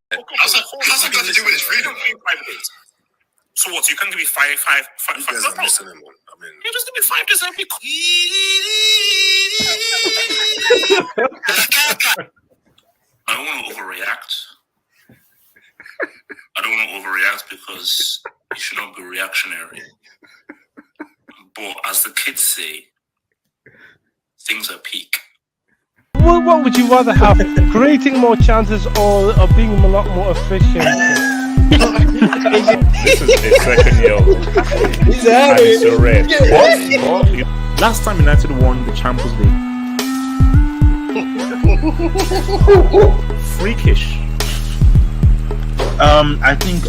How's that got to do with his freedom? So what? So you can't give me five. You guys are missing him. I mean, You just give me 5 days every. I don't want to overreact. Because you should not be reactionary. But as the kids say, things are peak. What would you rather have? Creating more chances or being a lot more efficient? This is the second year. And it's a red. Last time United won the Champions League. Freakish. I think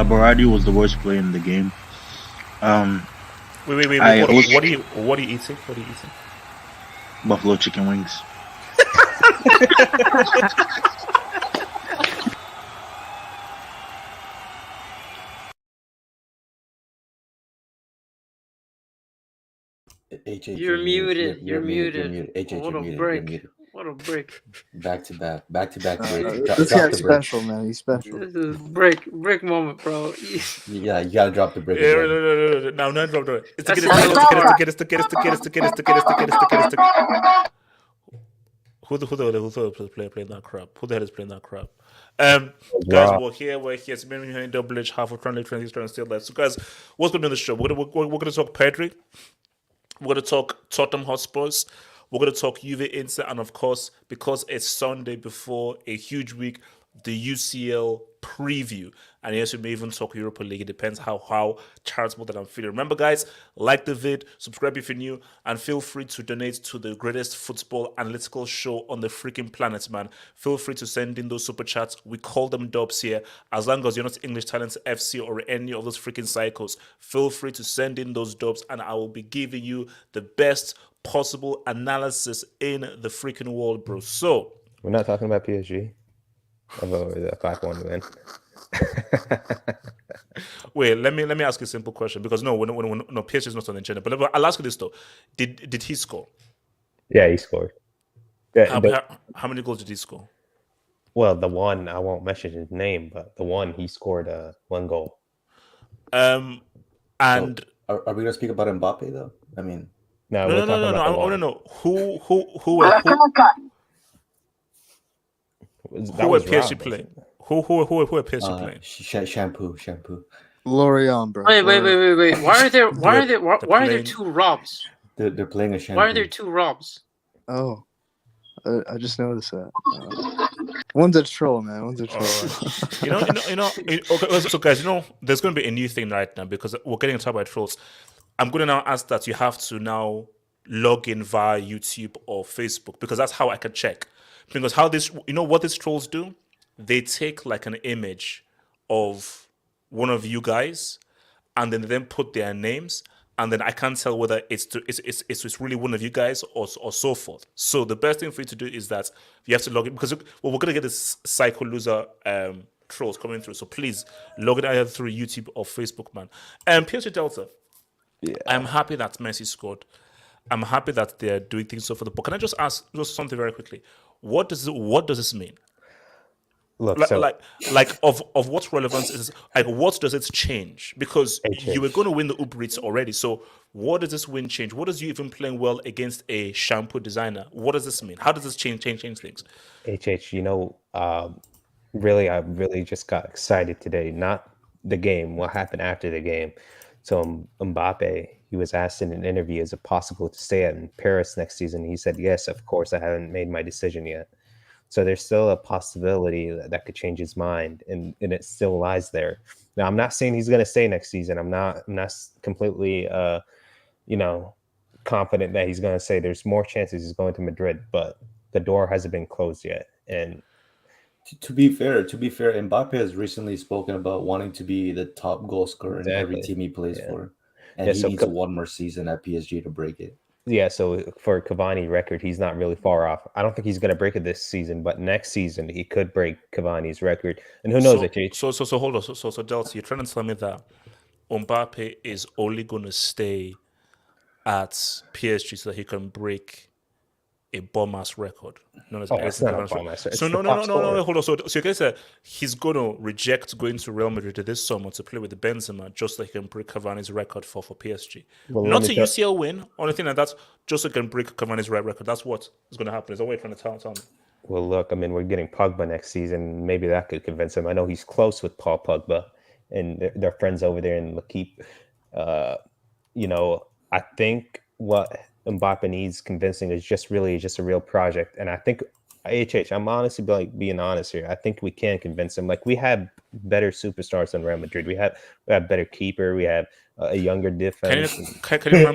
Baradi was the worst player in the game. Wait. What are you eating? Buffalo chicken wings. You're muted. You're muted. What a break. Back to back. This guy's special, man. He's special. This is break moment, bro. Yeah, you gotta drop the brick. No, drop it. It's to get. Who the player playing that crap? Who the hell is playing that crap? Guys, we're here. It's been here in Double H, half of transition still left. So, guys, what's going to be on the show? We're going to talk Pedri. We're going to talk Tottenham Hotspurs. We're going to talk Juve Inter, and of course, because it's Sunday before a huge week, the UCL Preview. And yes, we may even talk Europa League. It depends how charitable that I'm feeling. Remember, guys, like the vid, subscribe if you're new, and feel free to donate to the greatest football analytical show on the freaking planet, man. Feel free to send in those super chats. We call them dubs here. As long as you're not English Talents FC or any of those freaking cycles, feel free to send in those dubs, and I will be giving you the best possible analysis in the freaking world, bro. So we're not talking about PSG. Although the 5-1 win. Wait, let me ask you a simple question, because no, PSG is not on the agenda. But I'll ask you this though: Did he score? Yeah, he scored. How many goals did he score? Well, the one, I won't mention his name, but the one he scored 1 goal. And so, are we gonna speak about Mbappe though? I mean, no. I want to know who are PSG playing? Who are PSG playing? Shampoo. L'Oreal, bro. Wait. Why are there 2 Robs? They're playing a shampoo. Why are there 2 Robs? Oh, I just noticed that. One's a troll, man. Okay, so guys, there's going to be a new thing right now because we're getting attacked by trolls. I'm going to now ask that you have to now log in via YouTube or Facebook, because that's how I can check. Because what these trolls do? They take like an image of one of you guys, and then put their names, and then I can't tell whether it's really one of you guys or so forth. So the best thing for you to do is that you have to log in, because we're going to get this psycho loser trolls coming through. So please log in either through YouTube or Facebook, man. PSG Delta. Yeah. I'm happy that Messi scored. I'm happy that they're doing things so for the ball. Can I just ask something very quickly? What does this mean? Look, of what relevance is this? Like, what does it change? Because you were going to win the Uber Eats already. So what does this win change? What does you even playing well against a shampoo designer? What does this mean? How does this change things? Really, I really just got excited today. Not the game, what happened after the game. So Mbappe, he was asked in an interview, is it possible to stay in Paris next season? He said, yes, of course, I haven't made my decision yet. So there's still a possibility that could change his mind, and it still lies there. Now, I'm not saying he's going to stay next season. I'm not completely, confident that he's going to say there's more chances he's going to Madrid, but the door hasn't been closed yet. And to be fair, Mbappe has recently spoken about wanting to be the top goal scorer in every team he plays for, and he needs one more season at PSG to break it. Yeah, so for Cavani record, he's not really far off. I don't think he's going to break it this season, but next season he could break Cavani's record. And who knows? So hold on. So Delta, you're trying to tell me that Mbappe is only going to stay at PSG so that he can break a bomb-ass record. No, it's not a bomb-ass record. So no, hold on. So you guys say he's going to reject going to Real Madrid this summer to play with Benzema just so he can break Cavani's record for PSG. Well, not a UCL win or anything like that, just so he can break Cavani's record. That's what is going to happen. Is that what you're trying to tell me? Well, look, I mean, we're getting Pogba next season. Maybe that could convince him. I know he's close with Paul Pogba, and they're friends over there in L'Equipe. I think what Mbappe needs convincing is just a real project. And I think, I'm honestly being honest here. I think we can convince him. Like, we have better superstars than Real Madrid. We have better keeper. We have a younger defense. Can you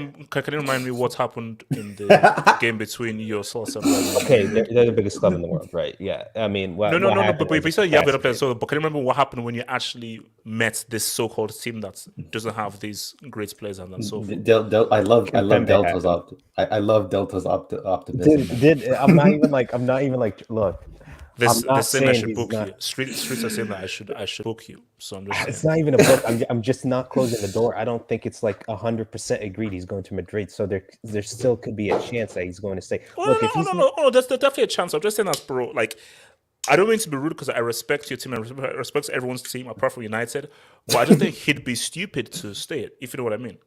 remind me what happened in the game between yourselves and Real Madrid? Okay, they're the biggest club in the world, right? Yeah, I mean, but you said you have better players. So, but can you remember what happened when you actually met this so-called team that doesn't have these great players and so forth? I love Delta's optimism. I'm not even like look. They're saying I should book you. Streets are saying that I should book you. So I'm just saying. It's not even a book. I'm just not closing the door. I don't think it's like 100% agreed he's going to Madrid. So there still could be a chance that he's going to stay. No. There's definitely a chance. I'm just saying that, bro. Like, I don't mean to be rude because I respect your team. I respect everyone's team apart from United. But I just think he'd be stupid to stay. If you know what I mean.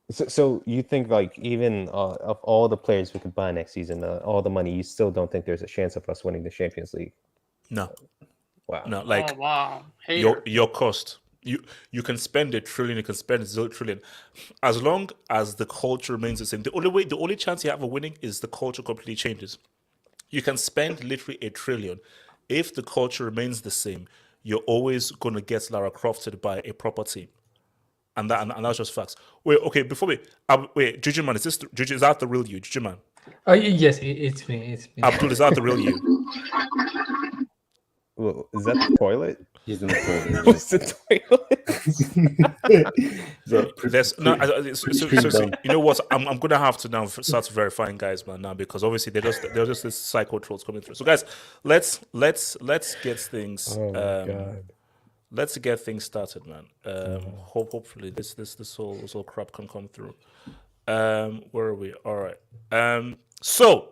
So you think, like, even of all the players we could buy next season, all the money, you still don't think there's a chance of us winning the Champions League? No. Wow. No, like, your cost. You can spend $1 trillion, you can spend $0 trillion. As long as the culture remains the same. The only chance you have of winning is the culture completely changes. You can spend literally $1 trillion. If the culture remains the same, you're always going to get Lara Crofted by a proper team. And that's just facts. Wait, okay, before Juju man, is that the real you, Juju man? Oh yes, it's me. Abdul, is that the real you? Well, is that the toilet? He's in the toilet. What's the toilet? You know what? I'm gonna have to now start verifying guys, man, now, because obviously they're just this psycho trolls coming through. So guys, let's get things. Oh my God. Let's get things started, man. Hopefully this whole crap can come through. Where are we? All right. So.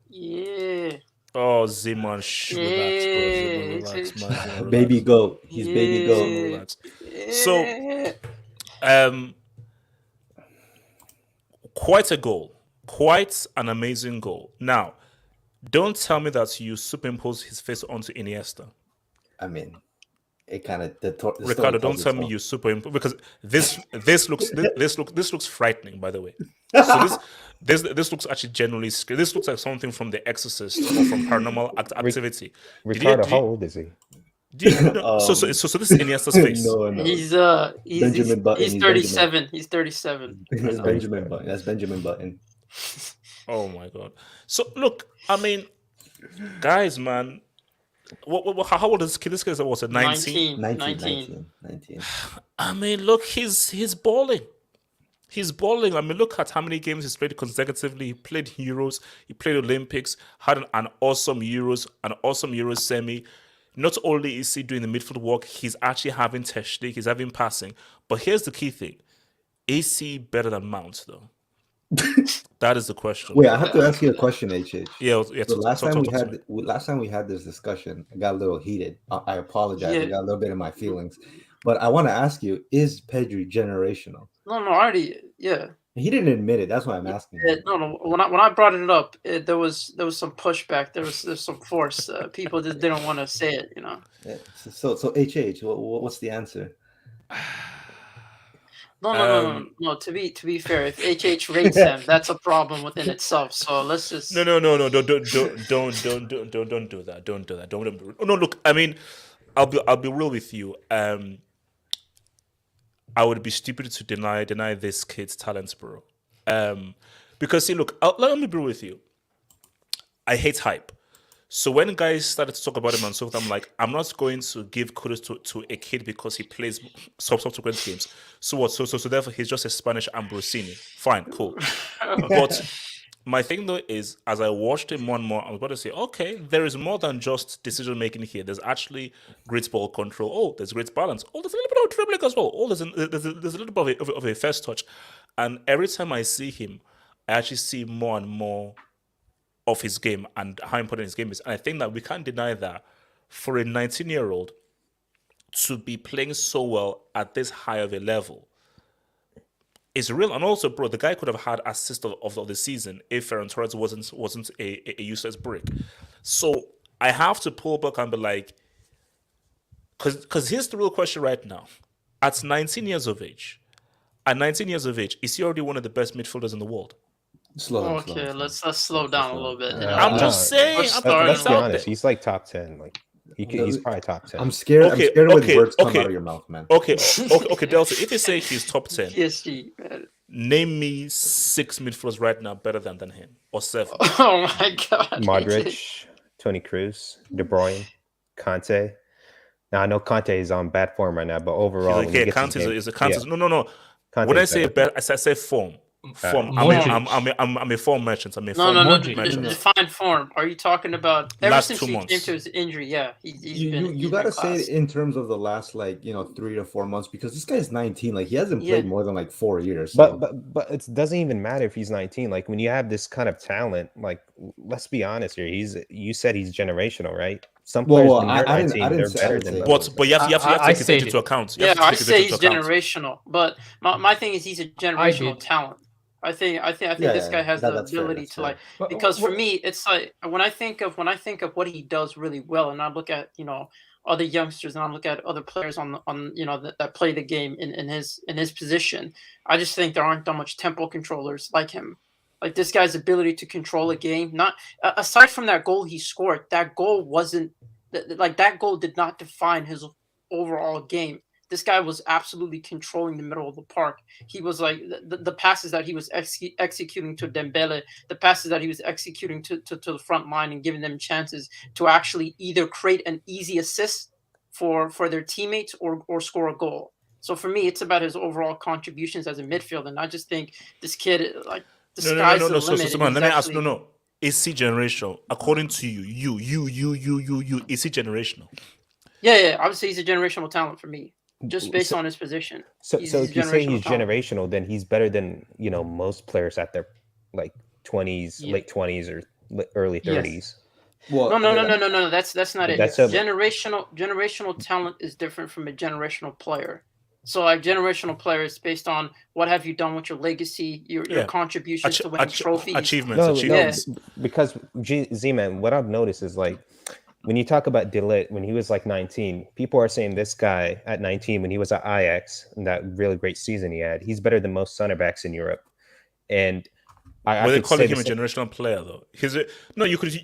Yeah. Oh, Zeman, relax, man. Baby goat. He's baby goat. Relax. So, quite a goal. Quite an amazing goal. Now, don't tell me that you superimpose his face onto Iniesta. I mean, it kind of Ricardo, don't tell me you superimpose, because this looks frightening, by the way. So this looks actually genuinely scary. This looks like something from The Exorcist or from Paranormal Activity. Ricardo, how old is he? So this is Iniesta's face. No. He's 37. He's 37. That's Benjamin Button. That's Benjamin Button. Oh my God. So look, I mean, guys, man. How old is this kid? This kid is what, 19? 19. I mean, look, he's balling. He's balling. I mean, look at how many games he's played consecutively. He played Euros. He played Olympics. Had an awesome Euros semi. Not only is he doing the midfield work, he's actually having technique. He's having passing. But here's the key thing: is he better than Mount, though? That is the question. Wait, I have to ask you a question, HH. Yeah. So last time we had this discussion, I got a little heated. I apologize. Yeah. I got a little bit of my feelings, but I want to ask you: is Pedri generational? No, already, yeah. He didn't admit it. That's why I'm asking. Yeah, no. When I brought it up, there was some pushback. There's some force. People just didn't want to say it, you know. Yeah. So HH, what's the answer? No. To be fair, if HH rates him, that's a problem within itself. So let's just no. Don't do that. Don't do that. No, look. I mean, I'll be real with you. I would be stupid to deny this kid's talents, bro. Because see, look, let me be real with you. I hate hype. So when guys started to talk about him and so I'm like, I'm not going to give kudos to a kid because he plays subsequent games. So what? So therefore he's just a Spanish Ambrosini. Fine, cool. But my thing though is, as I watched him more and more, I was about to say, okay, there is more than just decision making here. There's actually great ball control. Oh, there's great balance. Oh, there's a little bit of dribbling as well. Oh, there's a little bit of a first touch. And every time I see him, I actually see more and more of his game and how important his game is. And I think that we can't deny that for a 19-year-old to be playing so well at this high of a level is real. And also, bro, the guy could have had assist of the season if Ferran Torres wasn't a useless brick. So I have to pull back and be like, because here's the real question right now. At 19 years of age, is he already one of the best midfielders in the world? Okay, let's slow down a little bit. I'm just saying. Let's start Let's be out. honest. He's like top 10. Like he's probably top 10. I'm scared. I'm scared when words come okay. out of your mouth, man. Okay, Delta. If you say he's top 10, PSG, man. name me 6 midfielders right now better than him, or 7. Oh my god. Modric, Toni Kroos, De Bruyne, Conte. Now I know Conte is on bad form right now, but overall, Conte is a Conte. No. When I say bad, I say form. Form. I'm a form merchant. I'm a form merchant. Define form. Are you talking about ever last since 2 he months? came to his injury? Yeah, You gotta say it in terms of the last 3 to 4 months because this guy's 19. Like he hasn't played more than 4 years. So. But it doesn't even matter if he's 19. Like when you have this kind of talent, like let's be honest here. You said he's generational, right? Some players when they're 19, they're better than but you have to take it into account. I say he's generational, but my thing is he's a generational talent. I think this guy has the ability to because for me it's like when I think of what he does really well, and I look at other youngsters and I look at other players on that play the game in his position, I just think there aren't that much tempo controllers like him. Like this guy's ability to control a game, not aside from that goal he scored, that goal did not define his overall game. This guy was absolutely controlling the middle of the park. He was like the passes that he was executing to Dembele, the passes that he was executing to the front line and giving them chances to actually either create an easy assist for their teammates or score a goal. So for me, it's about his overall contributions as a midfielder. And I just think this kid, like, the sky's the limit. So, let me ask, is he generational? According to you, is he generational? Yeah, I would say he's a generational talent for me. Just based on his position. So if you say he's generational, then he's better than most players at their 20s, late 20s, or early 30s. Yes. Well, no. That's not it. Generational talent is different from a generational player. So like generational players based on what have you done with your legacy, your contributions to winning trophies, achievements. Because Z-Man, what I've noticed is like, when you talk about De Ligt, when he was 19, people are saying this guy at 19, when he was at Ajax, and that really great season he had, he's better than most center backs in Europe. And Were they calling him a generational player though? You could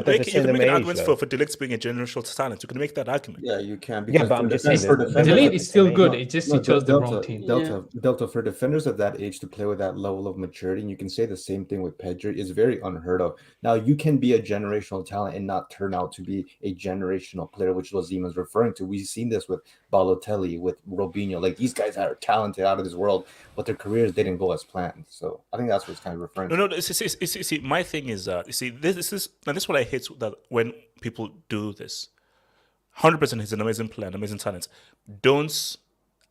make an argument for De Ligt being a generational talent. You can make that argument. Yeah, you can. But I'm just saying De Ligt is still good. It's just he chose the wrong team. Delta for defenders of that age to play with that level of maturity, and you can say the same thing with Pedri, is very unheard of. Now you can be a generational talent and not turn out to be a generational player, which Lazim is referring to. We've seen this with Balotelli, with Robinho. Like these guys are talented out of this world, but their careers didn't go as planned. So I think that's what's kind of referring. No. See, my thing is that this is what I hate, that when people do this. 100%, he's an amazing player, an amazing talent.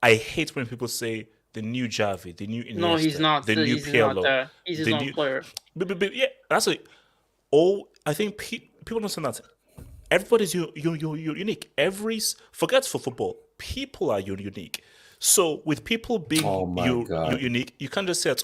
I hate when people say the new Javi, the new Iniesta, no, he's not. The new Pirlo. He's his own player. Yeah, that's it. I think people understand that everybody's unique. Forget for football, people are unique. So with people being unique, you can't just say it's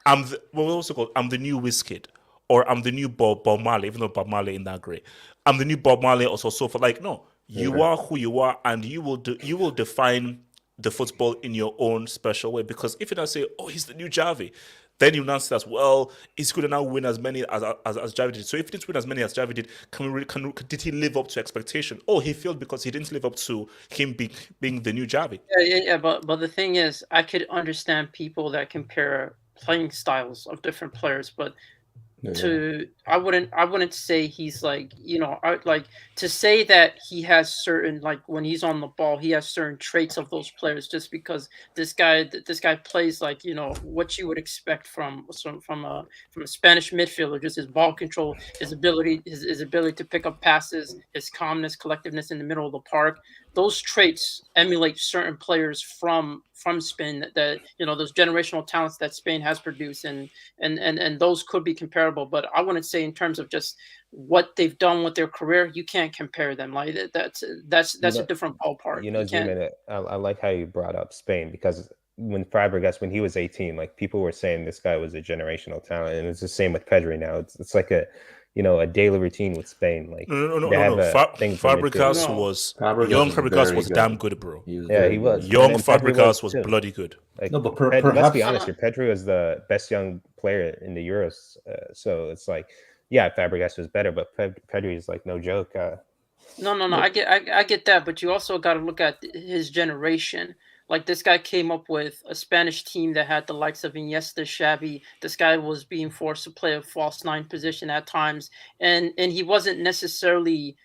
I'm the new Wizkid, or I'm the new Bob Marley, even though Bob Marley ain't that great. I'm the new Bob Marley, or so forth. Like, no, you are who you are, and you will define the football in your own special way. Because if you now say, he's the new Javi, then you now say that, well, he's going to now win as many as Javi did. So if he didn't win as many as Javi did, did he live up to expectation? He failed because he didn't live up to him being the new Javi. Yeah. But the thing is, I could understand people that compare playing styles of different players, but I wouldn't say he's like, to say that he has certain, like when he's on the ball, he has certain traits of those players, just because this guy plays like, what you would expect from a Spanish midfielder, just his ball control, his ability to pick up passes, his calmness, collectiveness in the middle of the park. those traits emulate certain players from Spain that those generational talents that Spain has produced, and those could be comparable. But I wouldn't say in terms of just what they've done with their career, you can't compare them. Like that's a different ballpark. G-Man, I like how you brought up Spain, because when Fabregas, when he was 18, like people were saying this guy was a generational talent, and it's the same with Pedri now. It's like a daily routine with Spain. Like no. Fabregas was damn good, bro. He was. Young Fabregas was bloody good. Like, let's be honest here. Pedri was the best young player in the Euros, so it's like, yeah, Fabregas was better, but Pedri is like no joke. No. I get that, but you also got to look at his generation. Like, this guy came up with a Spanish team that had the likes of Iniesta, Xavi. This guy was being forced to play a false nine position at times, and he wasn't necessarily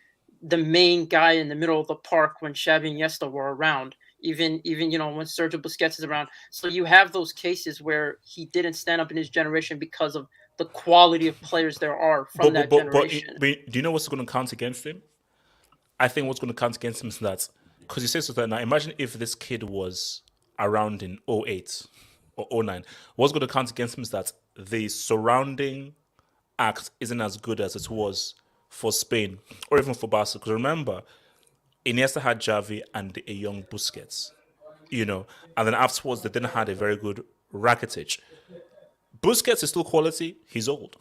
the main guy in the middle of the park when Xavi and Iniesta were around. Even when Sergio Busquets is around. So you have those cases where he didn't stand up in his generation because of the quality of players there are from that generation. But do you know what's going to count against him? I think what's going to count against him is that, because you say so that now, imagine if this kid was around in 08 or 09. What's going to count against him is that the surrounding act isn't as good as it was for Spain or even for Barca. Because remember, Iniesta had Xavi and a young Busquets, and then afterwards they didn't have a very good Rakitic. Busquets is still quality. He's old.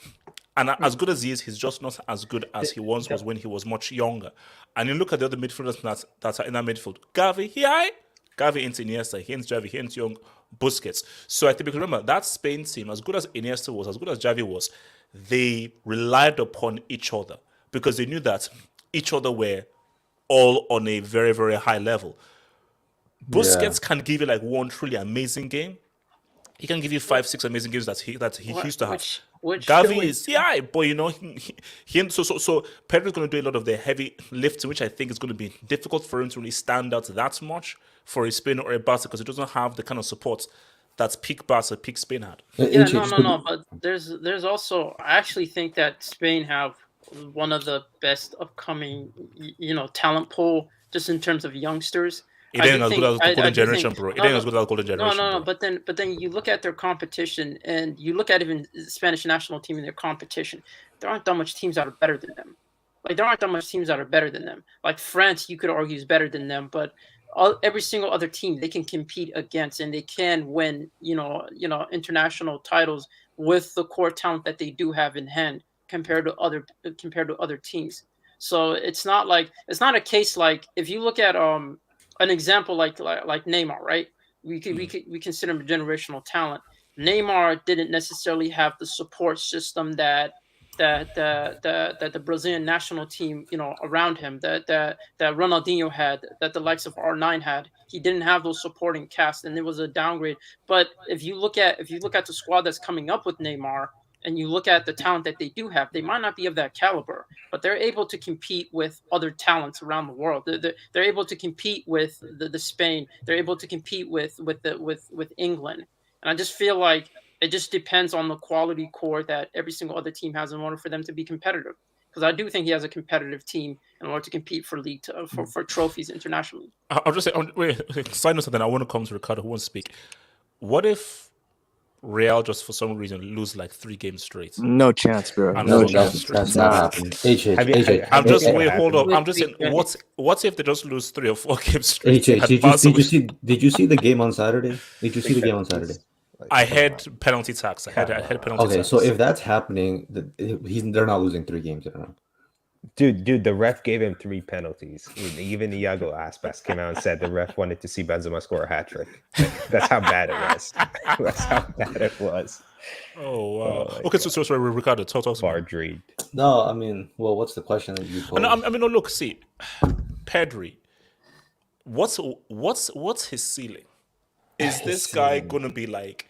And as good as he is, he's just not as good as he once was when he was much younger. And you look at the other midfielders that are in that midfield. Gavi into Iniesta, he into Xavi, he into young Busquets. So I think, because remember, that Spain team, as good as Iniesta was, as good as Xavi was, they relied upon each other because they knew that each other were all on a very, very high level. Busquets can give you like one truly amazing game. He can give you 5-6 amazing games that he used to have. Gavi is but so Pedro's going to do a lot of the heavy lifting, which I think is going to be difficult for him to really stand out that much for a Spain or a Barca, because he doesn't have the kind of support that peak Barca, peak Spain had. No. But there's also, I actually think that Spain have one of the best upcoming talent pool just in terms of youngsters. It ain't as good as the golden generation, bro. It ain't as good as the golden generation. No. But then you look at their competition, and you look at even the Spanish national team in their competition. There aren't that much teams that are better than them. Like France, you could argue is better than them, but every single other team they can compete against, and they can win, international titles with the core talent that they do have in hand compared to other teams. So it's not a case like, if you look at an example like Neymar, right? We consider him a generational talent. Neymar didn't necessarily have the support system that the Brazilian national team, around him, that Ronaldinho had, that the likes of R9 had. He didn't have those supporting cast, and it was a downgrade. But if you look at the squad that's coming up with Neymar, and you look at the talent that they do have, they might not be of that caliber, but they're able to compete with other talents around the world. They're able to compete with the Spain. They're able to compete with England. And I just feel like it just depends on the quality core that every single other team has in order for them to be competitive. Because I do think he has a competitive team in order to compete for for trophies internationally. I'll just say, side note, then I want to come to Ricardo, who wants to speak. What if Real just for some reason lose like 3 games straight? No chance, bro. No chance. That's not happening. AJ. I'm just hold up. I'm just saying, what if they just lose 3 or 4 games straight? AJ, did you see the game on Saturday? Did you see the game on Saturday? I had penalty tax. I had penalty tax. Okay, so if that's happening, they're not losing 3 games in a row. Dude, the ref gave him 3 penalties. Even Iago Aspas came out and said the ref wanted to see Benzema score a hat trick. That's how bad it was. That's how bad it was. Oh wow. Okay, so sorry, Ricardo, talk to Madrid. No, I mean, well, what's the question that you posed? No, look, see, Pedri. What's his ceiling? Is this guy gonna be like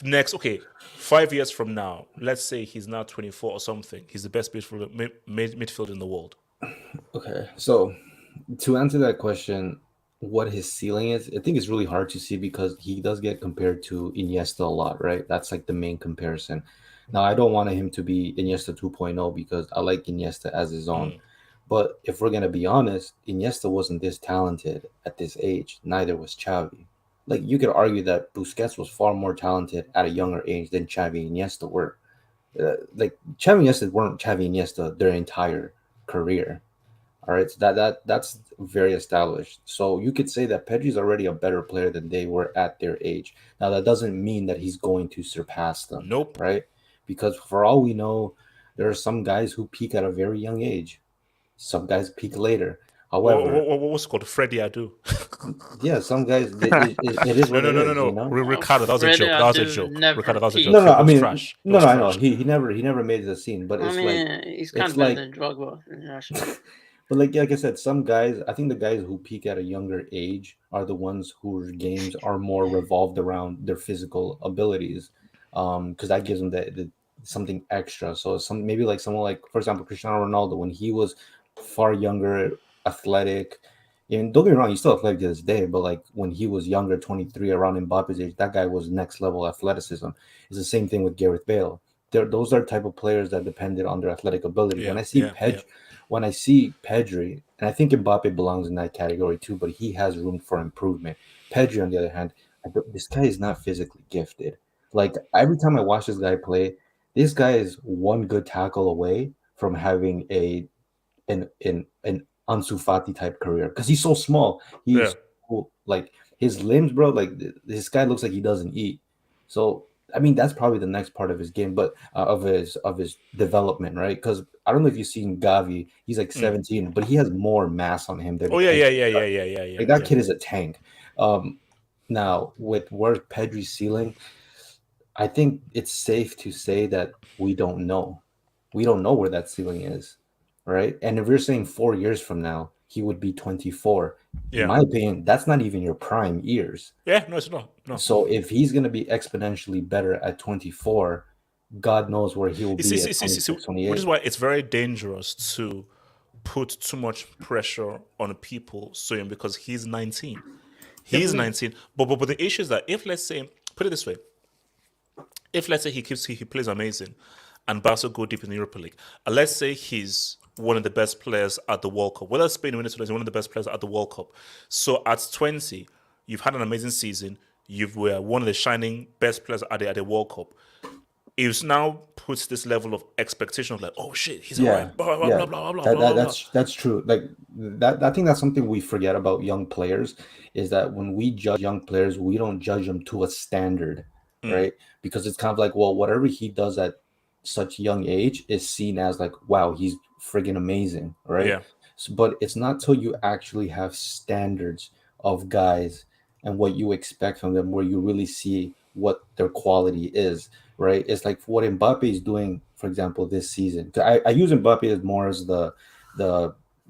next? Okay, 5 years from now, let's say he's now 24 or something. He's the best midfielder in the world. Okay, so to answer that question, what his ceiling is, I think it's really hard to see because he does get compared to Iniesta a lot, right? That's like the main comparison. Now, I don't want him to be Iniesta 2.0 because I like Iniesta as his own. But if we're gonna be honest, Iniesta wasn't this talented at this age. Neither was Xavi. Like you could argue that Busquets was far more talented at a younger age than Xavi and Iniesta were. Like Xavi and Iniesta weren't Xavi and Iniesta their entire career. All right, so that's very established. So you could say that Pedri's already a better player than they were at their age. Now that doesn't mean that he's going to surpass them. Nope. Right? Because for all we know, there are some guys who peak at a very young age. Some guys peak later. However, what's it called? Freddie Adu. Yeah, some guys. It is what it is. No. You know? Ricardo, that was a joke. That was a joke. Ricardo, that was a joke. No. I mean, trash. No. I know he never made it a scene. But it's he's kind of better than Drogba. But like I said, some guys. I think the guys who peak at a younger age are the ones whose games are more revolved around their physical abilities, because that gives them the something extra. So maybe like someone like, for example, Cristiano Ronaldo, when he was far younger, athletic. And don't get me wrong, he's still athletic to this day, but like when he was younger, 23, around Mbappe's age, that guy was next level athleticism. It's the same thing with Gareth Bale. Those are type of players that depended on their athletic ability. Yeah, when I see Pedri, and I think Mbappe belongs in that category too, but he has room for improvement. Pedri, on the other hand, this guy is not physically gifted. Like every time I watch this guy play, this guy is one good tackle away from having an Ansu Fati type career because he's so small. He's so, like his limbs, bro. Like this guy looks like he doesn't eat. So I mean, that's probably the next part of his game, but of his development, right? Because I don't know if you've seen Gavi. He's like 17, but he has more mass on him than. Oh yeah. Like that kid is a tank. Now with where's Pedri's ceiling, I think it's safe to say that we don't know. We don't know where that ceiling is. Right. And if you're saying 4 years from now, he would be 24. In my opinion, that's not even your prime years. Yeah, no, it's not. No. So if he's going to be exponentially better at 24, God knows where he will be at 28. Which is why it's very dangerous to put too much pressure on people soon because he's 19. He's 19. But the issue is that if, let's say, put it this way, if, let's say, he plays amazing and Barca go deep in the Europa League, and let's say he's one of the best players at the World Cup. Whether Spain wins it, he's one of the best players at the World Cup. So at 20, you've had an amazing season. You were one of the shining best players at the World Cup. It now puts this level of expectation of like, oh shit, he's alright. Blah blah blah blah blah. That's true. Like that, I think that's something we forget about young players is that when we judge young players, we don't judge them to a standard, right? Because it's kind of like, well, whatever he does at such young age is seen as like, wow, he's friggin' amazing, right? Yeah. So, but it's not till you actually have standards of guys and what you expect from them where you really see what their quality is, right? It's like what Mbappe is doing, for example, this season. I use Mbappe as more as the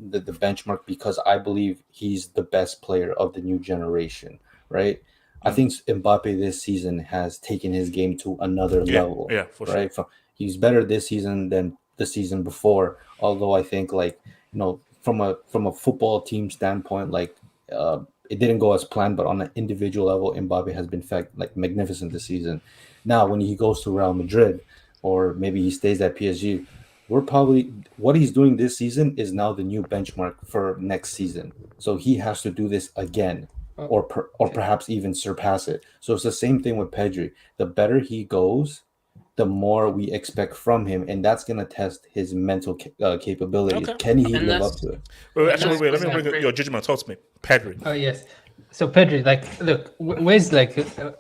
benchmark because I believe he's the best player of the new generation, right? I think Mbappe this season has taken his game to another level. Yeah, for right? sure. He's better this season than the season before. Although I think, like, you know, from a football team standpoint, like it didn't go as planned, but on an individual level, Mbappe has been magnificent this season. Now, when he goes to Real Madrid, or maybe he stays at PSG, what he's doing this season is now the new benchmark for next season. So he has to do this again, or perhaps even surpass it. So it's the same thing with Pedri. The better he goes, the more we expect from him, and that's going to test his mental capabilities. Okay. Can he live up to it? Wait, let me bring your judgment. Talk to me, Pedri. Oh yes. So Pedri, like, look, where's like,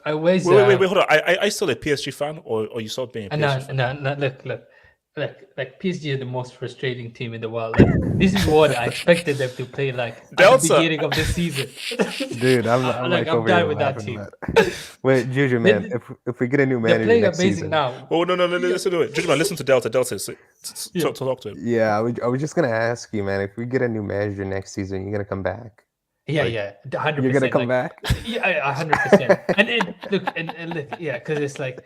where's? Wait, hold on. Are you still a PSG fan, or you stopped being a PSG fan? No. Like PSG are the most frustrating team in the world. Like, this is what I expected them to play like at the beginning of the season. Dude, I'm done with that team. Wait, Juju, man, if we get a new manager they're playing next amazing season, now. Oh no, listen to it. Juju, man, listen to Delta. Talk to him. Yeah, I was just gonna ask you, man, if we get a new manager next season, you're gonna come back? Yeah, 100%. You're gonna come back? Yeah, 100%. and look, yeah, because it's like,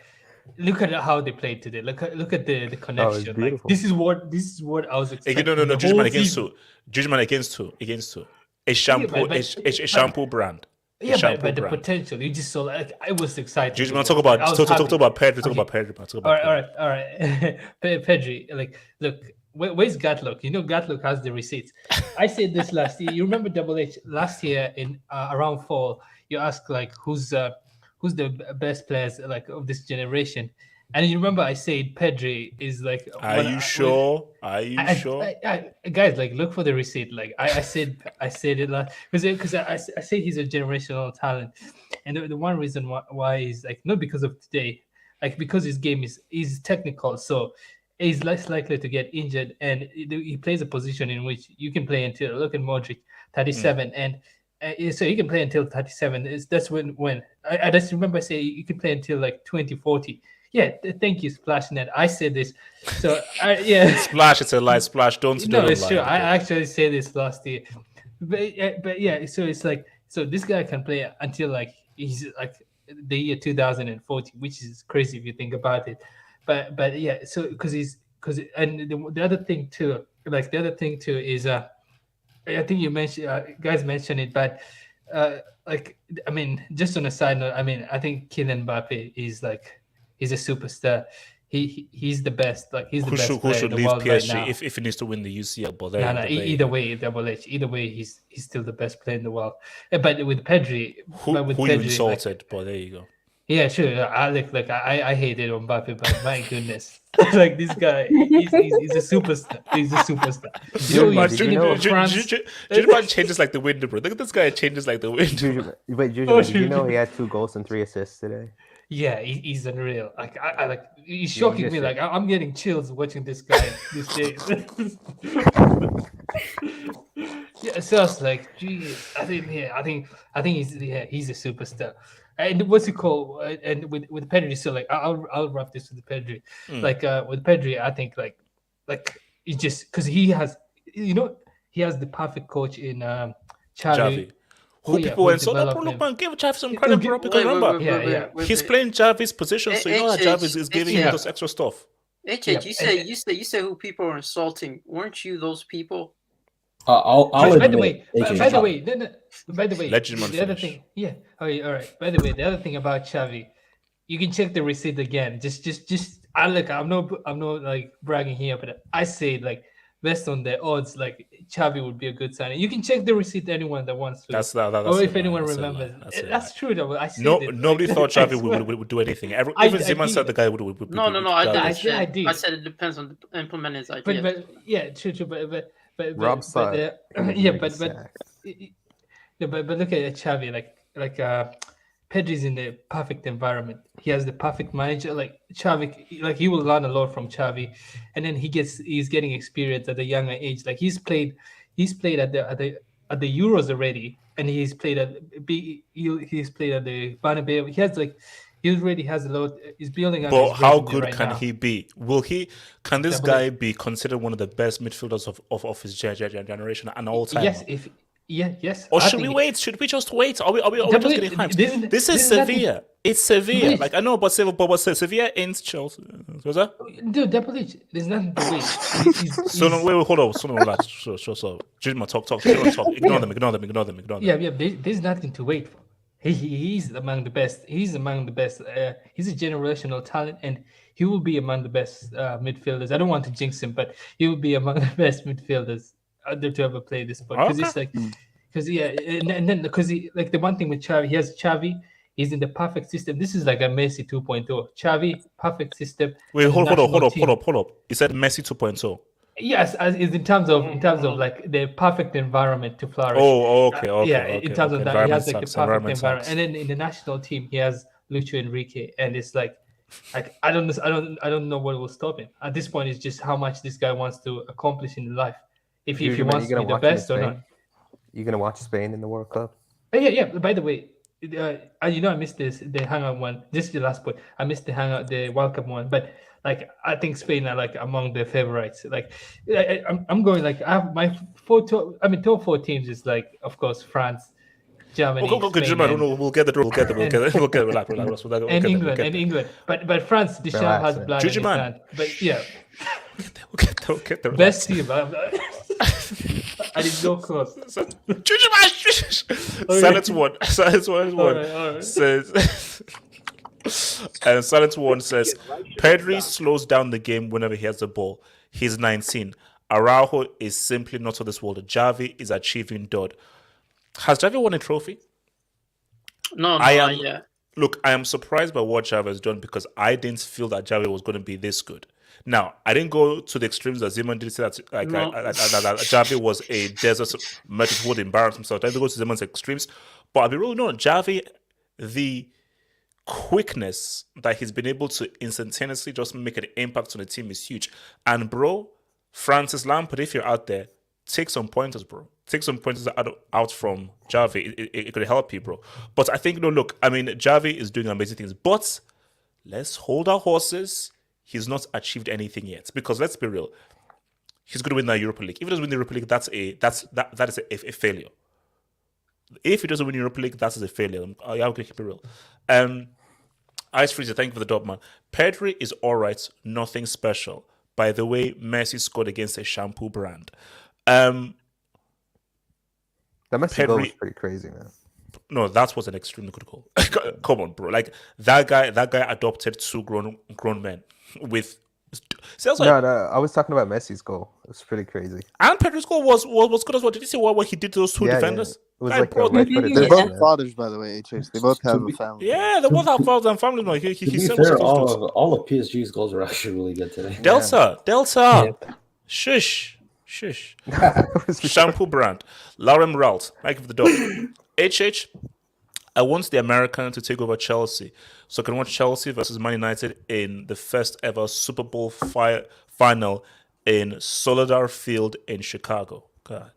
look at how they played today. Look at the connection. Like, this is what I was expecting. No, Judgment against two. A shampoo brand. Yeah, but the potential, you just saw, like, I was excited. Judgment, talk about Pedri. All right. Pedri, like, look, where's Gatlock? You know, Gatlock has the receipts. I said this last year. You remember Double H last year in around fall? You asked like who's the best players like of this generation, and you remember I said Pedri is like. Are you sure? Guys, like look for the receipt. Like I said it last because I say he's a generational talent, and the one reason why is like not because of today, like because his game is technical, so he's less likely to get injured, and he plays a position in which you can play until look at Modric, 37, and so he can play until 37. That's when I just remember saying you can play until like 2040. Yeah, thank you, Splashnet. I said this, so yeah. Splash, it's a lie. Splash, don't. No, it's true. I actually said this last year, but yeah. So it's like this guy can play until like he's like the year 2040, which is crazy if you think about it. But yeah, so and the other thing too is I think you mentioned guys mentioned it, but like I mean, just on a side note, I mean, I think Kylian Mbappe is like. He's a superstar. He's the best. Like he's the best player who should in the leave world PSG right now. if he needs to win the UCL? But Either way, Double H. Either way, he's still the best player in the world. But with Pedri, who Pedri, you insulted? But there you go. Yeah, sure. I hated Mbappe, but my goodness, like this guy, he's a superstar. He's a superstar. Junior changes like the wind, bro. Look at this guy changes like the wind. Wait, Junior, did you know he had 2 goals and 3 assists today? Yeah, he's unreal. Like I like he's shocking me. Like I'm getting chills watching this guy these days. Yeah, so I was like, geez, I think he's a superstar. And what's it called? And with Pedri, so like I'll wrap this with Pedri. Like with Pedri, I think like he just because he has the perfect coach in Xavi. People went so look, man, give Xavi some credit, bro. Because remember, he's playing Xavi's position, so you know that Xavi is giving him those extra stuff. HH, you say who people are insulting. Weren't you those people? By the way, Legend the other thing, yeah. All right. By the way, the other thing about Xavi, you can check the receipt again. I'm not like bragging here, but I say like based on the odds, like Xavi would be a good signing. You can check the receipt. Anyone that wants to, or if anyone remembers, that's true. Though I said nobody thought Xavi would do anything. Even Zeman said the guy would. No. I did. I said it depends on implementing his idea. But yeah, true. But Rob but look at Xavi. Like Pedri's in the perfect environment. He has the perfect manager. Like Xavi, like he will learn a lot from Xavi, and then he's getting experience at a younger age. Like he's played at the Euros already, and he's played at the Bernabeu. He already has a lot. He's building up. But how good can he be? Can this guy be considered one of the best midfielders of his generation and all time? Yes. Or should we wait? Should we just wait? Are we just getting hyped? This is Sevilla. It's Sevilla. Like I know, but Sevilla ain't Chelsea. What's that? Dude, there's nothing to wait. Wait, hold on. So relax. Sure. Jimma, talk. Ignore them. Yeah. There's nothing to wait for. He's among the best. He's among the best. He's a generational talent, and he will be among the best midfielders. I don't want to jinx him, but he will be among the best midfielders to ever play this sport. Because it's like, and then because like the one thing with Xavi, he has Xavi. He's in the perfect system. This is like a Messi 2.0. Xavi, perfect system. Wait, hold up. You said Messi 2.0. Yes, as in terms of like the perfect environment to flourish. Okay. In terms of that, he has like the perfect environment. And then in the national team, he has Lucho Enrique, and it's like I don't know what will stop him. At this point, it's just how much this guy wants to accomplish in life. If he wants to be the best or not. You gonna watch Spain in the World Cup? Yeah. By the way, I missed the Hangout one. Just the last point. I missed the Hangout, the World Cup one, but. Like I think Spain are like among the favorites. Like I'm going like I have my top 4 teams is like of course France, Germany. We'll get it. And England. But France, Deschamps has blood in his hand. But yeah, we'll get the best team. I didn't go close. Silence one. Says. And Silence One says, Pedri slows down the game whenever he has the ball. He's 19. Araujo is simply not of this world. Javi is achieving dud. Has Javi won a trophy? No, not yet. Look, I am surprised by what Javi has done because I didn't feel that Javi was going to be this good. Now, I didn't go to the extremes that Zeman did say that that Javi was a desert method who would embarrass himself. I didn't go to Zeman's extremes. But I'll be real, no, Javi, the quickness that he's been able to instantaneously just make an impact on the team is huge. And bro, Francis Lampard, if you're out there, take some pointers, bro. Take some pointers out from Javi. It could help you, bro. But I think, no, look, I mean, Javi is doing amazing things. But let's hold our horses. He's not achieved anything yet. Because let's be real, he's going to win the Europa League. If he doesn't win the Europa League, that is a failure. If he doesn't win the Europa League, that is a failure. I'm going to keep it real. Ice Freezer, thank you for the dub, man. Pedri is all right, nothing special. By the way, Messi scored against a shampoo brand. That Messi goal was pretty crazy, man. No, that was an extremely good goal. Come on, bro. Like that guy adopted two grown men with. See, I was talking about Messi's goal. It was pretty crazy. And Pedro's goal was good as well. Did you see what he did to those two defenders? Yeah. It was like they're both fathers, by the way. HH. They both have a family. Yeah, they both have fathers and families. No, To be fair, all of PSG's goals were actually really good today. Delta. Shush. Shampoo brand. Lauren Ralt. Thank you for the dog. HH. I want the American to take over Chelsea, so I can watch Chelsea versus Man United in the first ever Super Bowl final in Solidar Field in Chicago. God.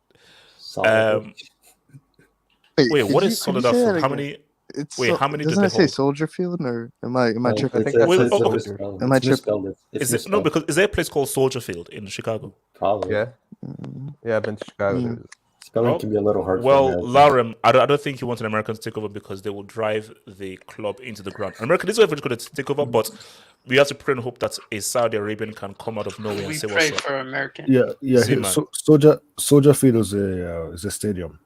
Wait, what is Solidar Field? How many? How many doesn't it say Soldier Field, or am I tripping? Am I tripping? Is there a place called Soldier Field in Chicago? Probably. Yeah, I've been to Chicago. Spelling can be a little hard. Well, Lauren, I don't think you want an American to take over because they will drive the club into the ground. American is never going to take over, but we have to pray and hope that a Saudi Arabian can come out of nowhere and say what's up. We pray for American. Yeah. Soldier Field is a stadium.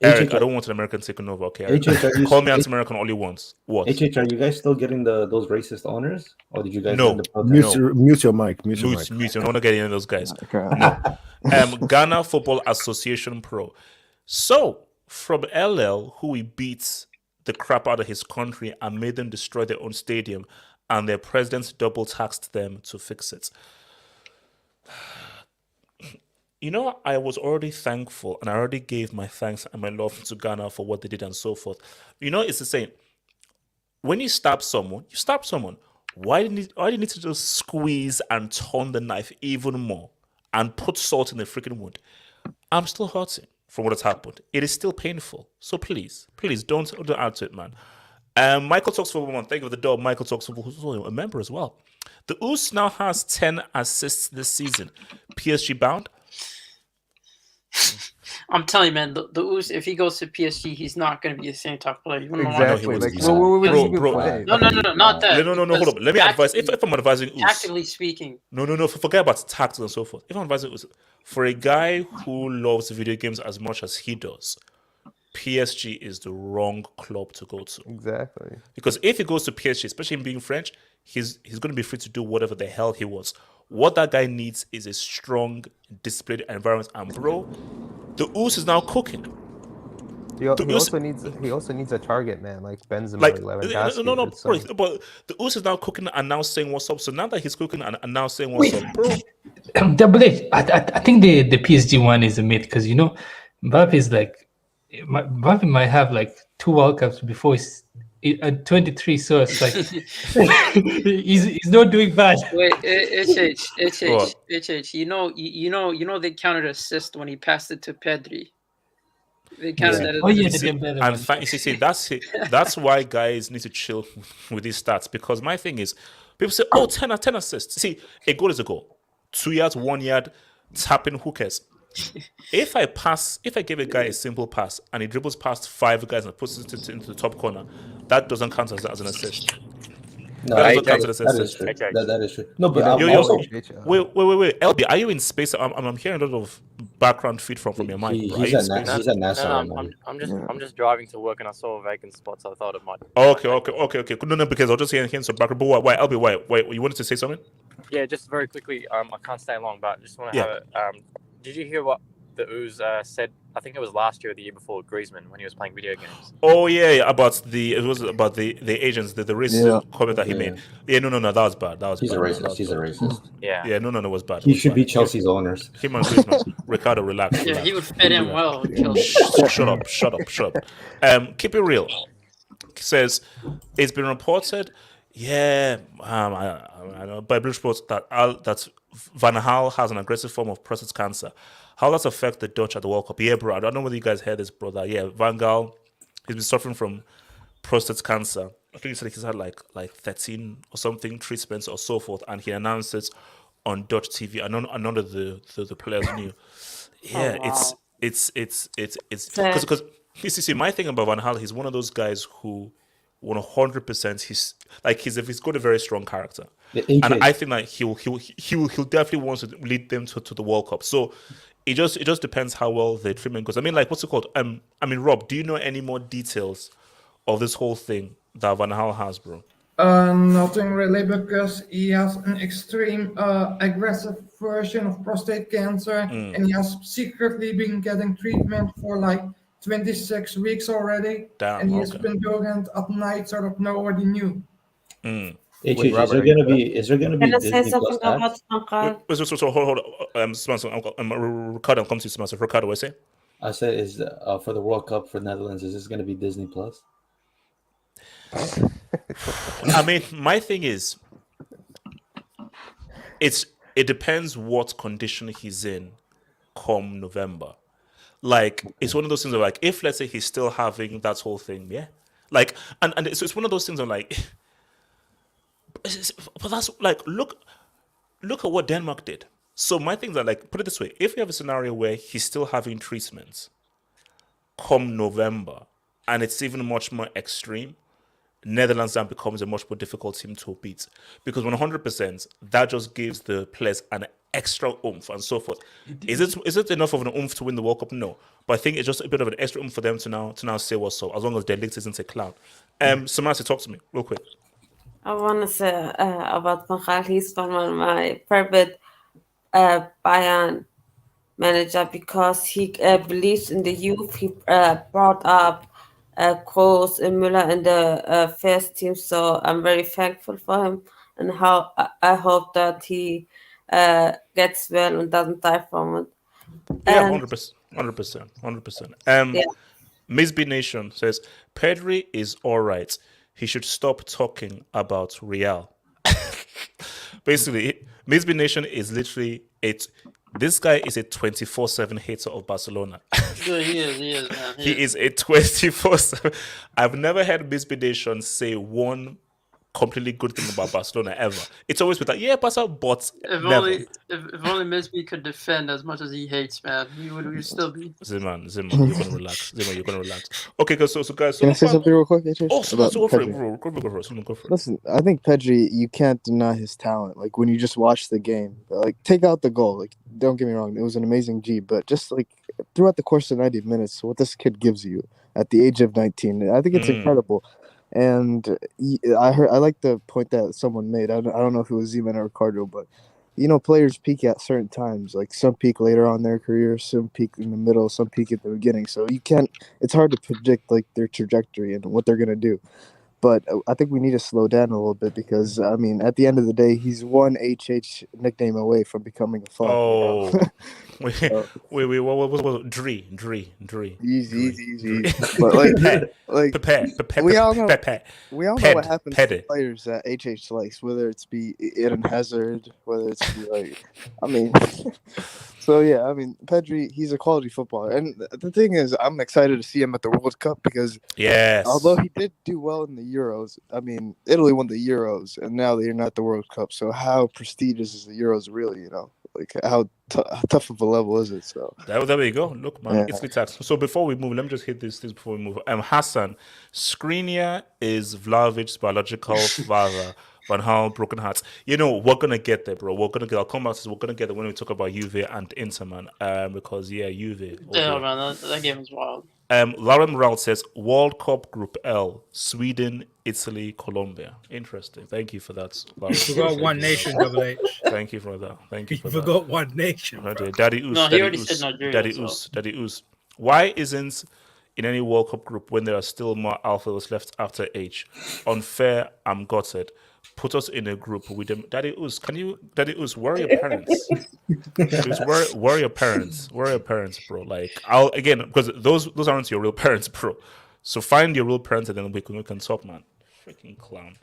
Eric, I don't want an American taking over. Okay, call me anti-American all you want. What? HH, are you guys still getting those racist honors, or did you guys? No. Mute your mic. Mute. I don't want to get any of those guys. No. Ghana Football Association Pro. So from LL, who we beat the crap out of his country and made them destroy their own stadium, and their president double taxed them to fix it. You know, I was already thankful and I already gave my thanks and my love to Ghana for what they did and so forth. You know, it's the same. When you stab someone, you stab someone. Why do you need to just squeeze and turn the knife even more and put salt in the freaking wound? I'm still hurting from what has happened. It is still painful. So please don't add to it, man. Michael Talks for Woman, thank you for the dog. Michael Talks for who's also a member as well. The Oos now has 10 assists this season. PSG bound. I'm telling you, man, the Oos, if he goes to PSG, he's not going to be the same type of player. Exactly. Bro. No, not that. No, hold up. Let me advise. If I'm advising Oos. Tactically speaking. No, forget about tactics and so forth. If I'm advising Oos, for a guy who loves video games as much as he does, PSG is the wrong club to go to. Exactly. Because if he goes to PSG, especially him being French, he's going to be free to do whatever the hell he wants. What that guy needs is a strong, disciplined environment. And bro, the Oos is now cooking. He also needs a target man like Benzema, No, bro, but the Oos is now cooking and now saying what's up. So now that he's cooking and now saying what's up, bro. I think the PSG one is a myth because Mbappe is like Mbappe might have like 2 World Cups before he's at 23, so it's like he's not doing bad. Wait, HH, you know they counted assist when he passed it to Pedri. They counted that. That's why guys need to chill with these stats, because my thing is people say 10 assists. See, a goal is a goal. 2 yards, 1 yard, tapping, who cares? If I give a guy a simple pass and he dribbles past 5 guys and puts it into the top corner, that doesn't count as an assist. No, that is true. That is true. No, but wait. LB, are you in space? I'm hearing a lot of background feed from your mic. He's at NASA. No, I'm just driving to work and I saw a vacant spot, so I thought it might. Okay. No, because I was just hearing some background. But why, LB? Why? You wanted to say something? Yeah, just very quickly. I can't stay long, but just want to Yeah. have it. Did you hear what the Ooze said? I think it was last year or the year before, Griezmann, when he was playing video games. Oh yeah, about the agents, the racist comment that he made. Yeah, no, that was bad. That was He's bad. a racist. He's a racist. Yeah. Yeah, no, it was bad. He should be Chelsea's owners. Him and Griezmann. Ricardo, relax. Yeah, relax. he would fit in well with Chelsea. Shut up. Keep it real. Says it's been reported. Yeah, I know by Blue Sports that Van Gaal has an aggressive form of prostate cancer. How does that affect the Dutch at the World Cup? Yeah, bro. I don't know whether you guys heard this, brother. Yeah, Van Gaal, he's been suffering from prostate cancer. I think he said he's had like 13 or something treatments or so forth, and he announced it on Dutch TV. And none of the players knew. Yeah, it's because you see, my thing about Van Gaal, he's one of those guys who 100% he's got a very strong character, and I think that he'll definitely want to lead them to the World Cup. So it just depends how well the treatment goes. I mean, like, what's it called? Rob, do you know any more details of this whole thing that Van Gaal has, bro? Nothing really, because he has an extreme aggressive version of prostate cancer, and he has secretly been getting treatment for like 26 weeks already. Damn, and he's been doing it at night so that nobody knew. Is there gonna be Can I say Disney something Plus about ads? Uncle? So hold on. Ricardo, come to you, Ricardo, what say? I said, is for the World Cup for Netherlands, is this gonna be Disney Plus? I mean, my thing is, it depends what condition he's in come November. Like, it's one of those things of like, if let's say he's still having that whole thing, yeah, like, and it's one of those things of like, but that's like, look at what Denmark did. So my things are like, put it this way: if you have a scenario where he's still having treatments come November, and it's even much more extreme, Netherlands then becomes a much more difficult team to beat, because 100% that just gives the players an extra oomph and so forth. Is it enough of an oomph to win the World Cup? No, but I think it's just a bit of an extra oomph for them to now say what's up, as long as their league isn't a clown. Samantha, talk to me real quick. I want to say about Van Gaal. He's one of my favorite Bayern manager because he believes in the youth. He brought up Kroos and Müller in the first team, so I'm very thankful for him, and how I hope that he gets well and doesn't die from it. Yeah, 100%. Miss B Nation says Pedri is all right. He should stop talking about Real. Basically, Miss B Nation is literally it. This guy is a 24/7 hater of Barcelona. Yeah, he is, man. He is a 24/7. I've never heard Miss B Nation say one completely good thing about Barcelona ever. It's always with that, yeah, Barca, but If never. only Messi could defend as much as he hates, man, he would still be. Zimman, you're gonna relax. You're gonna relax. Okay, so guys, Can I say something real quick? Go for it. Listen, I think Pedri, you can't deny his talent. Like, when you just watch the game, like, take out the goal. Like, don't get me wrong, it was an amazing G, but just like throughout the course of 90 minutes, what this kid gives you at the age of 19, I think it's incredible. And I like the point that someone made. I don't know if it was Zeman or Ricardo, but players peak at certain times. Like, some peak later on in their career, some peak in the middle, some peak at the beginning. So it's hard to predict like their trajectory and what they're gonna do. But I think we need to slow down a little bit because, I mean, at the end of the day, he's one HH nickname away from becoming a fun. Oh, wait, what was it? Dree. Easy. But we all know what happens to players that HH likes, whether it's be Eden Hazard, whether it's be like, I mean, so yeah, I mean, Pedri, he's a quality footballer, and the thing is, I'm excited to see him at the World Cup because, although he did do well in the Euros, I mean, Italy won the Euros, and now they're not the World Cup. So how prestigious is the Euros really? Like how tough of a level is it? So there we go. Look, man, Italy tax. So before we move, let me just hit this before we move. Hassan, Skriniar is Vlahovic's biological father. Van Gaal, broken hearts. We're gonna get there, bro. I'll come back to this. We're gonna get there when we talk about Juve and Inter, man. Because Juve. Yeah, man, that game was wild. Lauren Morale says World Cup Group L, Sweden, Italy, Colombia. Interesting. Thank you for that. Lauren. You forgot one nation, Double H. Thank you for that. Thank you You for forgot one nation. that. Bro. Daddy Oos. No, he Daddy already Oos, said Nigeria, Daddy so. Oos. Daddy Oos. Why isn't in any World Cup group when there are still more alphas left after H? Unfair, I'm gutted. Put us in a group with them. Daddy Oos, Daddy Oos, where are your parents? Please, where are your parents? Where are your parents, bro? Like, because those aren't your real parents, bro. So find your real parents and then we can talk, man. Freaking clown.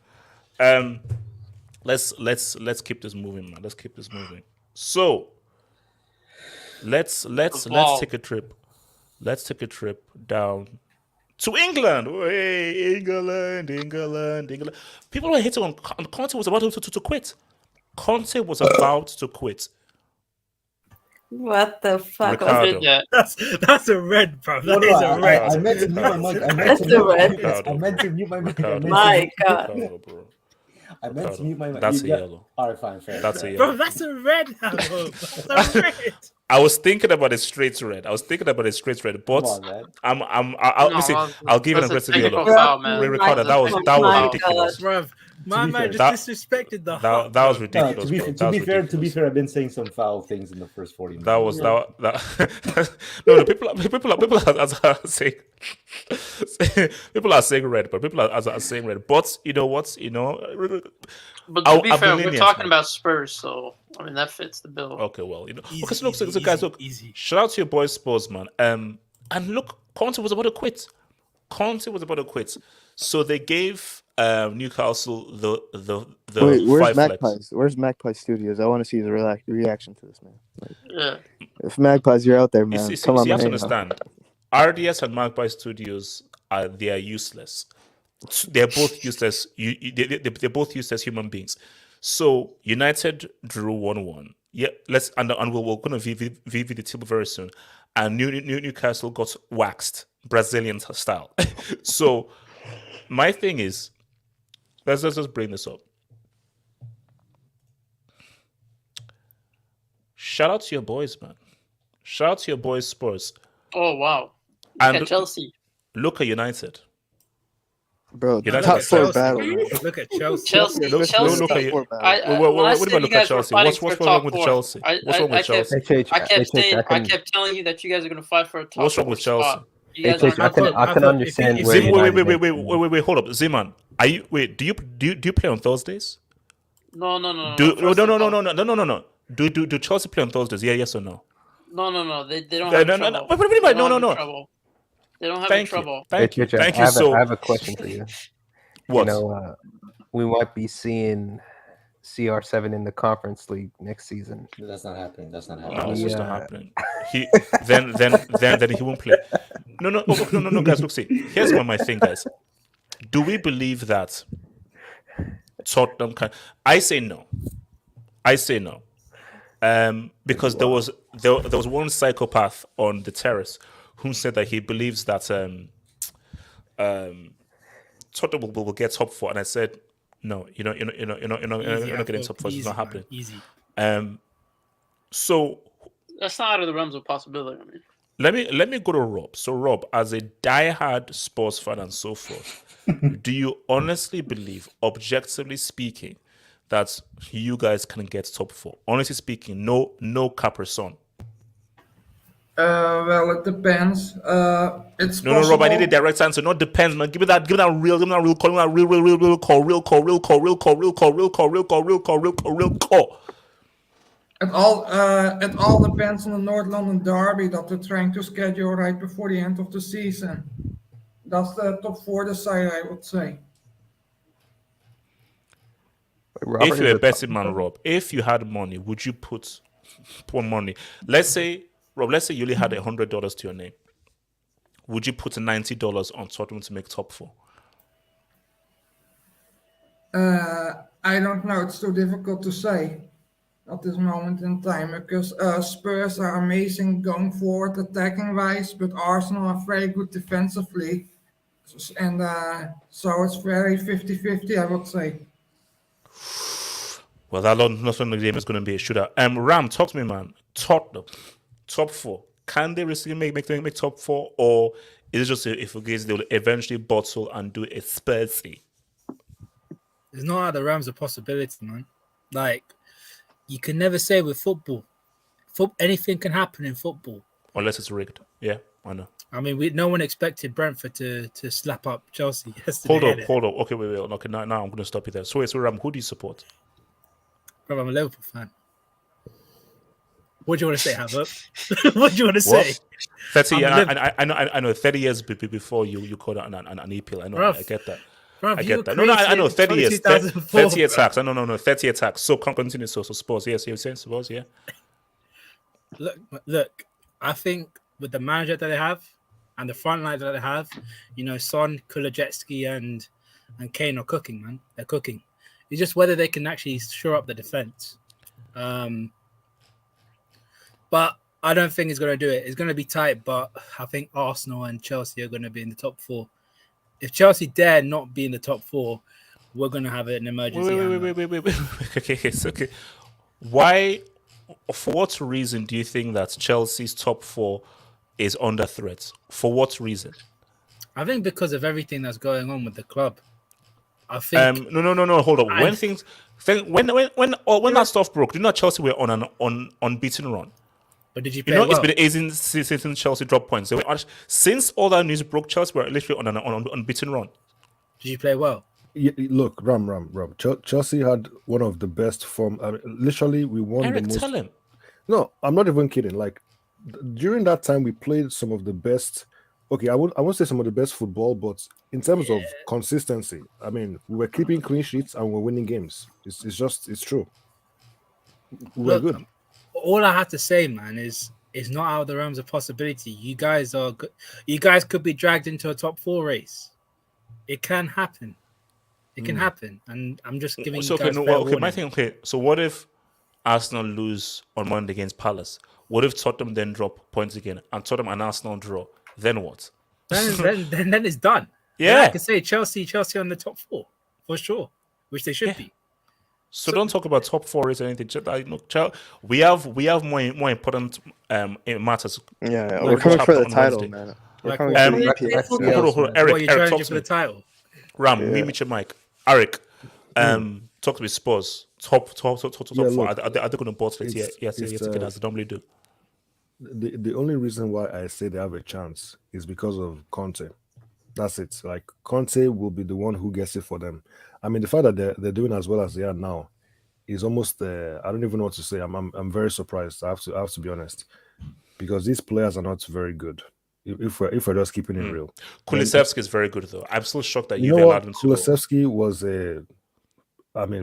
Let's keep this moving, man. Let's keep this moving. So let's take a trip. Let's take a trip down to England. Hey, England. People were hitting on Conte was about to quit. Conte was about to quit. What the fuck? Ricardo. That's a red, bro. That is a red. I meant to mute my mic. I meant to mute my mic. My God. I meant to mute my mic. That's a yellow. All right, fine, fair. That's a yellow. Bro, that's a red. That's a red. I was thinking about a straight red. But I'll give it an aggressive yellow. Ricardo, that was ridiculous. Bro, my man just disrespected the heart. That was ridiculous. To be fair, I've been saying some foul things in the first 40 minutes. That was no. People are saying red, but people are saying red. But you know what? But to be fair, we're talking about Spurs, so I mean that fits the bill. Okay, well, so guys, look. Shout out to your boy Spurs, man. And look, Conte was about to quit. So they gave Newcastle the Wait, where's 5 Magpies? flex. Where's Magpie Studios? I want to see the reaction to this, man. Yeah. If Magpies, you're out there, man. Come on, you have to man. understand. RDS and Magpie Studios they are useless. They're both useless. They're both useless human beings. So United drew 1-1. Yeah, and we're going to view the table very soon. And Newcastle got waxed Brazilian style. So my thing is, let's just bring this up. Shout out to your boys, man. Shout out to your boys, Spurs. Oh wow! And Look at Chelsea. Look at United. Bro, United top is four Chelsea. battle. Man. Look at Chelsea. Chelsea. Look at what about look at Chelsea? What's wrong with Chelsea? What's wrong with Chelsea? I kept telling you that you guys are going to fight for a top. What's wrong with Chelsea? I can understand where. Wait, hold up, Ziman. Do you play on Thursdays? No. No. Do Chelsea play on Thursdays? Yeah, yes or no? No. They don't have trouble. No. They don't have any trouble. Thank you. I have a question for you. What? We might be seeing CR7 in the Conference League next season. That's not happening. No, it's just not happening. Then he won't play. No, guys. Look, see. Here's my thing, guys. Do we believe that Tottenham can? I say no. Because there was one psychopath on the terrace who said that he believes that Tottenham will get top 4, and I said no. You're not getting top 4. It's not happening. Easy. So that's not out of the realms of possibility. I mean, let me go to Rob. So Rob, as a diehard Spurs fan and so forth, do you honestly believe, objectively speaking, that you guys can get top 4? Honestly speaking, no Caperson. Well, it depends. It's no, Rob. I need a direct answer. Not depends, man. Give me that real call. It all depends on the North London derby that they're trying to schedule right before the end of the season. That's the top 4 decide, I would say. If you're a betting man, Rob, if you had money, would you put money? Let's say you only had $100 to your name. Would you put $90 on Tottenham to make top 4? I don't know. It's too difficult to say at this moment in time because Spurs are amazing going forward, attacking wise, but Arsenal are very good defensively, and so it's very 50-50, I would say. Well, that London game is going to be a shootout. Ram, talk to me, man. Tottenham, top 4. can they risk make top 4, or is it just if they will eventually bottle and do a Spursy? There's no other realms of possibility, man. Like, you can never say with football. Anything can happen in football. Unless it's rigged. Yeah, I know. I mean, no one expected Brentford to slap up Chelsea yesterday. Hold up. Okay, wait. Okay, now I'm going to stop you there. So Ram, who do you support? Bro, I'm a Liverpool fan. What do you want to say, Havok? What do you want to say? 30 years. I know. 30 years before you called an EPL. I know. Bruv, I get that. Bruv, I get that. No, I know. 30 years. 30 attacks. No. 30 attacks. So continue. So Spurs. Yes, you're saying Spurs. Yeah. Look. I think with the manager that they have and the front line that they have, Son, Kulusevski, and Kane are cooking, man. They're cooking. It's just whether they can actually shore up the defense. But I don't think it's going to do it. It's going to be tight, but I think Arsenal and Chelsea are going to be in the top 4. If Chelsea dare not be in the top 4, we're going to have an emergency. Wait. Okay. Why? For what reason do you think that Chelsea's top 4 is under threat? For what reason? I think because of everything that's going on with the club. I think. No. Hold on. When that stuff broke, did not Chelsea were on an unbeaten run? But did you play well? It's been amazing since Chelsea dropped points. Since all that news broke, Chelsea were literally on an unbeaten run. Did you play well? Yeah, look, Ram. Chelsea had one of the best form. I mean, literally, we won Eric, the most. Tell him. No, I'm not even kidding. Like, during that time, we played some of the best. Okay, I won't say some of the best football, but in terms of consistency, I mean, we were keeping clean sheets and we're winning games. It's true. We're good. All I have to say, man, is not out of the realms of possibility. You guys are good. You guys could be dragged into a top 4 race. It can happen. It can happen, and I'm just giving you guys warning. My thing. Okay, so what if Arsenal lose on Monday against Palace? What if Tottenham then drop points again, and Tottenham and Arsenal draw? Then what? Then it's done. Yeah, then I can say Chelsea on the top 4 for sure, which they should be. So don't talk about top 4 race or anything. We have more important matters. Yeah, we're coming for the title, man. We're coming for the Eric, talk to me. The title. Ram, meet your mic. Eric, talk to me. Spurs top 4. Are they going to both it? Yes, as they normally do. The only reason why I say they have a chance is because of Conte. That's it. Like, Conte will be the one who gets it for them. I mean, the fact that they're doing as well as they are now is almost. I don't even know what to say. I'm very surprised. I have to be honest, because these players are not very good. If we're just keeping it real, Kulusevski is very good though. I'm still shocked that you allowed him to Kulusevski was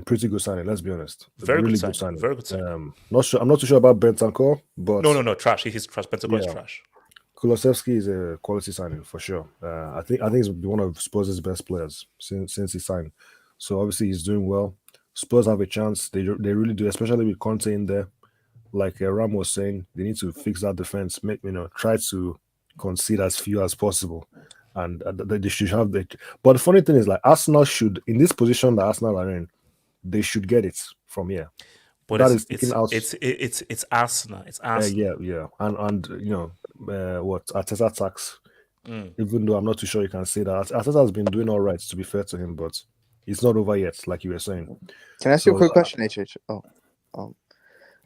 pretty good signing. Let's be honest. Very good signing. Very good signing. I'm not too sure about Bentancur, but no, trash. He's trash. Bentancur is trash. Kulusevski is a quality signing for sure. I think he's one of Spurs' best players since he signed. So obviously he's doing well. Spurs have a chance. They really do, especially with Conte in there. Like Ram was saying, they need to fix that defense. Try to concede as few as possible, and they should have the. But the funny thing is, like, Arsenal should, in this position that Arsenal are in, they should get it from here. But that it's Arsenal. It's Arsenal. Yeah, and what Arteta tax. Even though I'm not too sure you can say that Arteta has been doing all right, to be fair to him, but it's not over yet, like you were saying. Can I ask you a quick question, HH? No.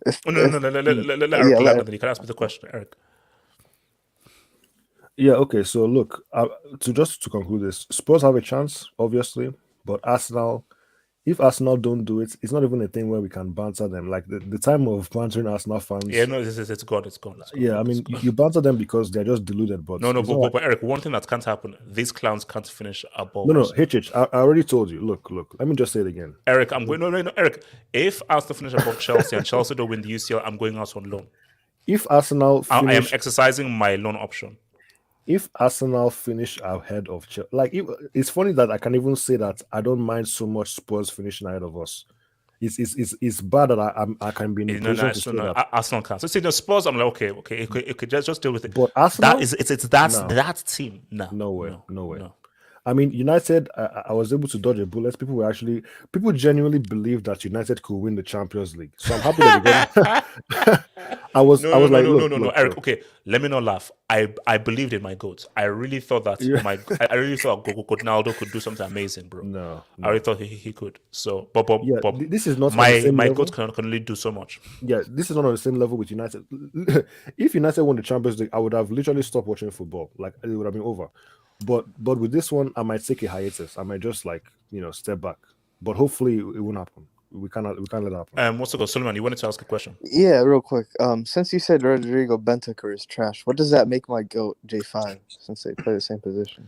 Let Eric. You can ask me the question, Eric. Yeah, okay. So look, to conclude this, Spurs have a chance, obviously, but if Arsenal don't do it, it's not even a thing where we can banter them. Like the time of bantering Arsenal fans. Yeah, no, it's gone. Yeah, I mean, you banter them because they're just deluded. But but Eric, one thing that can't happen: these clowns can't finish above. No, HH, I already told you. Look. Let me just say it again. Eric, I'm going. No, Eric. If Arsenal finish above Chelsea and Chelsea don't win the UCL, I'm going out on loan. If Arsenal, I am exercising my loan option. If Arsenal finish ahead of Chelsea, it's funny that I can even say that I don't mind so much Spurs finishing ahead of us. It's bad that I can be in a position to say that. Arsenal can't. So see the Spurs, I'm like, okay, it could just deal with it. But Arsenal, that team. No way. I mean, United, I was able to dodge a bullet. People genuinely believe that United could win the Champions League. So I'm happy that they got. I was like, no, Eric. Okay, let me not laugh. I believed in my goat. I really thought that I really thought Ronaldo could do something amazing, bro. No. I really thought he could. So, but this is not my goat can only do so much. Yeah, this is not on the same level with United. If United won the Champions League, I would have literally stopped watching football. Like it would have been over. But with this one, I might take a hiatus. I might just step back. But hopefully it won't happen. We can't let it happen. What's up, Suleiman? You wanted to ask a question? Yeah, real quick. Since you said Rodrigo Bentancur is trash, what does that make my GOAT J5 since they play the same position?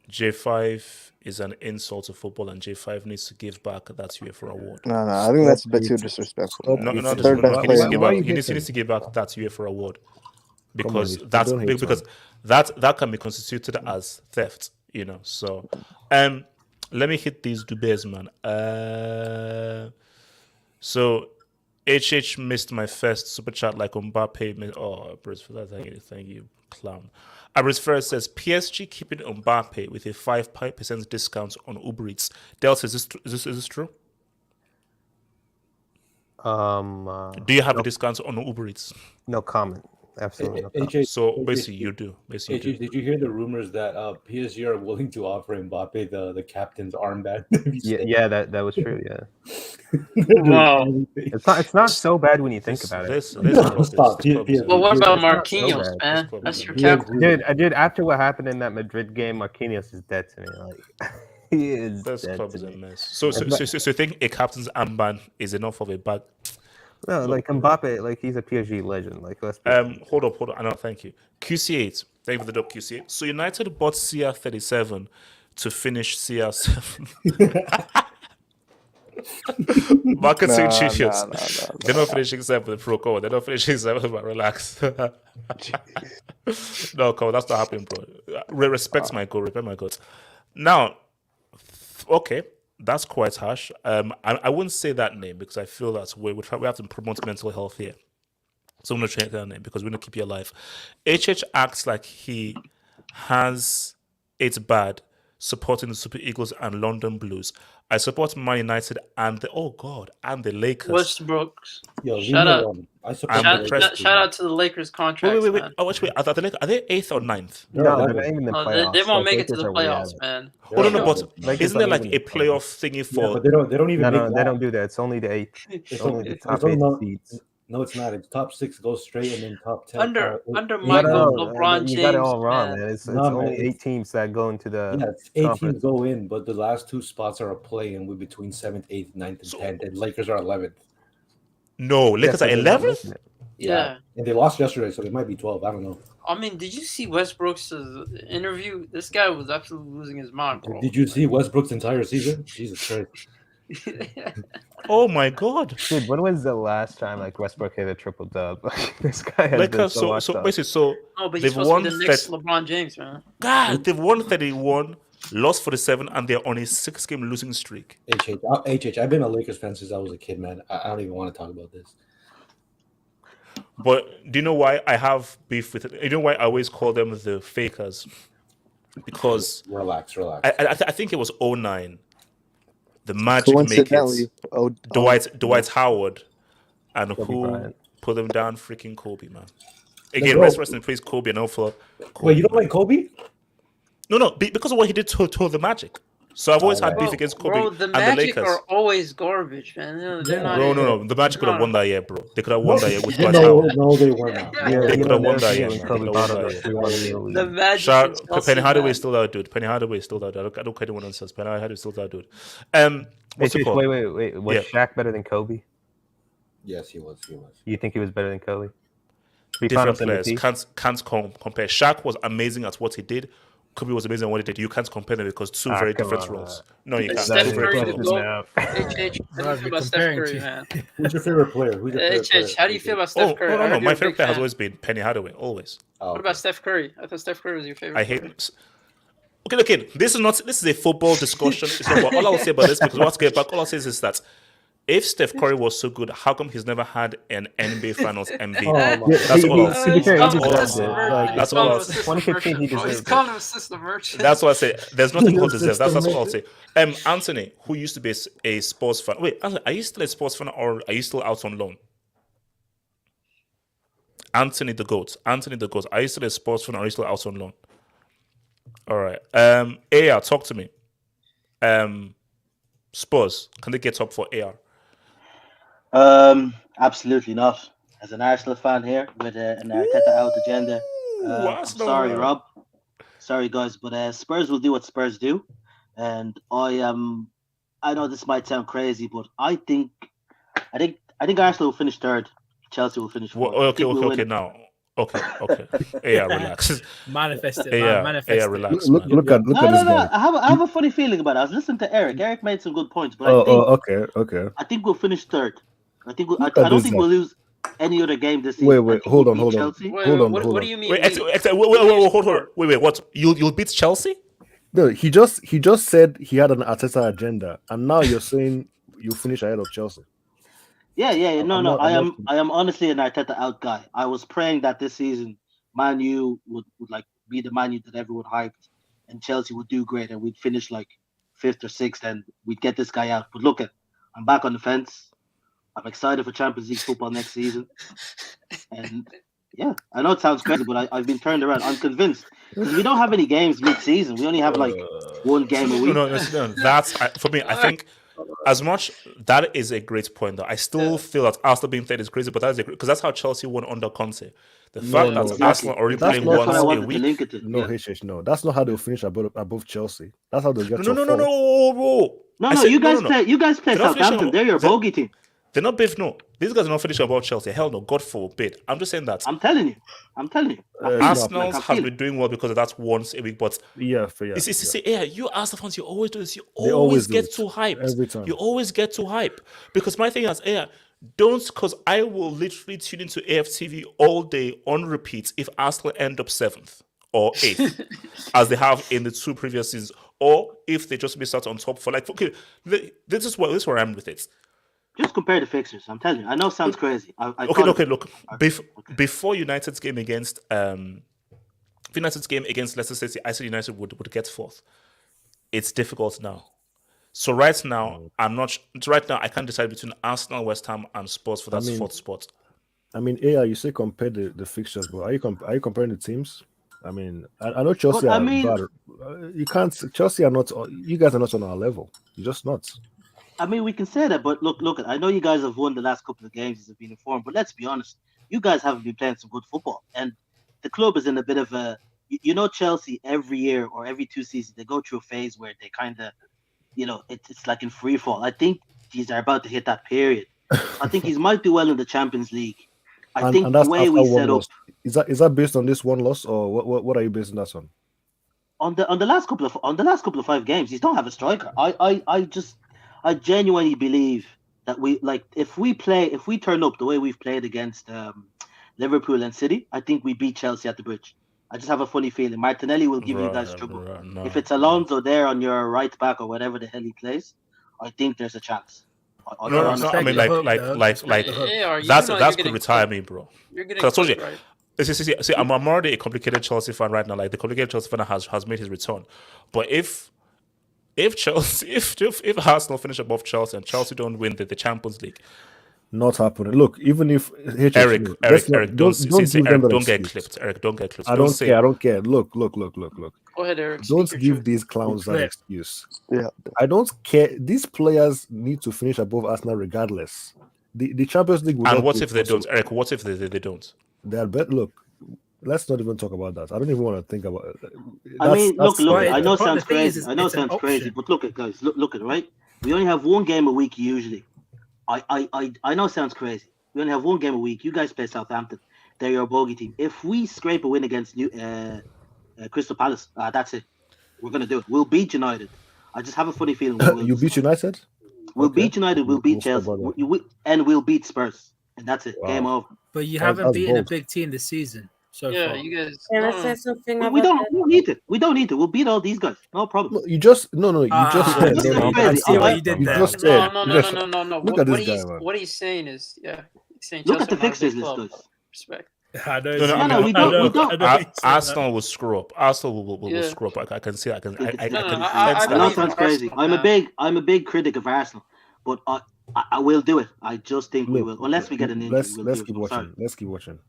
J5 is an insult to football, and J5 needs to give back that UEFA award. No, I think that's a bit too disrespectful. He needs to give back that UEFA award because that can be constituted as theft. So let me hit these Dubes, man. So HH missed my first super chat like Mbappe. Oh, Bruce, for that, thank you, clown. Abris Ferris says PSG keeping Mbappe with a 5% discount on Uber Eats. Dels, is this true? Do you have a discount on Uber Eats? No comment. Absolutely. No comment. So basically, you do. Did you hear the rumors that PSG are willing to offer Mbappe the captain's armband? Yeah, that was true. Yeah. Wow. It's not so bad when you think about it. Well, what about Marquinhos, man? That's your captain. Dude, after what happened in that Madrid game, Marquinhos is dead to me. Like, he is dead club is to a me. mess. So you think a captain's armband is enough of a bag? No, like Mbappe, like he's a PSG legend. Like let's hold up. No, thank you. QC8, thank you for the dope QC8. So United bought CR37 to finish CR7. Marketing genius. They're not finishing 7 with Pro Code. They're not finishing 7, but relax. No, Cole, that's not happening, bro. Respect my goal. Respect my goals. Now, okay. That's quite harsh. I wouldn't say that name because I feel that we have to promote mental health here. So I'm going to change that name because we want to keep you alive. HH acts like he has it bad supporting the Super Eagles and London Blues. I support Man United and the Lakers. Westbrooks. Yo, shout out. Shout out to the Lakers contract. Wait. Oh, wait. Are they 8th or 9th? No, they're not even in the playoffs. They won't make it to the playoffs, man. Oh, no, but isn't there like a playoff thingy for? Yeah, but they don't even. No, they don't do that. It's only the 8th. It's only the top 8 seeds. No, it's not. It's top 6 goes straight, and then top 10. Under Michael LeBron James. You got it all wrong, man. It's only 8 teams that go into the. Yeah, it's 8 teams go in, but the last 2 spots are a play, and we're between 7th, 8th, 9th, and 10th. And Lakers are 11th. No, Lakers are 11th. Yeah, and they lost yesterday, so they might be 12. I don't know. I mean, did you see Westbrook's interview? This guy was absolutely losing his mind, bro. Did you see Westbrook's entire season? Jesus Christ. Oh my God, dude! When was the last time like Westbrook hit a triple dub? This guy has been so basically, no, but he's supposed to be the next LeBron James, man. God, they've won 31, lost 47, and they're on a 6-game losing streak. I've been a Lakers fan since I was a kid, man. I don't even want to talk about this. But do you know why I have beef with it? You know why I always call them the fakers? Because relax. I think it was 09. The Magic make it. Dwight Howard, and Kobe who Bryant. put them down? Freaking Kobe, man. Again, rest in peace, Kobe, and for Kobe. Wait, you don't like Kobe? No, because of what he did to the Magic. So I've always had beef against Kobe bro, the and Magic the Lakers. are always garbage, man. They're not No. The Magic could have won that year, bro. They could have won that year with Dwight Howard. No, they were not. They could have won that year. The Magic. Penny Hardaway is still that dude. Penny Hardaway is still that dude. I don't care anyone else says. Penny Hardaway is still that dude. What's it called? Wait. Was Shaq better than Kobe? Yes, he was. You think he was better than Kobe? Different players. Can't compare. Shaq was amazing at what he did. Kobe was amazing at what he did. You can't compare them because two very different roles. No, you can't. Steph Curry to go. HH, how do you feel about Steph Curry, man? Who's your favorite player? HH, how do you feel about Steph Curry? No. My favorite player has always been Penny Hardaway, always. What about Steph Curry? I thought Steph Curry was your favorite. I hate him. Okay. This is a football discussion. It's not all I'll say about this because let's get back. All I'll say is that If Steph Curry was so good, how come he's never had an NBA Finals MVP? Oh, That's all. That's all. 2015, he He's deserved calling it. him assistant merchant. That's what I say. There's nothing called deserve. That's all I'll say. Anthony, who used to be a sports fan. Wait, Anthony, are you still a sports fan or are you still out on loan? Anthony the GOAT. Are you still a sports fan or are you still out on loan? All right. AR, talk to me. Spurs, can they get up for AR? Absolutely not. As an Arsenal fan here with an Arteta out agenda. I'm sorry, Rob. Sorry, guys, but Spurs will do what Spurs do, and I know this might sound crazy, but I think Arsenal will finish third. Chelsea will finish fourth. Okay. Now, okay. Yeah, relax. Manifest it. Yeah, manifest it. relax. Look at this guy. I have a funny feeling about it. I was listening to Eric. Eric made some good points, but Okay. I think we'll finish third. I don't this think guy. we'll lose any other game this season. Wait, hold on. Chelsea. What do you mean? Wait, hold on. Wait, what? You'll beat Chelsea? No, he just said he had an Arteta agenda, and now you're saying you finish ahead of Chelsea. Yeah. No. I am honestly an Arteta out guy. I was praying that this season Man U would like be the Man U that everyone hyped, and Chelsea would do great, and we'd finish like 5th or 6th, and we'd get this guy out. But look, I'm back on the fence. I'm excited for Champions League football next season, and yeah, I know it sounds crazy, but I've been turned around. I'm convinced because we don't have any games mid-season. We only have like one game a week. No. That's for me. I think as much that is a great point. Though I still feel that Arsenal being third is crazy, but that's because that's how Chelsea won under Conte. The fact that Arsenal already playing once a week. No, that's not how they'll finish above Chelsea. That's how they'll get. No. You guys play Southampton. They're your bogey team. They're not beef, no. These guys are not finishing above Chelsea. Hell no, God forbid. I'm just saying that. I'm telling you. Arsenal has been doing well because that's once a week, but you Arsenal fans, you always do this. You always get too hyped. Every time. You always get too hyped. Because my thing is, don't, because I will literally tune into AFTV all day on repeat if Arsenal end up 7th or 8th, as they have in the 2 previous seasons, or if they just miss out on top 4. Like, okay, this is where I'm with it. Just compare the fixtures. I'm telling you. I know it sounds crazy. Look. Before United's game against Leicester City, I said United would get 4th. It's difficult now. So right now, I can't decide between Arsenal, West Ham, and Spurs for that 4th spot. I mean, you say compare the fixtures, but are you comparing the teams? I mean, I know Chelsea are bad. You can't. Chelsea are not. You guys are not on our level. You're just not. I mean, we can say that, but look. I know you guys have won the last couple of games, have been informed, but let's be honest. You guys haven't been playing some good football, and the club is in a bit of a. Chelsea every year or every 2 seasons they go through a phase where they kind of, it's like in free fall. I think these are about to hit that period. I think he might do well in the Champions League. I think the way we set up is that based on this one loss, or what are you basing that on? On the last couple of 5 games, he don't have a striker. I genuinely believe that if we turn up the way we've played against Liverpool and City, I think we beat Chelsea at the Bridge. I just have a funny feeling Martinelli will give you guys trouble. No. If it's Alonso there on your right back or whatever the hell he plays, I think there's a chance. I mean, that could retire me, bro. Because I told you. Right. See, I'm already a complicated Chelsea fan right now. Like the complicated Chelsea fan has made his return, but if Arsenal finish above Chelsea and Chelsea don't win the Champions League, not happening. Look, even if Eric, don't get clipped. Eric, don't get clipped. I don't care. Look. Go ahead, Eric. Don't give these clowns that excuse. Yeah, I don't care. These players need to finish above Arsenal regardless. The Champions League. And what if they don't, Eric? What if they don't? They're bet. Look, let's not even talk about that. I don't even want to think about it. Look. I know it sounds crazy. But look at guys. Look at right. We only have 1 game a week usually. I know it sounds crazy. We only have 1 game a week. You guys play Southampton. They're your bogey team. If we scrape a win against Crystal Palace, that's it. We're gonna do it. We'll beat United. I just have a funny feeling. You beat United? We'll beat United. We'll beat Chelsea. And we'll beat Spurs. And that's it. Wow. Game over. But you haven't beaten a big team this season. so Yeah, far. you guys. Can I say something We about don't that? we don't need it. We don't need it. We'll beat all these guys. No problem. You just said no, I I see what you did You there. just said No. Look at this guy, man. What he's saying is, he's saying Look Chelsea at the are not a fixtures big list, club. guys. Respect. I know. No, we don't. Arsenal will screw up. Arsenal will screw up. I can see. I can. I know it sounds crazy. I'm a big critic of Arsenal, but I will do it. I just think we will, unless we get an injury. Let's keep watching. Let's keep watching.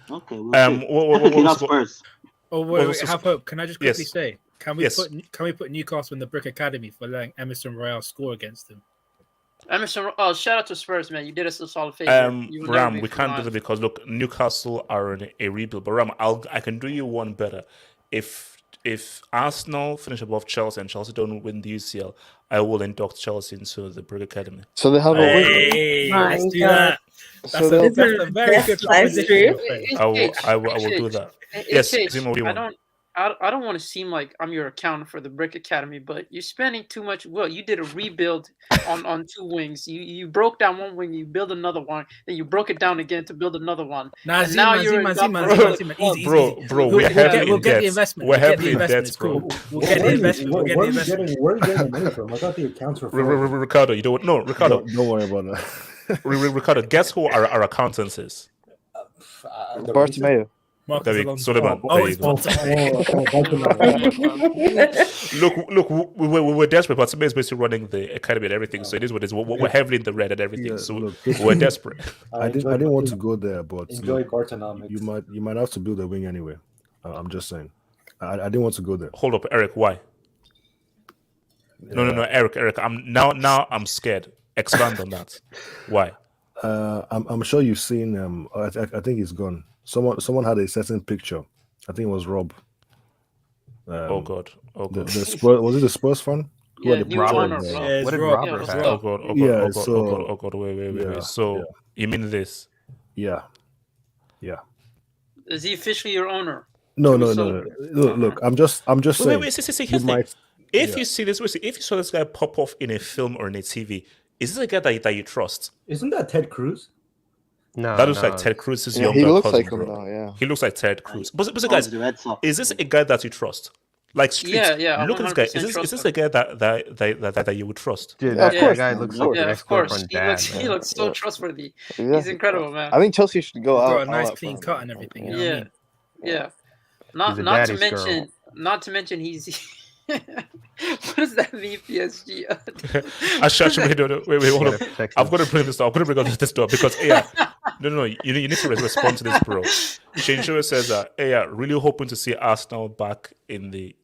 Okay. Definitely not Spurs. Oh wait, have hope. Can I just quickly Yes. say? Can we Yes. put Newcastle in the Brick Academy for letting Emerson Royale score against them? Emerson, shout out to Spurs, man. You did us a solid favor. Ram, we can't do that because look, Newcastle are in a rebuild. But Ram, I can do you one better. If Arsenal finish above Chelsea and Chelsea don't win the UCL, I will induct Chelsea into the Brick Academy. So they have a win. Hey, let's do that. That's So a they'll- very good proposition. I will do that. Yes, Zimo, what do you want? I don't want to seem like I'm your accountant for the Brick Academy, but you're spending too much. Well, you did a rebuild on two wings. You broke down one wing, you build another one, then you broke it down again to build another one. Nah, And now you're Zima, easy. Bro, we're heavily We'll in get the debt. investment. We're We'll get heavily the in investment. debt, It's bro. cool. We'll get the investment. We'll get the investment. Where are you getting the money from? I thought the accounts were Ricardo, you don't know. Ricardo, Don't worry about that. Ricardo, guess who our accountants is? Bartomeu. Suleiman. Oh, There you it's go. Bartomeu. Look, we were desperate, but Samir is basically running the academy and everything. So it is what it is. We're heavily in the red and everything. Yeah, So look, we're desperate. I didn't want to go there, but Enjoy look, Bartonomics. you might have to build a wing anyway. I'm just saying. I didn't want to go there. Hold up, Eric. Why? No, Eric. I'm scared. Expand on that. Why? I'm sure you've seen. I think he's gone. Someone had a certain picture. I think it was Rob. Oh God. The Spurs, was it the Spurs fan? Yeah, Who had the new picture owner, of, bro. What did Yeah, Robert let's have? go. Oh God. Wait. So you mean this? Yeah. Is he officially your owner? No. Look, I'm just saying. Wait. See, you here's the thing. might. If you see this, if you saw this guy pop off in a film or in a TV, is this a guy that you trust? Isn't that Ted Cruz? No, That looks like Ted Cruz's Yeah, younger he looks cousin, like him bro. now, yeah. He looks like Ted Cruz. But guys, is this a guy that you trust? Like streets. Yeah, Look at this guy. 100% Is this a guy that you would trust? Dude, Yeah, of that course. guy looks Yeah, like an of course. ex-girlfriend He dad. looks so trustworthy. Yeah. He's incredible, man. I think Chelsea should go He's out. got a nice all out clean for him. cut and everything. You know what I mean? Yeah. He's a Not to daddy's girl. mention, he's. What does that mean, PSG? Actually, wait, hold on. I'm going to bring this up. I'm going to bring up this door because, no, you need to respond to this, bro. Shane Shure says that, really hoping to see Arsenal back in the.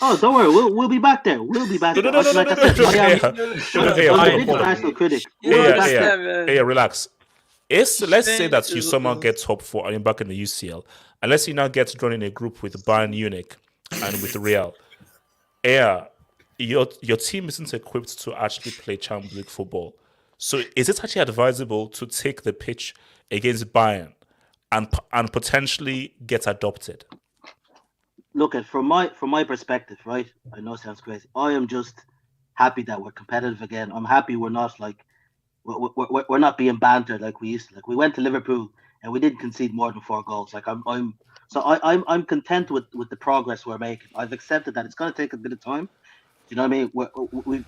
Oh, don't worry. We'll be back there. We'll be back there. Like I said, I'm a big Arsenal critic. We'll be back there. Relax. Let's say that you somehow get top 4 and you're back in the UCL, and let's say you now get drawn in a group with Bayern Munich and with Real. Your team isn't equipped to actually play Champions League football. So is it actually advisable to take the pitch against Bayern and potentially get adopted? Look, from my perspective, right? I know it sounds crazy. I am just happy that we're competitive again. I'm happy we're not like we're not being bantered like we used to. Like we went to Liverpool and we didn't concede more than 4 goals. Like I'm content with the progress we're making. I've accepted that it's going to take a bit of time. You know what I mean?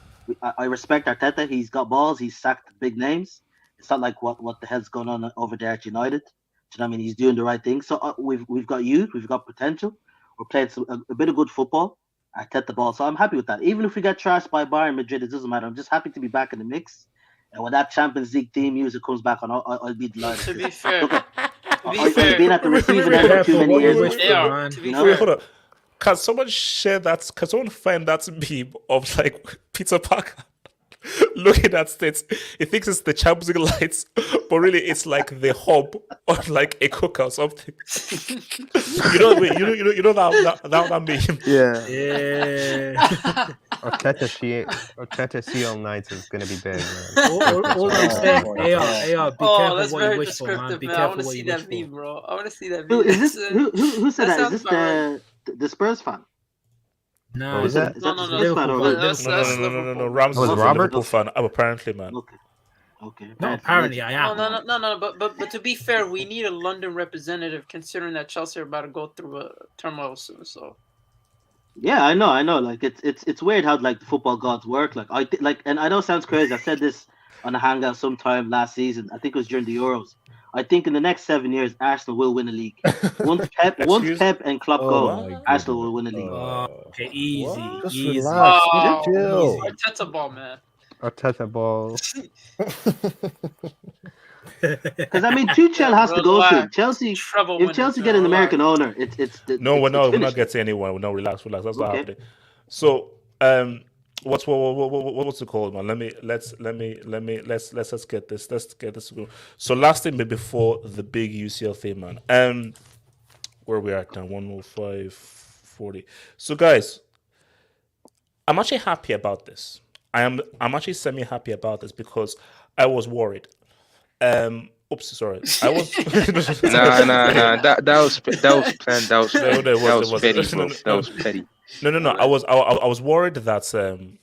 I respect Arteta. He's got balls. He's sacked big names. It's not like what the hell's going on over there at United. Do you know what I mean? He's doing the right thing. So we've got youth. We've got potential. We're playing a bit of good football. Arteta the ball. So I'm happy with that. Even if we get trashed by Bayern Madrid, it doesn't matter. I'm just happy to be back in the mix. And when that Champions League theme music comes back on, I'll be delighted. To be fair, I've been at the receiving end for too many years. Hold on. Can someone share that? Can someone find that meme of like Peter Parker looking at states? He thinks it's the Champions League lights, but really it's like the hub or like a cooker or something. you know that meme. Yeah. Arteta CL Knights is gonna be big, man. All I'm saying, AR, be careful that's what you very wish for, man. descriptive, Be man. I careful want to what see you wish that for. meme, bro. I want to see that Who meme. is this? Who said that? Is sounds this the Spurs fan? No, What was that? Is that the Spurs fan or No. Rams is Was a Robert? Liverpool fan. Apparently, man. Okay. No, apparently I am. No. But to be fair, we need a London representative, considering that Chelsea are about to go through a turmoil soon. So. Yeah, I know. Like it's weird how like the football gods work. Like and I know it sounds crazy. I said this on a hangout sometime last season. I think it was during the Euros. I think in the next 7 years, Arsenal will win a league. Once Pep and Klopp go, Arsenal will win a league. Okay, easy. Just easy. relax. Oh, Chill. Arteta ball, man. Arteta ball. Because I mean, Tuchel has to go soon. Chelsea. If Chelsea get an American owner, we're not getting anyone. No, relax. That's not happening. So, what's it called, man? Let's get this. Let's get this. So last thing before the big UCL thing, man. Where we at now? 105.40. So guys, I'm actually happy about this. I'm actually semi-happy about this because I was worried. Oops, sorry. I was Nah. That was planned. That was petty, bro. That was petty. No. I was worried that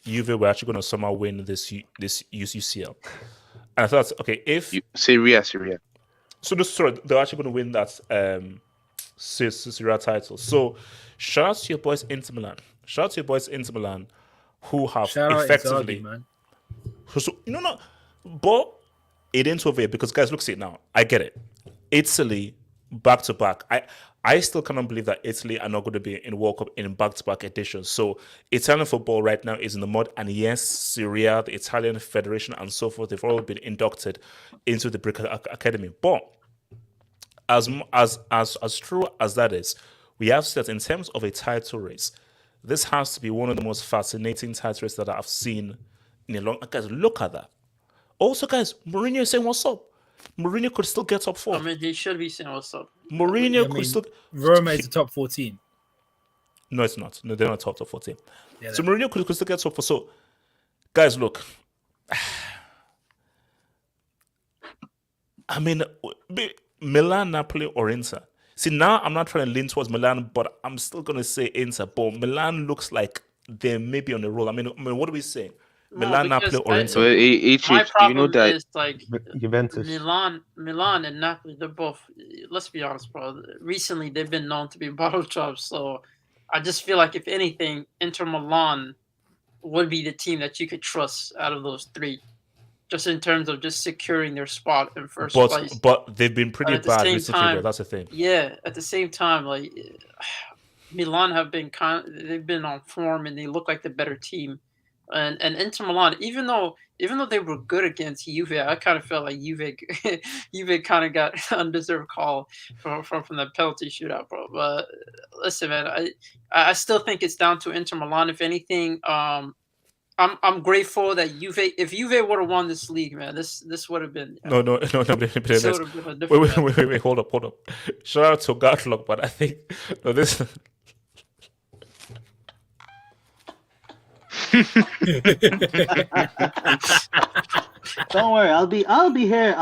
Juve were actually going to somehow win this UCL, and I thought, okay, if Serie A. So they're actually going to win that Serie A title. So shout out to your boys Inter Milan. Who have effectively, man. So but it ain't over because guys, look, see now, I get it. Italy back to back. I still cannot believe that Italy are not going to be in World Cup in back-to-back editions. So Italian football right now is in the mud, and yes, Serie A, the Italian Federation, and so forth, they've all been inducted into the Brick Academy. But as true as that is, we have said in terms of a title race, this has to be one of the most fascinating title races that I've seen in a long. Guys, look at that. Also, guys, Mourinho is saying what's up. Mourinho could still get top 4. I mean, he should be saying what's up. Mourinho could still. Roma is the top 14. No, it's not. No, they're not top 14. Yeah, so Mourinho could still get top 4. So, guys, look. I mean, Milan, Napoli, or Inter. See, now I'm not trying to lean towards Milan, but I'm still going to say Inter. But Milan looks like they may be on the roll. I mean, what are we saying? Milan, Napoli, or Inter? My problem is like Juventus. Milan and Napoli. They're both. Let's be honest, bro. Recently, they've been known to be bottle jobs. So I just feel like if anything, Inter Milan would be the team that you could trust out of those three, just in terms of just securing their spot in first place. But they've been pretty bad recently, though. That's the thing. Yeah, at the same time, like Milan have been they've been on form and they look like the better team. And Inter Milan, even though they were good against Juve, I kind of felt like Juve kind of got undeserved call from the penalty shootout, bro. But listen, man, I still think it's down to Inter Milan. If anything, I'm grateful that if Juve would have won this league, man, this would have been no. Wait, hold up. Shout out to Gatlock, but I think this. Don't worry, I'll be here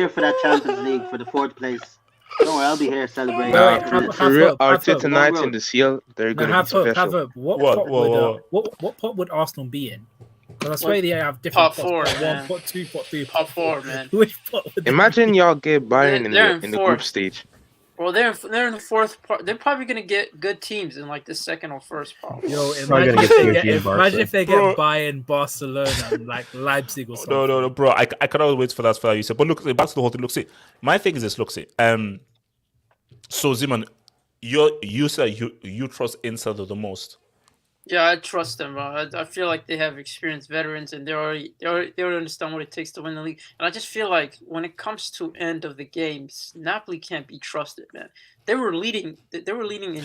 for that Champions League for the 4th place. Don't worry, I'll be here celebrating. For real, Arteta nights in the CL, they're going to be special. What pot would Arsenal be in? Because I swear they have different pot 4, pots. man. Pot 2, pot 3, pot 4, man. Which pot would Imagine y'all get Bayern in the group stage. Well, they're in the 4th part. They're probably going to get good teams in like the 2nd or 1st part. Yo, imagine if they get Bayern, Barcelona, and like Leipzig or something. No, bro. I cannot wait for that you said. But look, back to the whole thing. Look, see, my thing is this. Look, see. So Zeman, you said you trust Inter the most. Yeah, I trust them, bro. I feel like they have experienced veterans and they already understand what it takes to win the league. And I just feel like when it comes to end of the games, Napoli can't be trusted, man. They were leading in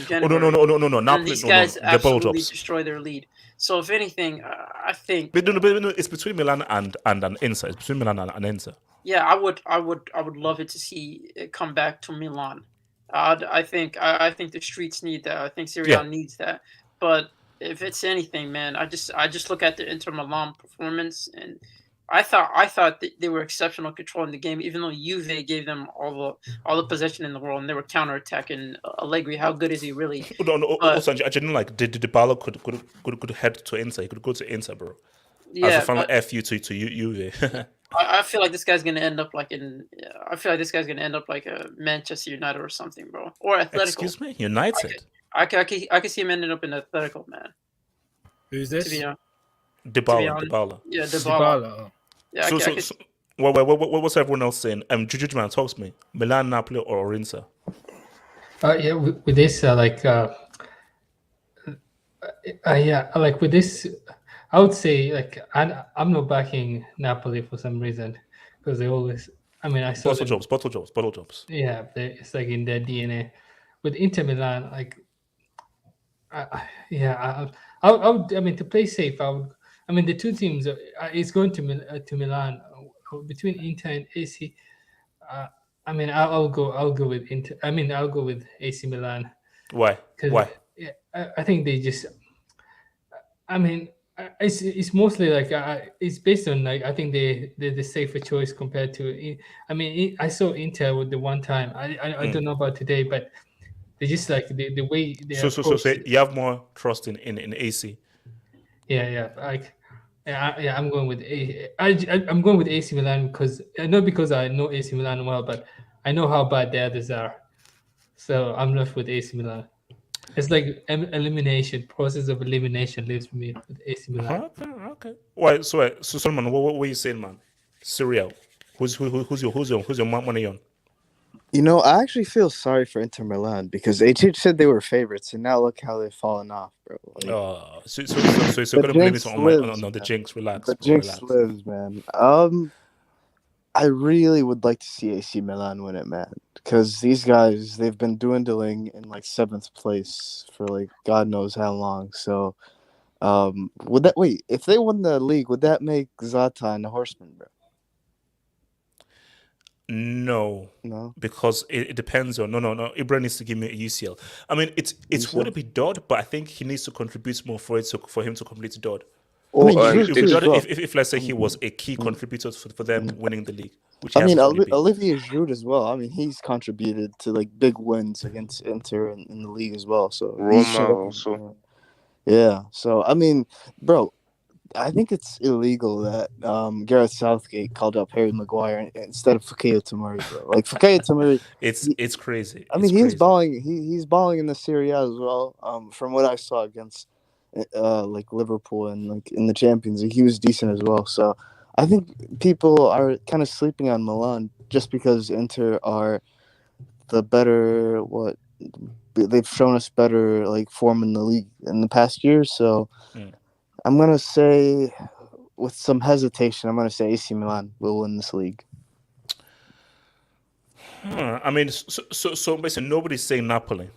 January. Oh, no. Napoli, these guys absolutely destroy their lead. So if anything, I think. But no, it's between Milan and Inter. It's between Milan and Inter. Yeah, I would love it to see it come back to Milan. I think the streets need that. I think Serie A needs that. But if it's anything, man, I just look at the Inter Milan performance, and I thought they were exceptional controlling the game, even though Juve gave them all the possession in the world, and they were counterattacking. Allegri, how good is he really? Also, I didn't like Dybala could head to Inter. He could go to Inter, bro. Yeah, as a final FU to Juve. I feel like this guy's gonna end up like in. I feel like this guy's gonna end up like a Manchester United or something, bro, or Atletico. Excuse me, United. I could see him ending up in Atletico, man. Who's this? Dybala. Yeah, Dybala. Yeah, So, what's everyone else saying? Juju man, talk to me. Milan, Napoli, or Inter? Yeah, with this, like with this, I would say like I'm not backing Napoli for some reason because they always. I mean, I saw bottle jobs. Yeah, it's like in their DNA. With Inter Milan, like, I would. I mean, to play safe, I would. I mean, the two teams. It's going to Milan between Inter and AC. I mean, I'll go with Inter. I mean, I'll go with AC Milan. Why? Why? Yeah, I think they just. I mean, it's mostly like it's based on like I think they're the safer choice compared to. I mean, I saw Inter with the one time. I don't know about today, but they just like the way they. So you have more trust in AC. Yeah. Like, I'm going with I'm going with AC Milan because not because I know AC Milan well, but I know how bad the others are. So I'm left with AC Milan. It's like elimination process of elimination leaves me with AC Milan. Okay. Why? So Solomon, what were you saying, man? Serie A. Who's your money on? You know, I actually feel sorry for Inter Milan because HH said they were favorites, and now look how they've fallen off, bro. Like, so you're gonna blame it on the jinx. Relax. The jinx lives, man. I really would like to see AC Milan win it, man, because these guys, they've been dwindling in like 7th place for like God knows how long. So, if they won the league, would that make Zlatan a horseman, bro? No, because it depends on no. Ibra needs to give me a UCL. I mean, it's going to be Dodd, but I think he needs to contribute more for him to complete Dodd. If let's say he was a key contributor for them winning the league, which I mean, Olivier Giroud as well. I mean, he's contributed to like big wins against Inter in the league as well. So Roma also. Yeah. So I mean, bro, I think it's illegal that Gareth Southgate called up Harry Maguire instead of Fikayo Tomori, bro. Like Fikayo Tomori, it's crazy. I mean, he's balling. He's balling in the Serie A as well. From what I saw against like Liverpool and like in the Champions League, he was decent as well. So I think people are kind of sleeping on Milan just because Inter are the better. They've shown us better like form in the league in the past year. So. I'm going to say, with some hesitation, I'm going to say AC Milan will win this league. I mean, so basically nobody's saying Napoli.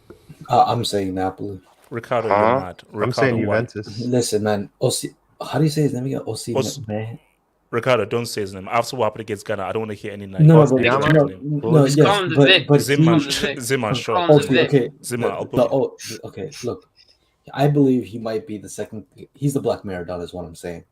I'm saying Napoli. Ricardo, you're mad. I'm saying Juventus. Listen, man. How do you say his name again? Ricardo, don't say his name. After what happened against Ghana, I don't want to hear any name. No, yes, but Zima, sure. Okay, look. I believe he might be the second. He's the Black Maradona, is what I'm saying.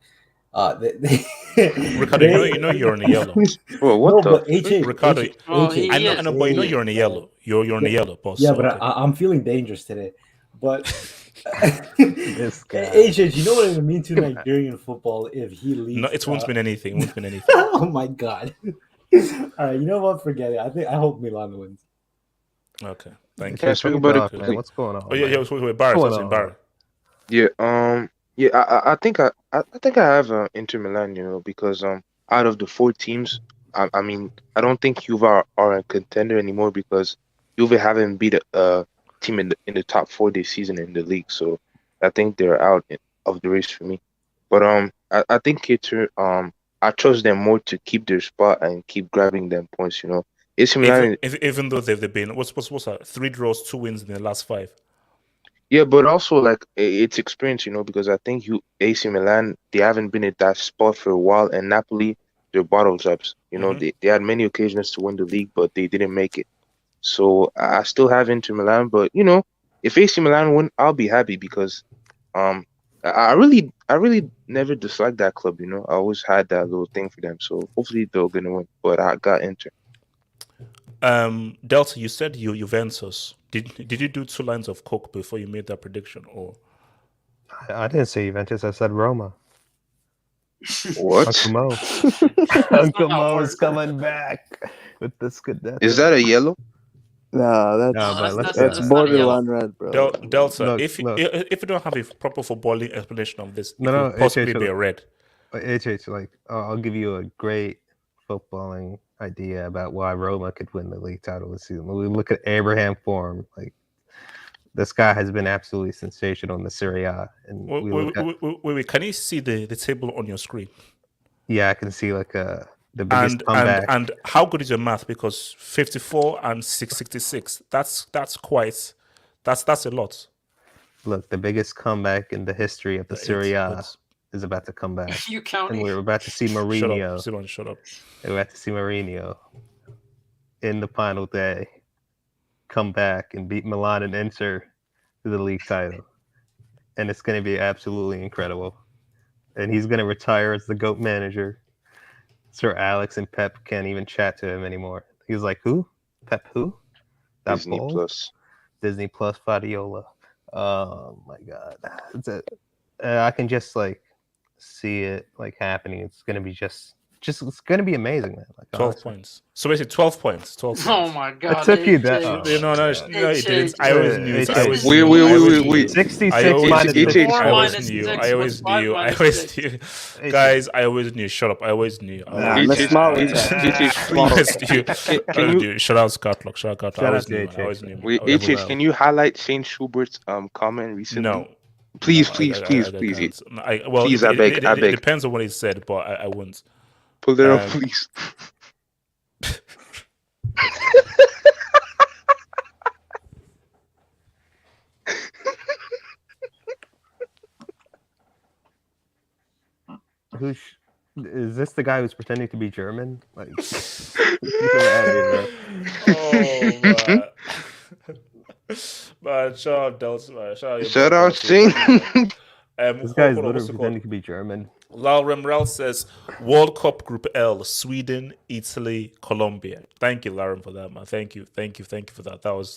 Ricardo, you know you're in the yellow. Well, what the? Ricardo, I know, but you know you're in the yellow. You're in the yellow, boss. Yeah, but I'm feeling dangerous today. But this guy, AJ, you know what it would mean to Nigerian football if he leaves? No, it won't mean anything. Oh my god! All right, you know what? Forget it. I hope Milan wins. Okay, thank you. Speak about it. What's going on? Oh yeah, wait, Barry. Yeah, I think I have Inter Milan, because out of the 4 teams, I mean, I don't think Juve are a contender anymore because Juve haven't beat a team in the top 4 this season in the league, so I think they're out of the race for me. But I think Inter, I trust them more to keep their spot and keep grabbing them points, AC Milan, even though they've been what's that? 3 draws, 2 wins in the last 5. Yeah, but also like it's experience, because I think AC Milan, they haven't been at that spot for a while, and Napoli, they're bottle jobs. They had many occasions to win the league, but they didn't make it. So I still have Inter Milan, but if AC Milan win, I'll be happy because I really never disliked that club. I always had that little thing for them. So hopefully they're gonna win. But I got Inter. Delta, you said Juventus. Did you do 2 lines of coke before you made that prediction, or? I didn't say Juventus. I said Roma. What? Uncle Mo. Uncle Mo's coming back with the Scudetto. Is that a yellow? No, that's borderline red, bro. Delta, Look, if look. you don't have a proper footballing explanation of this, it No, could possibly be a red. HH, I'll give you a great footballing idea about why Roma could win the league title this season. When we look at Abraham form, this guy has been absolutely sensational in the Serie A. And Wait, can you see the table on your screen? Yeah, I can see the biggest comeback. And how good is your math? Because 54 and 666, that's a lot. Look, the biggest comeback in the history of the Serie A is about to come back. You counting? And we're about to see Mourinho. Shut up. We're about to see Mourinho in the final day come back and beat Milan and Inter to the league title. And it's going to be absolutely incredible. And he's going to retire as the GOAT manager. Sir Alex and Pep can't even chat to him anymore. He's like, who? Pep who? That Disney ball? Plus. Disney Plus Fadiola. Oh my God. I can just see it happening. It's going to be just it's going to be amazing, man. 12 points. So basically 12 points. 12 points. Oh my God. It took you that. No, it didn't. I always knew it. Wait. 66 I always knew. Guys, I always knew. Shut up. I always knew. Shout out Scottlock. I always knew. Wait, HH, can you highlight Shane Schubert's comment recently? No. Please. Please, I beg. It depends on what he said, but I wouldn't. Pull it up, please. Is this the guy who's pretending to be German? Man. Shout out Shane. This guy's literally pretending to be German. Lal Remrel says World Cup Group L: Sweden, Italy, Colombia. Thank you, Lauren, for that, man. Thank you for that. That was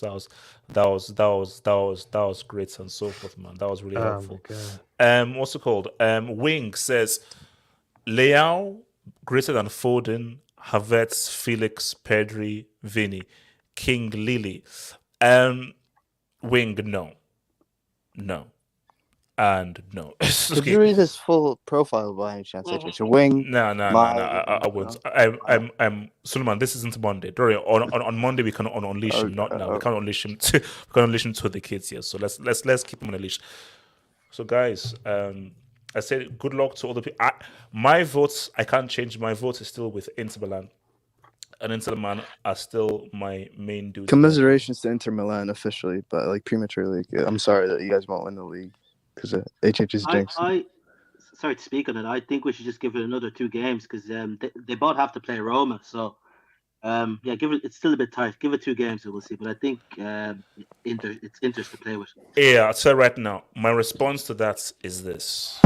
great and so forth, man. That was really helpful. What's it called? Wing says Leao greater than Foden, Havertz, Felix, Pedri, Vini, King, Lily. Wing, no. And no. Did you read his full profile by any chance? It's a wing. No. I wouldn't. I'm Suleiman. This isn't Monday. On Monday we can unleash him. Not now. We can't unleash him. We can unleash him to the kids here. So let's keep him on a leash. So guys, I said good luck to all the people. My votes, I can't change. My vote is still with Inter Milan, and Inter Milan are still my main dude. Commiserations to Inter Milan officially, but prematurely. I'm sorry that you guys won't win the league. Because HH is jinx. Sorry to speak on it. I think we should just give it another 2 games because they both have to play Roma. So, give it. It's still a bit tight. Give it 2 games and we'll see. But I think it's Inter's to play with. Yeah, I'll say right now. My response to that is this.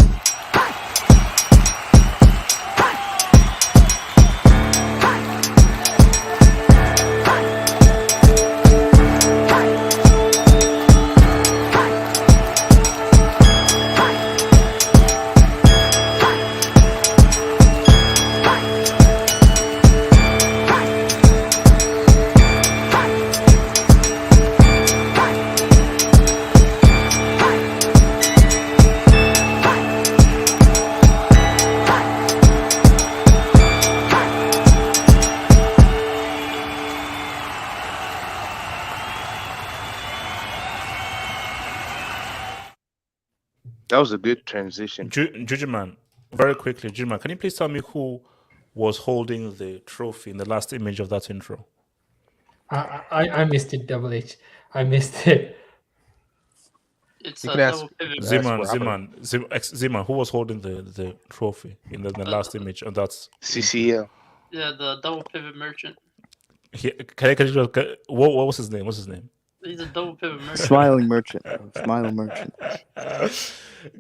That was a good transition. Jujuman, very quickly, Jujuman, can you please tell me who was holding the trophy in the last image of that intro? I missed it, Double H. I missed it. It's Ziman, who was holding the trophy in the last image? And that's CCL. Yeah, the double pivot merchant. What was his name? What's his name? He's a double pivot merchant. Smiling merchant. Smiling merchant.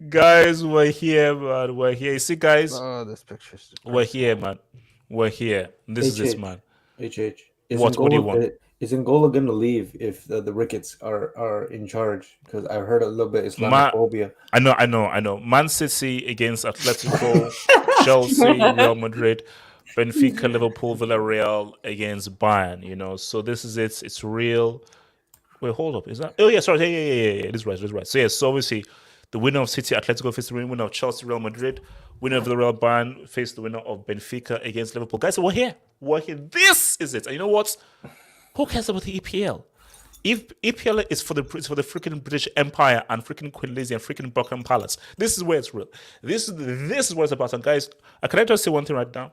Guys, we're here, man. We're here. You see, guys? Oh, this picture's we're here, man. We're here. This is this man. HH. What do you want? Is N'Golo going to leave if the Ricketts are in charge? Because I heard a little bit Islamophobia. I know. Man City against Atletico. Chelsea, Real Madrid, Benfica, Liverpool, Villareal against Bayern. You know, so this is it. It's real. Wait, hold up. Is that? Oh yeah, sorry. Yeah. This is right. So so obviously, the winner of City, Atletico face the winner of Chelsea, Real Madrid. Winner of the Real Bayern face the winner of Benfica against Liverpool. Guys, we're here. This is it. And you know what? Who cares about the EPL? If EPL is for the freaking British Empire and freaking Queen Lizzie and freaking Buckingham Palace, this is where it's real. This is what it's about. And guys, can I just say one thing right now?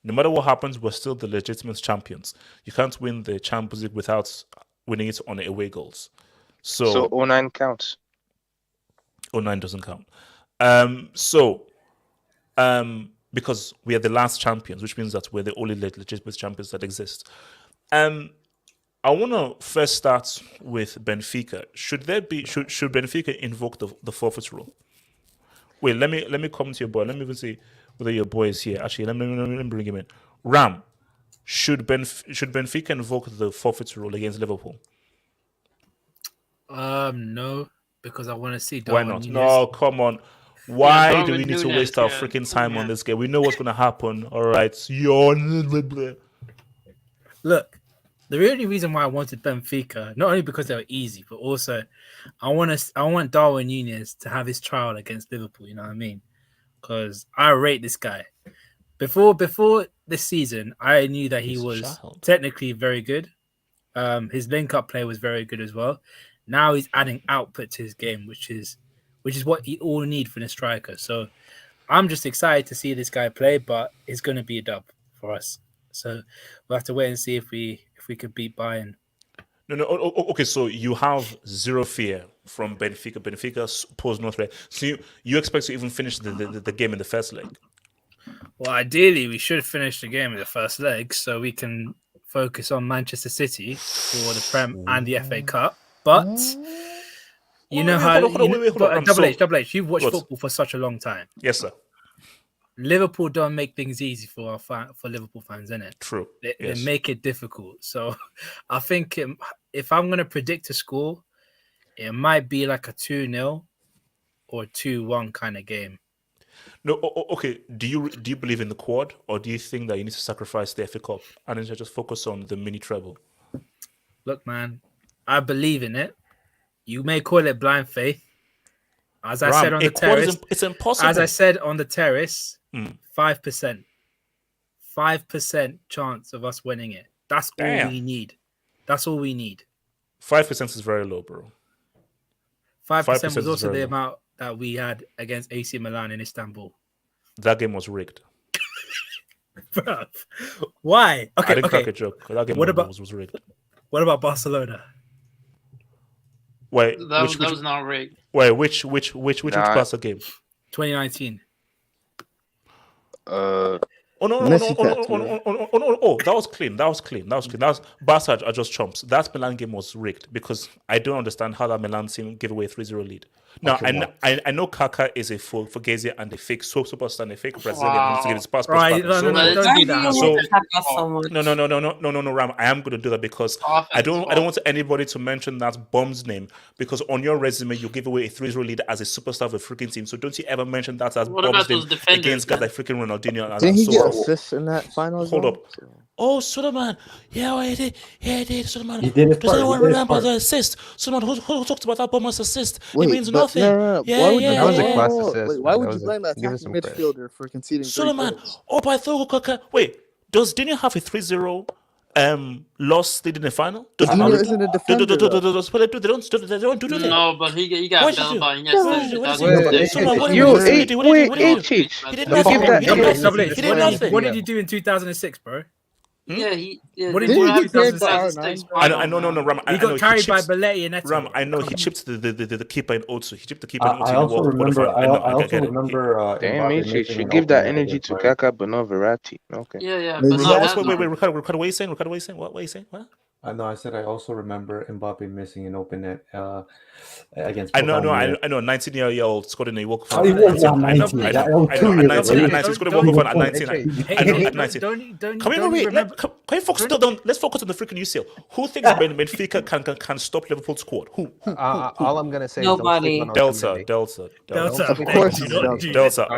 No matter what happens, we're still the legitimate champions. You can't win the Champions League without winning it on away goals. So 09 counts. 09 doesn't count. Because we are the last champions, which means that we're the only legitimate champions that exist. I want to first start with Benfica. Should Benfica invoke the forfeit rule? Wait, let me come to your boy. Let me even see whether your boy is here. Actually, let me bring him in. Ram, should Benfica invoke the forfeit rule against Liverpool? No, because I want to see. Why not? No, come on. Why do we need to waste our freaking time on this game? We know what's going to happen. All right. Look, the only reason why I wanted Benfica, not only because they were easy, but also I want Darwin Núñez to have his trial against Liverpool. You know what I mean? Because I rate this guy. Before this season, I knew that he was technically very good. His link-up play was very good as well. Now he's adding output to his game, which is what you all need from a striker. So I'm just excited to see this guy play, but it's going to be a dub for us. So we'll have to wait and see if we could beat Bayern. No. Okay, so you have zero fear from Benfica. Benfica pose no threat. So you expect to even finish the game in the first leg? Well, ideally, we should finish the game in the first leg so we can focus on Manchester City for the Prem and the FA Cup. But you know how Double H, you've watched football for such a long time. Yes, sir. Liverpool don't make things easy for Liverpool fans, innit? True. They make it difficult. So I think if I'm going to predict a score, it might be like a 2-0 or 2-1 kind of game. No, okay. Do you believe in the quad, or do you think that you need to sacrifice the FA Cup and then just focus on the mini treble? Look, man, I believe in it. You may call it blind faith. As I said on the terrace, it's impossible. As I said on the terrace, 5%. 5% chance of us winning it. That's all we need. That's all we need. 5% is very low, bro. 5% was also the amount that we had against AC Milan in Istanbul. That game was rigged. Bruv. Why? Okay, I didn't crack a joke. That game was rigged. What about Barcelona? Wait, that was not rigged. Wait, which Barca game? 2019. No, that was clean. That was Barca are just chumps. That Milan game was rigged because I don't understand how that Milan team gave away a 3-0 lead. Now, I know Kaká is a Fugazi and a fake superstar and a fake Brazilian who needs to give his passport back. Don't do that. No, Ram. I am going to do that because I don't want anybody to mention that bomb's name because on your resume you give away a 3-0 lead as a superstar of a freaking team. So don't you ever mention that as bomb's name against guys like freaking Ronaldinho. Didn't he get assists in that final? Hold up. Oh, Suleiman. Yeah, he did. Yeah, he did. Suleiman. He did his Does part. anyone remember the assist? Suleiman, who talked about that bomber's assist? It means nothing. No. Yeah, that was a class assist. Why would you blame that attacking midfielder for conceding? Suleiman. Oh, but I thought, wait, does Dinian have a 3-0 loss lead in the final? Dinian isn't a defender. They don't do that. No, but he got belled by What did he do in 2006, bro? Yeah, he. What did he do in 2006? I know, Ram. He got carried by Belletti and Eto'o. Ram, I know he chipped the keeper in Otsu. He chipped the keeper in Otsu. I also remember. Damn, he should give that energy to Kaká, but not Verratti. Okay. Yeah. Wait, Ricardo, what are you saying? What are you saying? What? No, I said I also remember Mbappe missing an open net against. I know. 19-year-old scored in a World Cup. Oh, he was not 19. I That know. was 2 years ago. At 19, scored a World Cup at 19. I know. At 19. Don't Can we focus? Let's focus on the freaking UCL. Who thinks Benfica can stop Liverpool's squad? Who? All I'm gonna say Nobody. is Delta. Of course, Delta.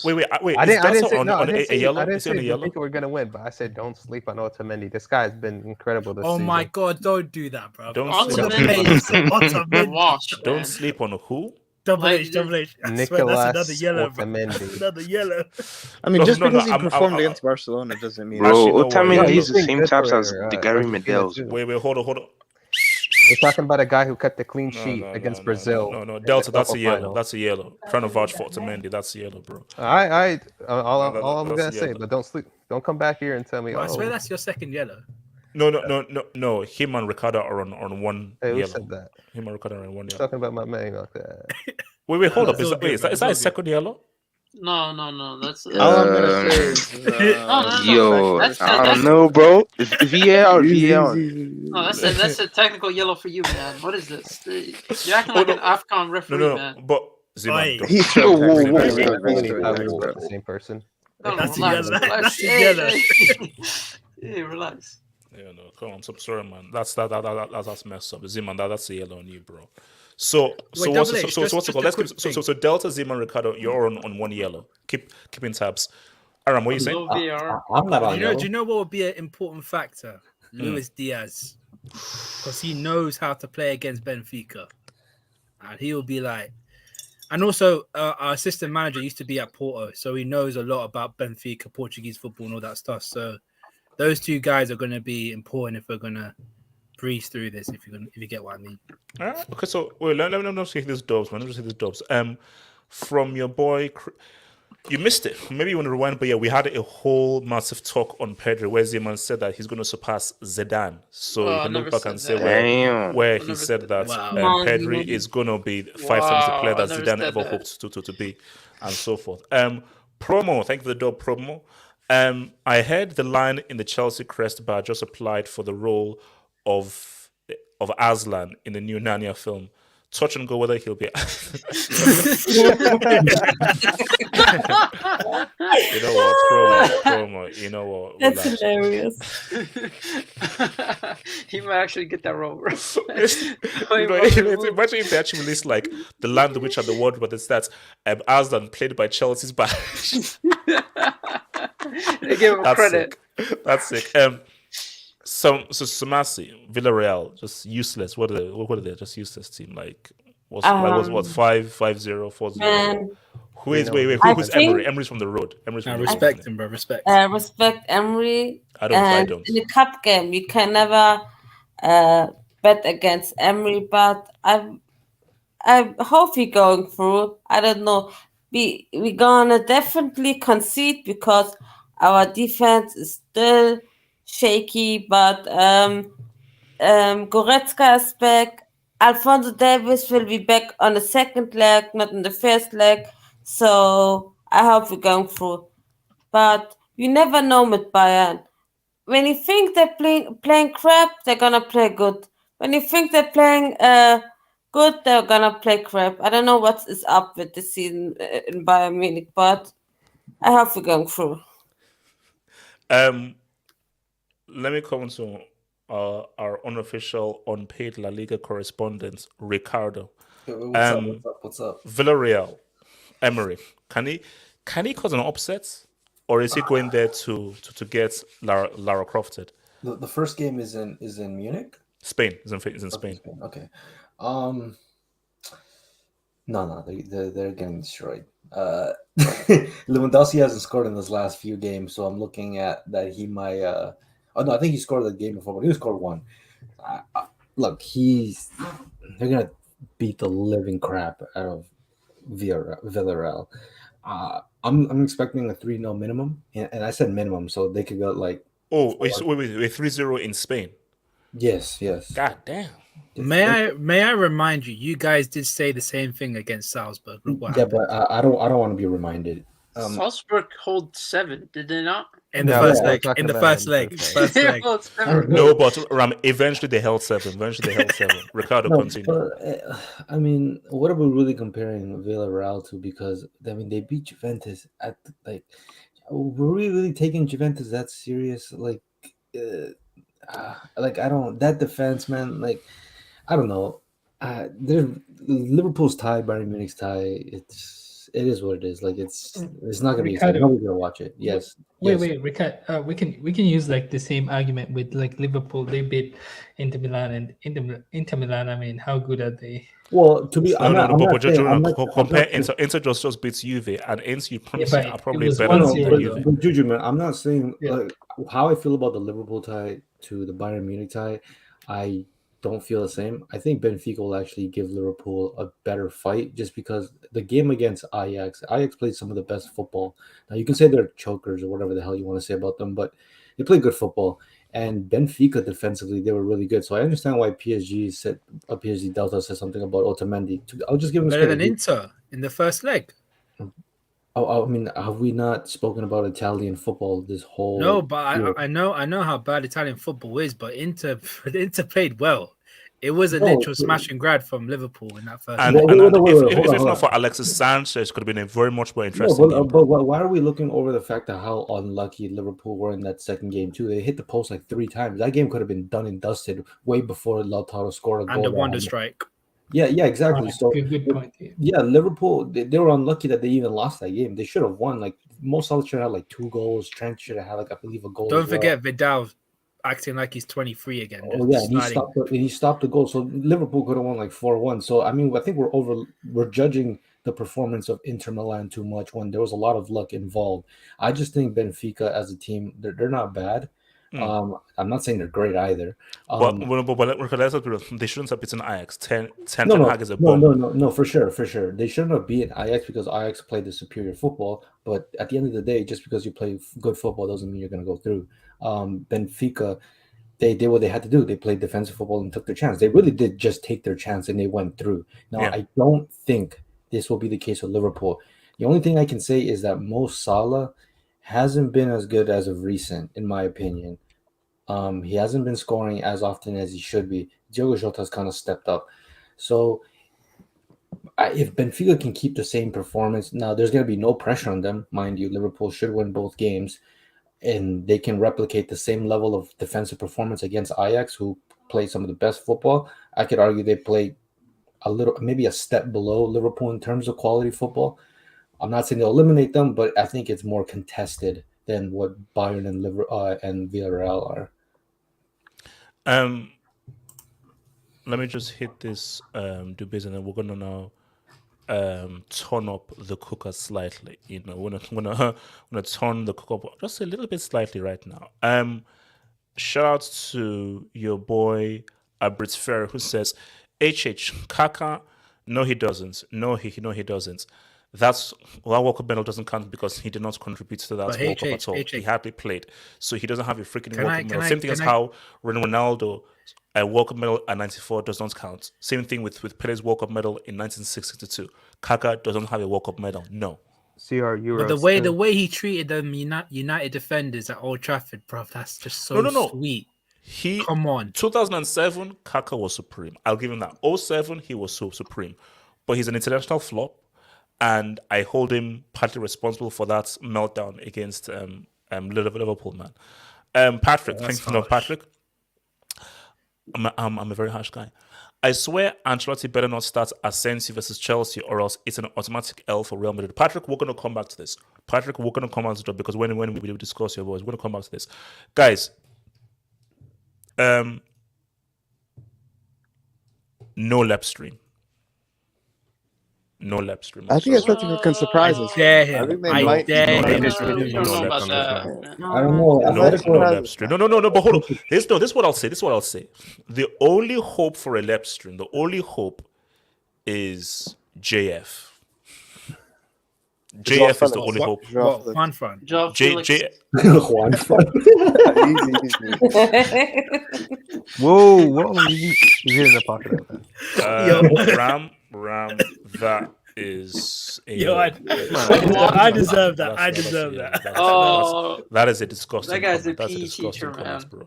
Wait. I didn't say on a yellow? I didn't Is he on say a yellow? Benfica were gonna win, but I said don't sleep on Otamendi. This guy has been incredible this Oh season. my God! Don't do that, bro. Don't Don't sleep on who? Double H. I swear that's another yellow, bro. Otamendi. Another yellow. I mean, just because he I'm- performed against Barcelona doesn't mean. Bro, Actually, no, Otamendi yeah, is the same types as the Gary Argentina Medels. too. Wait, hold on. We're talking about a guy who kept the clean sheet against Brazil. No, in Delta, the that's a Copa yellow. final. That's a yellow. Trying to vouch for Otamendi, that's a yellow, bro. All I'm That's gonna say, yellow. but don't sleep. Don't come back here and tell me. Bro, I Oh, swear that's your second yellow. No. Him and Ricardo are on one hey, who yellow. said that? Him and Ricardo are on one yellow. Talking about my man like that. Wait, hold up. It's all good, Is bro. that his second yellow? No. That's All I'm gonna say is, Yo, That's I don't know, bro. VAR. No, that's a technical yellow for you, man. What is this? You're acting like an AFCON referee, No. man. But Ziman, Oi. don't- he's Whoa, so whoa, technical. whoa, He's whoa, so whoa, technical. whoa, whoa. The same person. No, That's a relax, yellow. relax. That's a Hey, yellow. hey. Hey, relax. Yeah, no, come on. I'm so sorry, man. That's messed up. Ziman, that's a yellow on you, bro. So Wait, what's Double H, so just what's it a called? Let's quick keep thing. so Delta, Ziman, Ricardo, you're on one yellow. Keeping tabs. Aram, what are you saying? No VR. I'm not on Do yellow. you know what would be an important factor? Luis Diaz, because he knows how to play against Benfica, and he will be like. And also, our assistant manager used to be at Porto, so he knows a lot about Benfica, Portuguese football, and all that stuff. So those two guys are going to be important if we're going to breeze through this. If you get what I mean. All right. Okay, so wait, let me see these dubs, man. Let me see these dubs. From your boy, you missed it. Maybe you want to rewind, but yeah, we had a whole massive talk on Pedri, where Zeman said that he's going to surpass Zidane. So you can look back and say where he said that Pedri is going to be 5 times the player that Zidane ever hoped to be, and so forth. Promo, thank you for the dub, Promo. I heard the line in the Chelsea crest bar just applied for the role of Aslan in the new Narnia film. Touch and go whether he'll be. You know what, promo. You know what? That's relax. hilarious. He might actually get that role, bro. Imagine if they actually released like the Land of Which are the World, but it's that Aslan played by Chelsea's back. They give him credit. Sick. That's sick. Samasi, Villareal, just useless. What are they? Just useless team. Like what 5-0, 4-0. Man, Who is who's Emery? Emery's from the road. Emery's from the road. Respect him, bro. Respect. Respect Emery. I don't. In the cup game, you can never bet against Emery, but I hope he going through. I don't know. We gonna definitely concede because our defense is still shaky, but Goretzka is back. Alphonso Davies will be back on the second leg, not in the first leg. So I hope we're going through. But you never know with Bayern. When you think they're playing crap, they're gonna play good. When you think they're playing good, they're gonna play crap. I don't know what is up with this season in Bayern Munich, but I hope we're going through. Let me come to our unofficial, unpaid La Liga correspondent, Ricardo. What's up? Villareal, Emery. Can he cause an upset, or is he going there to get Lara Crofted? The first game is in Munich. Spain is in Spain. Okay. No, they're getting destroyed. Lewandowski hasn't scored in his last few games, so I'm looking at that he might. Oh no, I think he scored the game before, but he scored one. Look, they're gonna beat the living crap out of Villareal. I'm expecting a 3-0 minimum, and I said minimum, so they could go like. Oh, wait, 3-0 in Spain. Yes. God damn. May I remind you? You guys did say the same thing against Salzburg. Look what Yeah, happened. but I don't want to be reminded. Salzburg hold 7, did they not? In the first leg. In the first leg. First leg. No, but Ram, eventually they held 7. Ricardo, continue. I mean, what are we really comparing Villareal to? Because I mean, they beat Juventus at were we really taking Juventus that serious? Like I don't that defense, man. Like I don't know. Liverpool's tie, Bayern Munich's tie. It is what it is. Like it's not gonna be exciting. Nobody's gonna watch it. Yes. Wait, Ricardo. We can use like the same argument with like Liverpool. They beat Inter Milan, and Inter Milan. I mean, how good are they? Well, to be compare Inter just beats Juve, and Inter you promise are probably better than Juve. But Juju, man, I'm not saying like how I feel about the Liverpool tie to the Bayern Munich tie. I don't feel the same. I think Benfica will actually give Liverpool a better fight just because the game against Ajax played some of the best football. Now you can say they're chokers or whatever the hell you want to say about them, but they played good football. And Benfica defensively, they were really good. So I understand why PSG Delta said something about Otamendi. I'll just give him better than Inter in the first leg. I mean, have we not spoken about Italian football this whole? No, but I know how bad Italian football is. But Inter played well. It was a literal smash and grab from Liverpool in that first. If it's not for Alexis Sanchez, it could have been a very much more interesting. But why are we looking over the fact of how unlucky Liverpool were in that second game too? They hit the post like 3 times. That game could have been done and dusted way before Lautaro scored a goal. And the wonder strike. Yeah, exactly. So good point. Yeah, Liverpool they were unlucky that they even lost that game. They should have won. Like Mo Salah should have had like 2 goals. Trent should have had like I believe a goal. Don't forget Vidal acting like he's 23 again. Oh yeah, and he stopped the goal. So Liverpool could have won like 4-1. So I mean, I think we're judging the performance of Inter Milan too much when there was a lot of luck involved. I just think Benfica as a team, they're not bad. I'm not saying they're great either. But they shouldn't have beaten Ajax. Ten Hag is a no, for sure. They shouldn't have beaten Ajax because Ajax played the superior football. But at the end of the day, just because you play good football doesn't mean you're going to go through. Benfica, they did what they had to do. They played defensive football and took their chance. They really did just take their chance and they went through. Now, I don't think this will be the case with Liverpool. The only thing I can say is that Mo Salah hasn't been as good as of recent, in my opinion. He hasn't been scoring as often as he should be. Diogo Jota's kind of stepped up. So if Benfica can keep the same performance, now there's going to be no pressure on them. Mind you, Liverpool should win both games. And they can replicate the same level of defensive performance against Ajax, who play some of the best football. I could argue they play maybe a step below Liverpool in terms of quality football. I'm not saying they'll eliminate them, but I think it's more contested than what Bayern and Villareal are. Let me just hit this debate, and then we're gonna now turn up the cooker slightly. You know, we're gonna turn the cooker up just a little bit slightly right now. Shout out to your boy Brits Ferrer, who says Kaka. No, he doesn't. No, he doesn't. That World Cup medal doesn't count because he did not contribute to that World Cup at all. He hardly played, so he doesn't have a freaking World Cup medal. Same thing as how Ronaldo, a World Cup medal at 94 does not count. Same thing with Pele's World Cup medal in 1962. Kaka doesn't have a World Cup medal. No. But the way he treated them United defenders at Old Trafford, bro, that's just so sweet. Come on. 2007, Kaka was supreme. I'll give him that. 2007, he was so supreme, but he's an international flop. And I hold him partly responsible for that meltdown against Liverpool, man. Patrick, thanks for Patrick. I'm a very harsh guy. I swear Ancelotti better not start Asensio versus Chelsea, or else it's an automatic L for Real Madrid. Patrick, we're going to come back to this. Because when we discuss your voice, we're going to come back to this. Guys, no lap stream. No lap stream. I think Atletico can surprise us. I think they might. I don't know. No lap stream. No. But hold on. This is what I'll say. The only hope for a lap stream, the only hope is JF. JF is the only hope. Juan Fran. Juan Fran. Whoa, he's in the pocket. Ram, that is a. I deserve that. I deserve that. That is a disgusting. That guy's comment. a That's PE disgusting teacher, comment, man.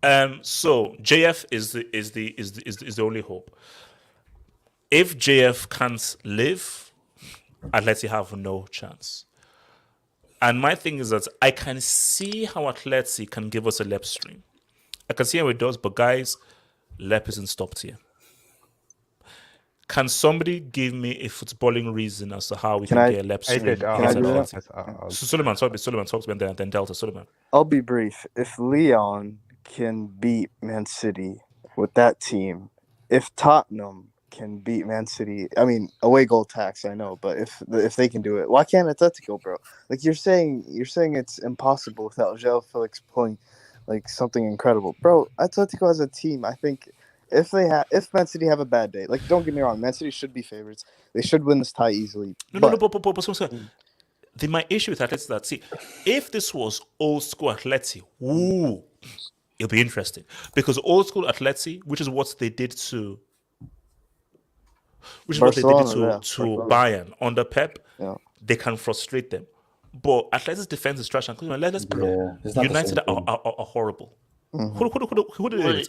bro. So JF is the only hope. If JF can't live, Atleti have no chance. And my thing is that I can see how Atleti can give us a lep stream. I can see how it does, but guys, lep isn't stopped here. Can somebody give me a footballing reason as to how we can get a lep stream? Suleiman, talk to me, then Delta. Suleiman. I'll be brief. If Leon can beat Man City with that team, if Tottenham can beat Man City, I mean, away goal tax, I know, but if they can do it, why can't Atletico, bro? Like you're saying it's impossible without João Felix pulling like something incredible, bro. Atletico as a team, I think if Man City have a bad day, like don't get me wrong, Man City should be favorites. They should win this tie easily. My issue with Atleti is that, see, if this was old school Atleti, it'll be interesting because old school Atleti, which is what they did to. Barcelona, Bayern under Pep, they can frustrate them. But Atleti's defense is trash. And let's be United are horrible. Who did it?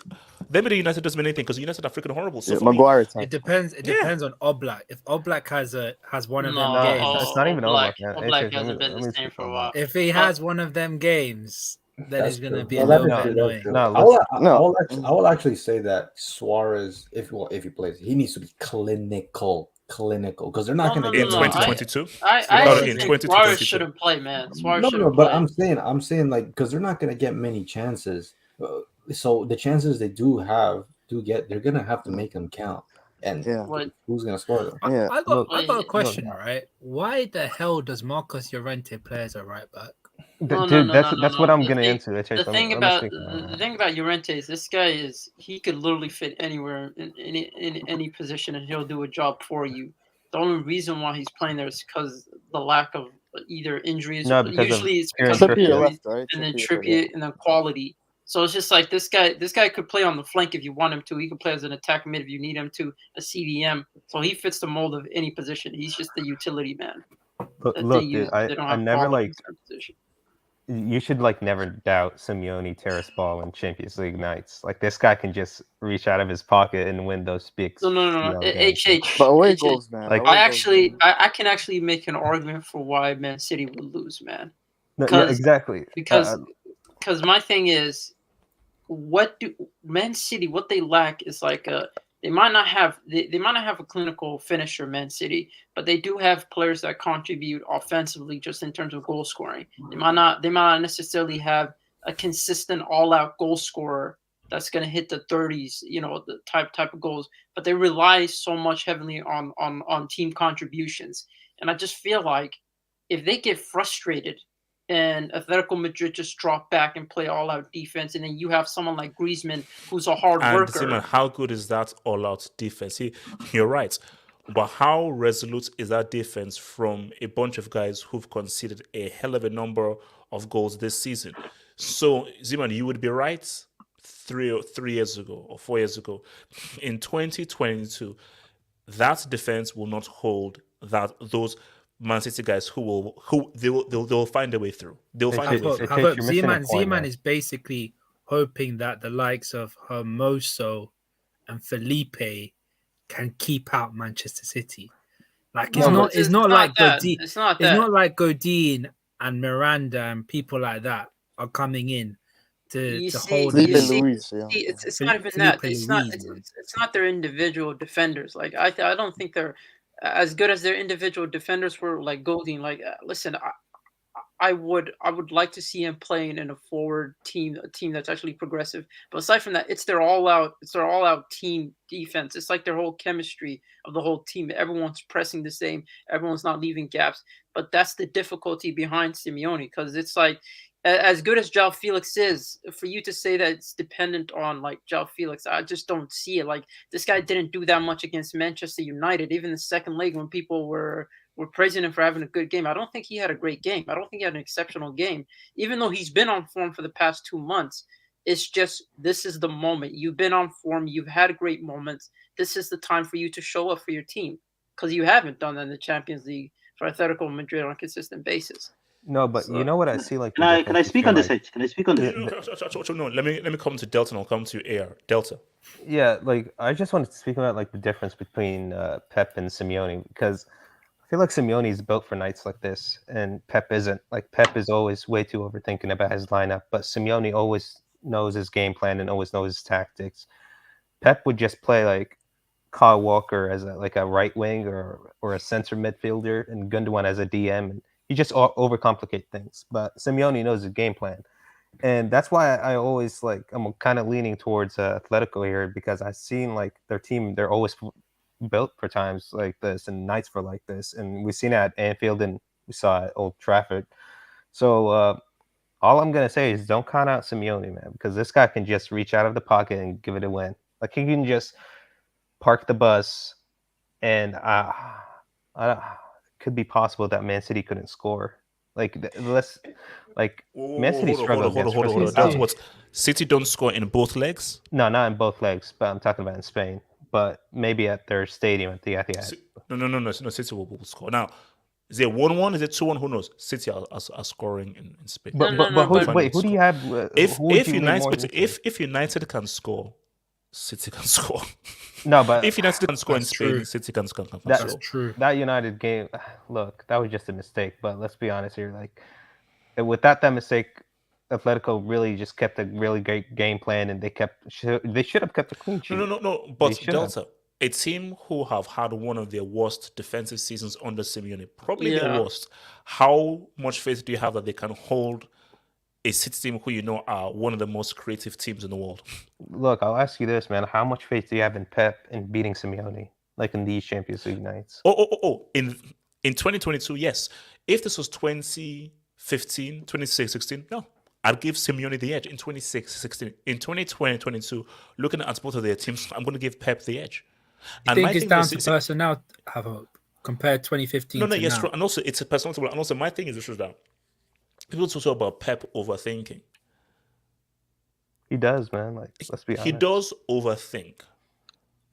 They made United doesn't mean anything because United are freaking horrible. So Maguire it depends. It depends on Oblak. If Oblak has one of them games, it's not even Oblak. Oblak hasn't been the same for a while. If he has one of them games, then it's going to be a little bit annoying. I will actually say that Suarez, if he plays, he needs to be clinical because they're not going to get 2022. I think Suarez shouldn't play, man. Suarez shouldn't play. But I'm saying like because they're not going to get many chances. So the chances they do get, they're going to have to make them count. And who's going to score them? I got a question, right? Why the hell does Marcos Llorente play as a right back? That's what I'm gonna answer. The thing about Llorente is this guy he could literally fit anywhere in any position and he'll do a job for you. The only reason why he's playing there is because the lack of either injuries. Usually it's because of injuries, and then Trippier and then quality. So it's just like this guy could play on the flank if you want him to. He could play as an attack mid if you need him to, a CDM. So he fits the mold of any position. He's just the utility man. But look, I never like. You should never doubt Simeone terrace ball in Champions League nights. Like this guy can just reach out of his pocket and win those bigs. No. HH. But away goals, man. I can actually make an argument for why Man City would lose, man. Exactly. Because my thing is, what they lack is they might not have a clinical finisher, Man City, but they do have players that contribute offensively just in terms of goal scoring. They might not necessarily have a consistent all-out goal scorer that's going to hit the 30s, the type of goals, but they rely so much heavily on team contributions. And I just feel like if they get frustrated and Atletico Madrid just drop back and play all-out defense, and then you have someone like Griezmann who's a hard worker. Simon, how good is that all-out defense? You're right. But how resolute is that defense from a bunch of guys who've conceded a hell of a number of goals this season? So, Ziman, you would be right 3 years ago or 4 years ago. In 2022, that defense will not hold those Man City guys they'll find a way through. They'll find a way through. Zeman is basically hoping that the likes of Hermoso and Felipe can keep out Manchester City. It's not like Godin and Miranda and people like that are coming in to hold. It's not even that. It's not their individual defenders. I don't think they're as good as their individual defenders were. Like Golding, listen, I would like to see him playing in a forward team, a team that's actually progressive. But aside from that, it's their all out team defense. It's like their whole chemistry of the whole team. Everyone's pressing the same. Everyone's not leaving gaps. But that's the difficulty behind Simeone, because it's as good as João Felix is, for you to say that it's dependent on João Felix, I just don't see it. This guy didn't do that much against Manchester United. Even the second leg, when people were praising him for having a good game, I don't think he had a great game. I don't think he had an exceptional game, even though he's been on form for the past 2 months. It's just, this is the moment. You've been on form. You've had great moments. This is the time for you to show up for your team. because you haven't done that in the Champions League for Atletico Madrid on a consistent basis. No, but you know what I see like. Can I speak on this? Can I speak on this? No, let me come to Delta and I'll come to AR. Delta. Yeah, like I just wanted to speak about like the difference between Pep and Simeone, because I feel like Simeone is built for nights like this, and Pep isn't. Like Pep is always way too overthinking about his lineup, but Simeone always knows his game plan and always knows his tactics. Pep would just play like Kyle Walker as a right wing or a center midfielder, and Gundogan as a DM, and he just overcomplicate things. But Simeone knows his game plan. And that's why I always I'm kind of leaning towards Atletico here, because I've seen like their team, they're always built for times like this and nights for like this. And we've seen it at Anfield and we saw it at Old Trafford. So all I'm going to say is don't count out Simeone, man, because this guy can just reach out of the pocket and give it a win. Like he can just park the bus and it could be possible that Man City couldn't score. Man City struggled. Hold on. What? City don't score in both legs? No, not in both legs, but I'm talking about in Spain. But maybe at their stadium at the Etihad. No. City will score. Now, is it 1-1? Is it 2-1? Who knows? City are scoring in Spain. But who do you have? If United can score, City can score. No, but if United can score in Spain, City can score. That's true. That United game, look, that was just a mistake. But let's be honest here, like without that mistake, Atletico really just kept a really great game plan, and they should have kept a clean sheet. No. But Delta, a team who have had one of their worst defensive seasons under Simeone, probably the worst. How much faith do you have that they can hold a City team who are one of the most creative teams in the world? Look, I'll ask you this, man. How much faith do you have in Pep in beating Simeone, like in these Champions League nights? In 2022, yes. If this was 2015, 2016, no. I'd give Simeone the edge in 2016. In 2022, looking at both of their teams, I'm going to give Pep the edge. I think it's down to personnel, compared 2015 to yes, now. And also, it's a personal. And also, my thing is this that people talk about Pep overthinking. He does, man. Like, let's be honest. He does overthink.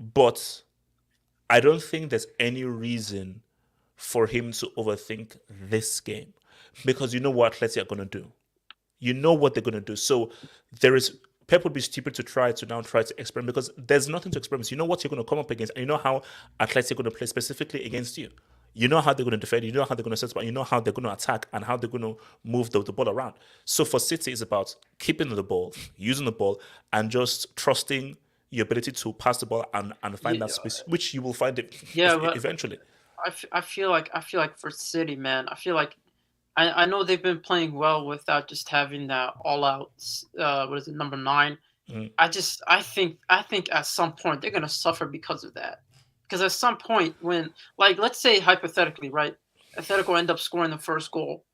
But I don't think there's any reason for him to overthink this game. Because you know what Atleti are going to do. You know what they're going to do. So Pep would be stupid to try to experiment, because there's nothing to experiment. You know what you're going to come up against, and you know how Atleti are going to play specifically against you. You know how they're going to defend, you know how they're going to set up, you know how they're going to attack, and how they're going to move the ball around. So for City, it's about keeping the ball, using the ball, and just trusting your ability to pass the ball and find that space, which you will find it eventually. I feel like for City, man, I feel like I know they've been playing well without just having that all-out. Number 9? Mm. I think at some point they're gonna suffer because of that. Because at some point when, let's say hypothetically, right, Atletico end up scoring the first goal,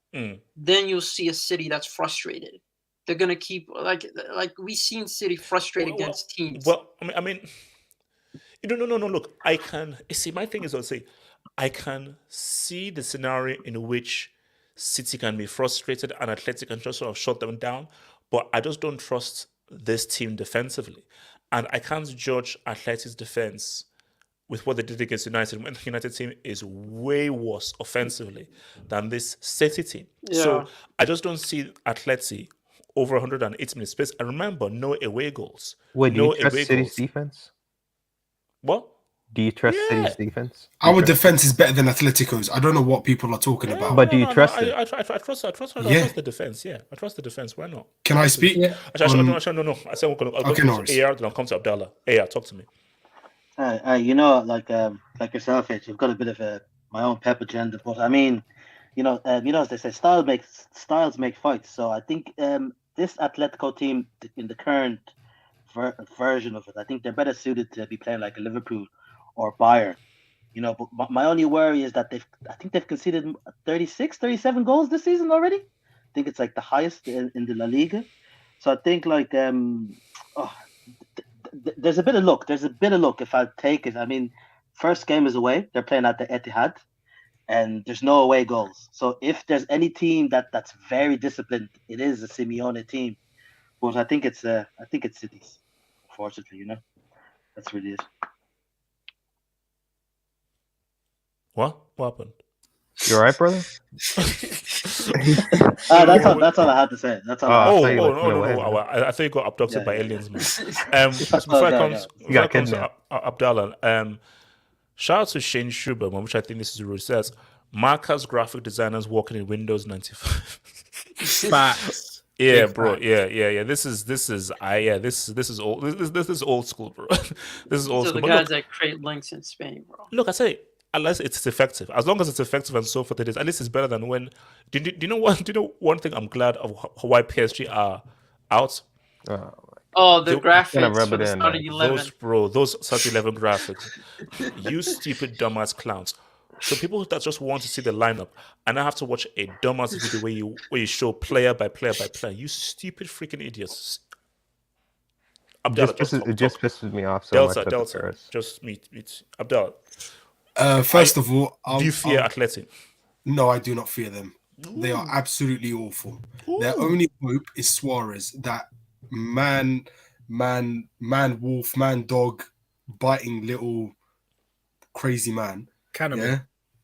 then you'll see a City that's frustrated. They're gonna keep like we've seen City frustrated against teams. Well, I mean, no. Look, I can see. My thing is, I can see the scenario in which City can be frustrated and Atletico can just sort of shut them down, but I just don't trust this team defensively, and I can't judge Atleti's defense with what they did against United when the United team is way worse offensively than this City team. Yeah. So I just don't see Atleti over 108 minutes space. And remember, no away goals. Wait, do you trust City's defense? What? Do you trust City's defense? Our defense is better than Atletico's. I don't know what people are talking about. But do you trust it? I trust the defense. Yeah, I trust the defense. Why not? Can I speak? No. I said we'll go to AR, then I'll come to Abdallah. AR, talk to me. Like yourself, H, you've got a bit of my own Pep agenda, but I mean, as they say, styles make fights. So I think this Atletico team in the current version of it, I think they're better suited to be playing like a Liverpool or Bayern. But my only worry is that they've conceded 37 goals this season already. I think it's like the highest in the La Liga. So I think there's a bit of luck. If I take it. I mean, first game is away. They're playing at the Etihad, and there's no away goals. So if there's any team that's very disciplined, it is a Simeone team. But I think it's City's. Unfortunately, that's really it. What happened? You alright, brother? That's all I had to say. That's all. No. I think you got abducted by aliens, man. Before I come to Abdallah, shout out to Shane Schubert, man, which I think this is rude. Says Marcus graphic designers working in Windows 95. Facts. Yeah, bro. Yeah. This is old. This is old school, bro. This is old so school. The guys that create links in Spain, bro. Look, I say, unless it's effective, as long as it's effective and so forth, it is. At least it's better than when. Do you know one thing I'm glad of why PSG are out? The graphics for the starting 11. Those starting 11 graphics. You stupid dumbass clowns. So people that just want to see the lineup and I have to watch a dumbass video where you show player by player by player. You stupid freaking idiots. Abdallah, It just pisses me off so much. Delta. Just meet Abdallah. First of all, do you fear Atleti? No, I do not fear them. They are absolutely awful. Their only hope is Suarez, that man, wolf, man, dog, biting little crazy man. Cannibal. Yeah?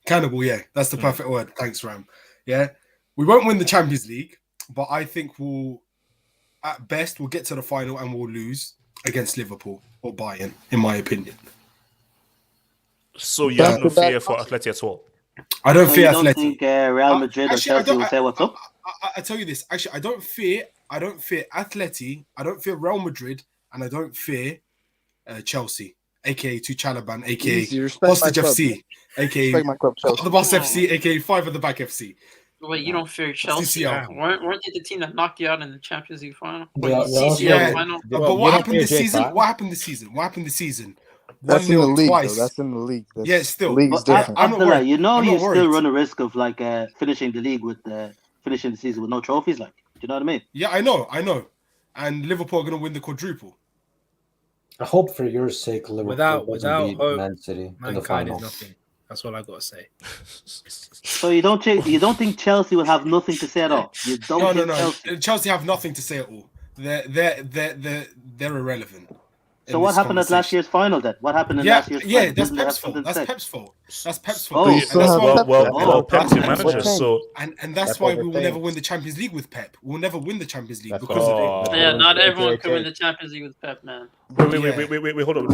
Cannibal, yeah. That's the perfect word. Thanks, Ram. Yeah. We won't win the Champions League, but I think at best, we'll get to the final and we'll lose against Liverpool or Bayern, in my opinion. So you have no fear for Atleti at all? I don't fear Atleti. Think Real Madrid or Chelsea will say what's up? I tell you this. Actually, I don't fear Atleti. I don't fear Real Madrid, and I don't fear Chelsea, aka Tuchalaban, aka Hostage FC, aka the Boss FC, aka 5 at the back FC. Wait, you don't fear Chelsea? Weren't they the team that knocked you out in the Champions League final? Final? But what happened this season? What happened this season? That's in the league, though. That's in the league. Still. League's different. I'm not worried. You still run a risk of finishing the league with finishing the season with no trophies. Do you know what I mean? Yeah, I know. And Liverpool are going to win the quadruple. I hope for your sake, Liverpool without beat hope, Man City in the mankind final. is nothing. That's all I got to say. So you don't think Chelsea will have nothing to say at all? You don't No. Chelsea have nothing to say at all. They're irrelevant. So what happened at last year's final then? What happened in last year's final? Yeah, that's Pep's fault. That's Pep's fault. Pep's your manager, so and that's why we will never win the Champions League with Pep. We'll never win the Champions League because of it. Yeah, not everyone can win the Champions League with Pep, man. Wait, hold on.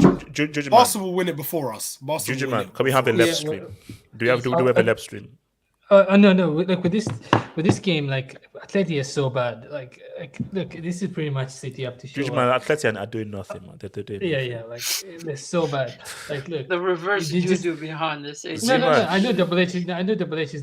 Barca will win it before us. Can we have a left stream? Do we have a left stream? No. With this game, Atleti is so bad. Look, this is pretty much City up to show. Atleti are doing nothing, man. They're doing nothing. They're so bad. Look, the reverse juju behind this. No. I know Double H is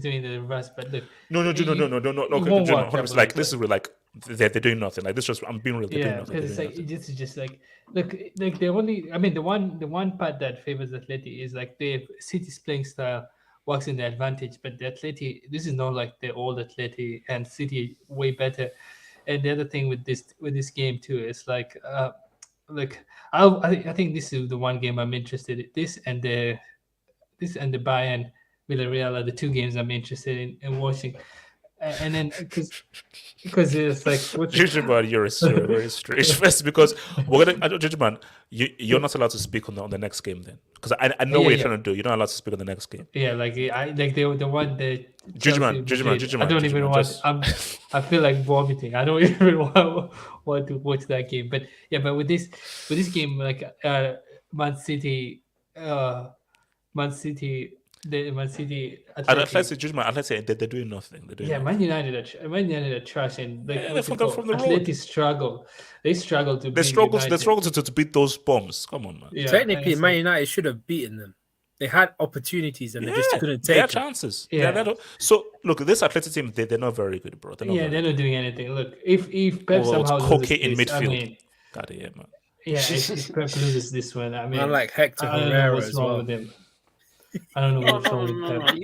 doing the reverse, but look. No. This is real. They're doing nothing. This just I'm being real. They're doing nothing. Because it's just look, the only. I mean, the one part that favors Atleti is the City's playing style works in their advantage, but the Atleti, this is not like the old Atleti, and City way better. And the other thing with this game too is I think this is the one game I'm interested in. This and the Bayern Villareal are the two games I'm interested in watching. And then because it's Judgman, you're a very strange first because we're gonna Judgman, you're not allowed to speak on the next game then because I know what you're trying to do. You're not allowed to speak on the next game. Yeah, the one the Judgman. I don't even want. I feel like vomiting. I don't even want to watch that game. But with this game Man City. Atleti, they're doing nothing. Man United are trash, and from the Atleti struggle. They struggle to. They struggle to beat those bombs. Come on, man. Yeah, technically, Man United should have beaten them. They had opportunities and they just couldn't take their chances. Yeah. So look, this Atleti team, they're not very good, bro. They're not doing anything. Look, if Pep somehow loses in midfield, man. Yeah, if Pep loses this one, I mean, like Hector I don't know what's wrong with him. I don't know what's wrong with Pep.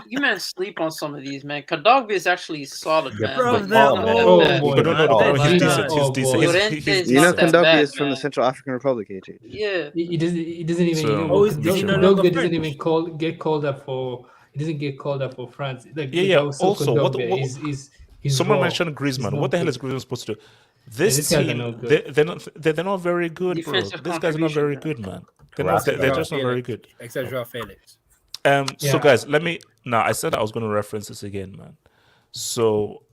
You man sleep on some of these, man. Kadogbe is actually solid, man. He's decent. You know, Kadogbe is from the Central African Republic, AJ. Yeah, he doesn't even. Kadogbe doesn't even get called up for. He doesn't get called up for France. Also, someone mentioned Griezmann. What the hell is Griezmann supposed to do? This team, they're not very good, bro. These guys are not very good, man. They're just not very good. Except Joao Felix. So guys, let me now. I said I was going to reference this again, man. So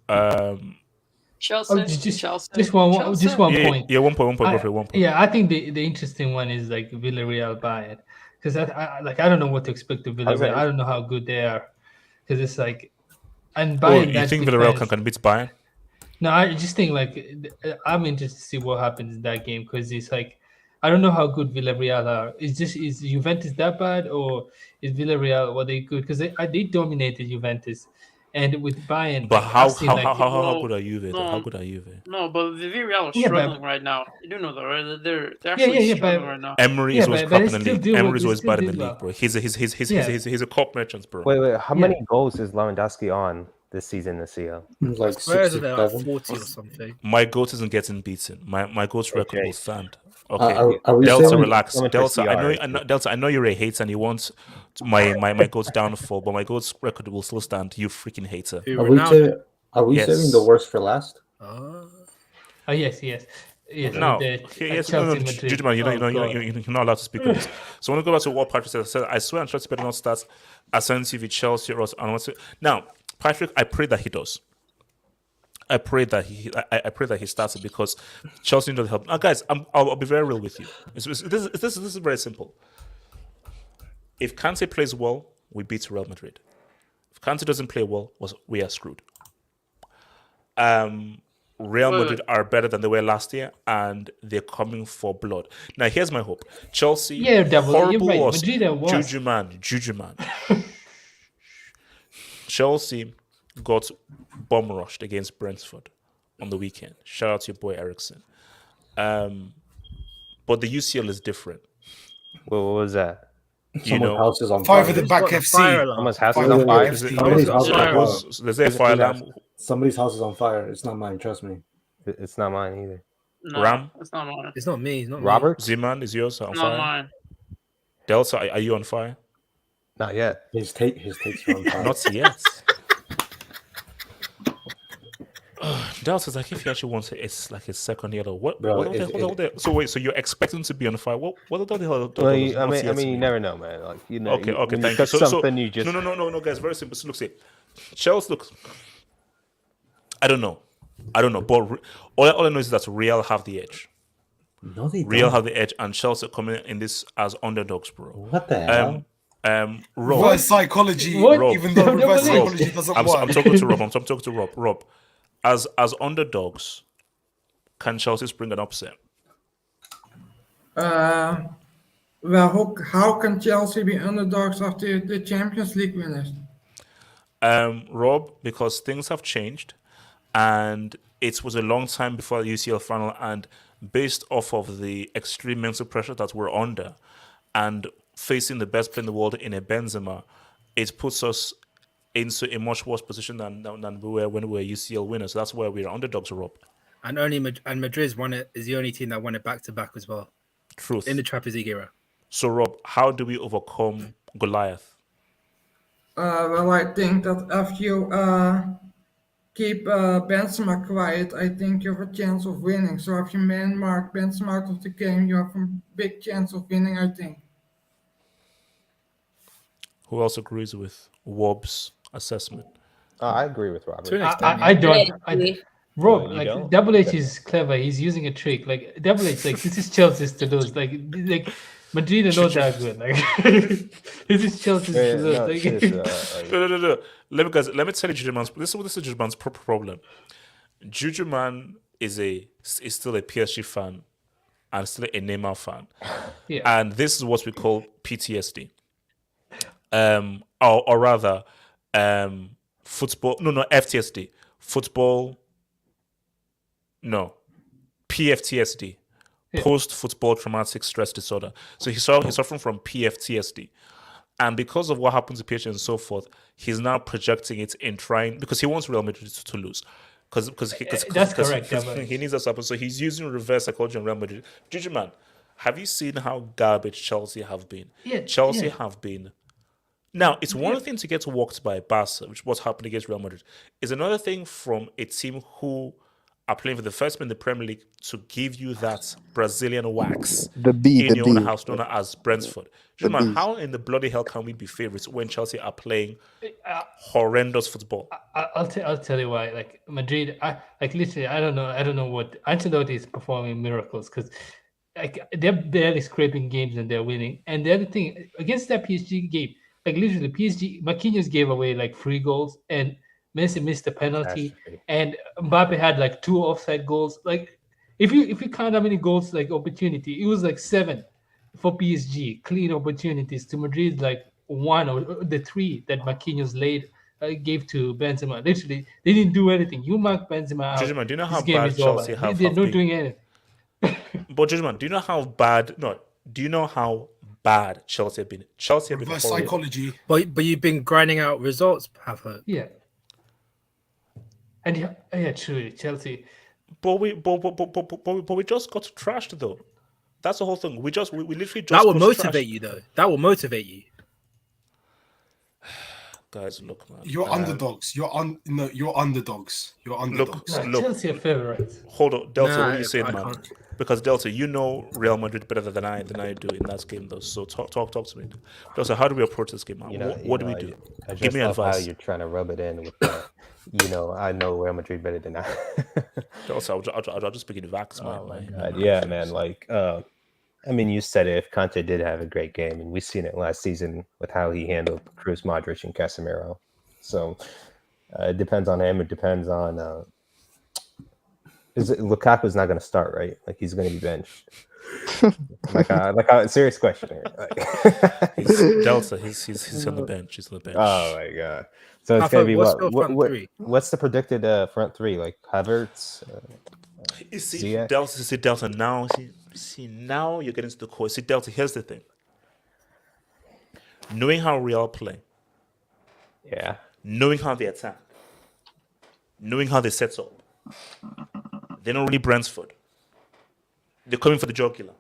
Chelsea. Just one point. Yeah, 1 point. Go for it, 1 point. Yeah, I think the interesting one is like Villareal Bayern, because I don't know what to expect of Villareal. I don't know how good they are, because it's like, and Bayern. You think Villareal can beat Bayern? No, I just think like I'm interested to see what happens in that game, because it's like I don't know how good Villareal are. Is Juventus that bad, or is Villarreal they good? Because they dominated Juventus. And with Bayern, but how good are Juve? No, how good are Juve? No, but Villareal is struggling right now. You do know that, right? They're actually struggling right now. Emery is always crap in the league. Emery is always bad in the league, bro. He's a cup merchant, bro. Wait. How many goals is Lewandowski on this season in CL? Like Spurs are like 40 or something. My goat isn't getting beaten. My goat's record will stand. Okay, are we Delta, saying, relax. Delta, I know you're a hater and you want my goat's downfall, but my goat's record will still stand. You freaking hater. Are we saving the worst for last? Oh yes. No, Jujuman, you're not allowed to speak on this. So I want to go back to what Patrick said. I said, I swear I'm trying to better not stats. Ascension TV, Chelsea, Ross, and now, Patrick, I pray that he does. I pray that he starts it, because Chelsea need the help. Now, guys, I'll be very real with you. This is very simple. If Kante plays well, we beat Real Madrid. If Kante doesn't play well, we are screwed. Real Madrid are better than they were last year, and they're coming for blood. Now, here's my hope. Chelsea, horrible loss. Juju man. Chelsea got bomb rushed against Brentford on the weekend. Shout out to your boy Ericsson. But the UCL is different. What was that? Someone's house is on fire. fire. For the back FC. Someone's house is on fire. There's a fire alarm. Somebody's house is on fire. It's not mine. Trust me. It's not mine either. No, Ram? It's not mine. It's not me. It's not Robert? Z-Man, is yours on It's fire? not mine. Delta, are you on fire? Not yet. His takes are on fire. Not yet. Delta's like, if he actually wants it, it's like his second year. What? So wait, so you're expecting to be on fire? What the hell? I mean, you never know, man. Like, you know. Okay, thank you. Something you just no, guys. Very simple. So look, see, Chelsea. Look, I don't know, but all I know is that Real have the edge. No, they Real don't. have the edge, and Chelsea coming in this as underdogs, bro. What the hell? Rob, Reverse psychology, Rob, even though reverse psychology doesn't work. I'm talking to Rob. I'm talking to Rob. Rob, as underdogs, can Chelsea spring an upset? Well, how can Chelsea be underdogs after the Champions League winners? Rob, because things have changed, and it was a long time before the UCL final, and based off of the extreme mental pressure that we're under, and facing the best player in the world in a Benzema, it puts us into a much worse position than we were when we were UCL winners. So that's why we're underdogs, Rob. And Madrid's won it, is the only team that won it back to back as well. Truth. In the Champions League era. So Rob, how do we overcome Goliath? Well, I think that if you keep Benzema quiet, I think you have a chance of winning. So if you mark Benzema out of the game, you have a big chance of winning, I think. Who else agrees with Wobb's assessment? I agree with Robert. I don't. Rob, you like don't? Double H is clever. He's using a trick. Like Double H, like this is Chelsea's to lose. Like Madrid are not that good. Like this is Chelsea's to lose. No. Let me tell you, Jujuman's. This is Jujuman's problem. Jujuman is still a PSG fan and still a Neymar fan, and this is what we call PTSD. Or rather, football. No, FTSD. Football. No, PFTSD. Post-football traumatic stress disorder. So he's suffering from PFTSD, and because of what happened to PSG and so forth, he's now projecting it in trying, because he wants Real Madrid to lose. Because he needs us to happen. So he's using reverse psychology on Real Madrid. Juju man, have you seen how garbage Chelsea have been? Chelsea have been. Now, it's one thing to get walked by Barca, which was happening against Real Madrid. It's another thing from a team who are playing for the first time in the Premier League to give you that Brazilian wax the your own B. house, known as Brentford. The Man, Bs. how in the bloody hell can we be favourites when Chelsea are playing horrendous football? I'll tell you why. Like Madrid, literally, I don't know what Ancelotti is performing miracles because like they're barely scraping games and they're winning. And the other thing against that PSG game, like literally Marquinhos gave away like 3 goals and Messi missed a penalty, and Mbappe had like 2 offside goals. Like if you count how many goals like opportunity, it was like 7 for PSG clean opportunities to Madrid, like 1 or the 3 that Marquinhos gave to Benzema. Literally, they didn't do anything. You mark Benzema out. Judgment, do you know how this game bad is Chelsea over. have They're not been? doing anything. But Judgment, do you know how bad? No, do you know how bad Chelsea have been? Chelsea have been Reverse horrible. psychology. But you've been grinding out results, Papa. Yeah. And yeah, truly, Chelsea. But we just got trashed though. That's the whole thing. We literally just That will got motivate trashed. you, though. That will motivate you. Guys, look, man. You're underdogs. You're underdogs. You're underdogs. Look. Chelsea are favourites. Hold on, Delta. Nah, what are you saying, I man? can't. Because Delta, you know Real Madrid better than I do in that game, though. So talk to me. Delta, how do we approach this game, man? What do we do? I just Give me love advice. how you're trying to rub it in with the, I know Real Madrid better than I. Delta, I'll just begin Vax, man. Oh my God. Yeah, man. Like, I mean, you said it. If Conte did have a great game, and we've seen it last season with how he handled Cruz, Modric, and Casemiro. So it depends on him. It depends on. Lukaku's not going to start, right? Like he's going to be benched. like a serious question here. He's Delta. He's on the bench. He's on the bench. Oh my God! So it's going to be what's the predicted front three? Like Havertz. You see, Delta. Now, now you're getting to the core. See, Delta. Here's the thing. Knowing how Real play. Yeah. Knowing how they attack. Knowing how they set up. They're not really Brentford. They're coming for the jugular.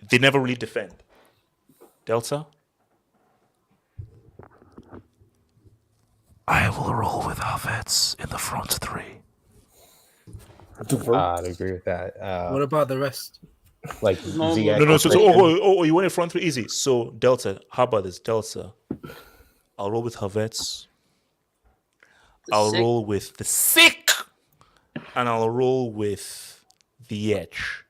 They never really defend. Delta? I will roll with Havertz in the front 3. I'd agree with that. What about the rest? Like Ziyech. No. So you want a front 3 easy. So Delta, how about this? Delta. I'll roll with Havertz. I'll roll with the sick. And I'll roll with the edge.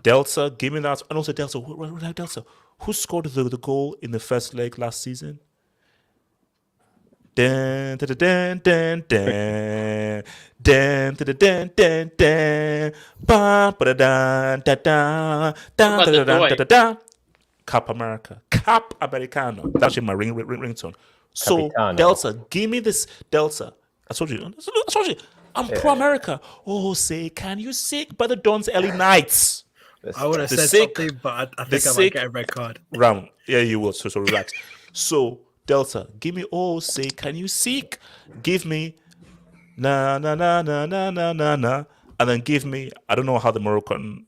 Delta, give me that. And also Delta, who scored the goal in the first leg last season? Dan, da, da, dan, dan, dan. Dan, da, da, dan, dan, dan. Ba, ba, da, da, da, da. Da, da, da, da, da, da. Cap America. Cap Americano. That's actually my ringtone. So, Capitano. Delta, give me this. Delta. I told you. I'm pro-America. Oh, say, can you sick by the Don's early nights? I would have said something, but I think I might get a red card. Ram. Yeah, you will. So relax. So, Delta, give me, oh, say, can you seek? Give me, na, na, na, na, na, na, na, na. And then give me, I don't know how the Moroccan.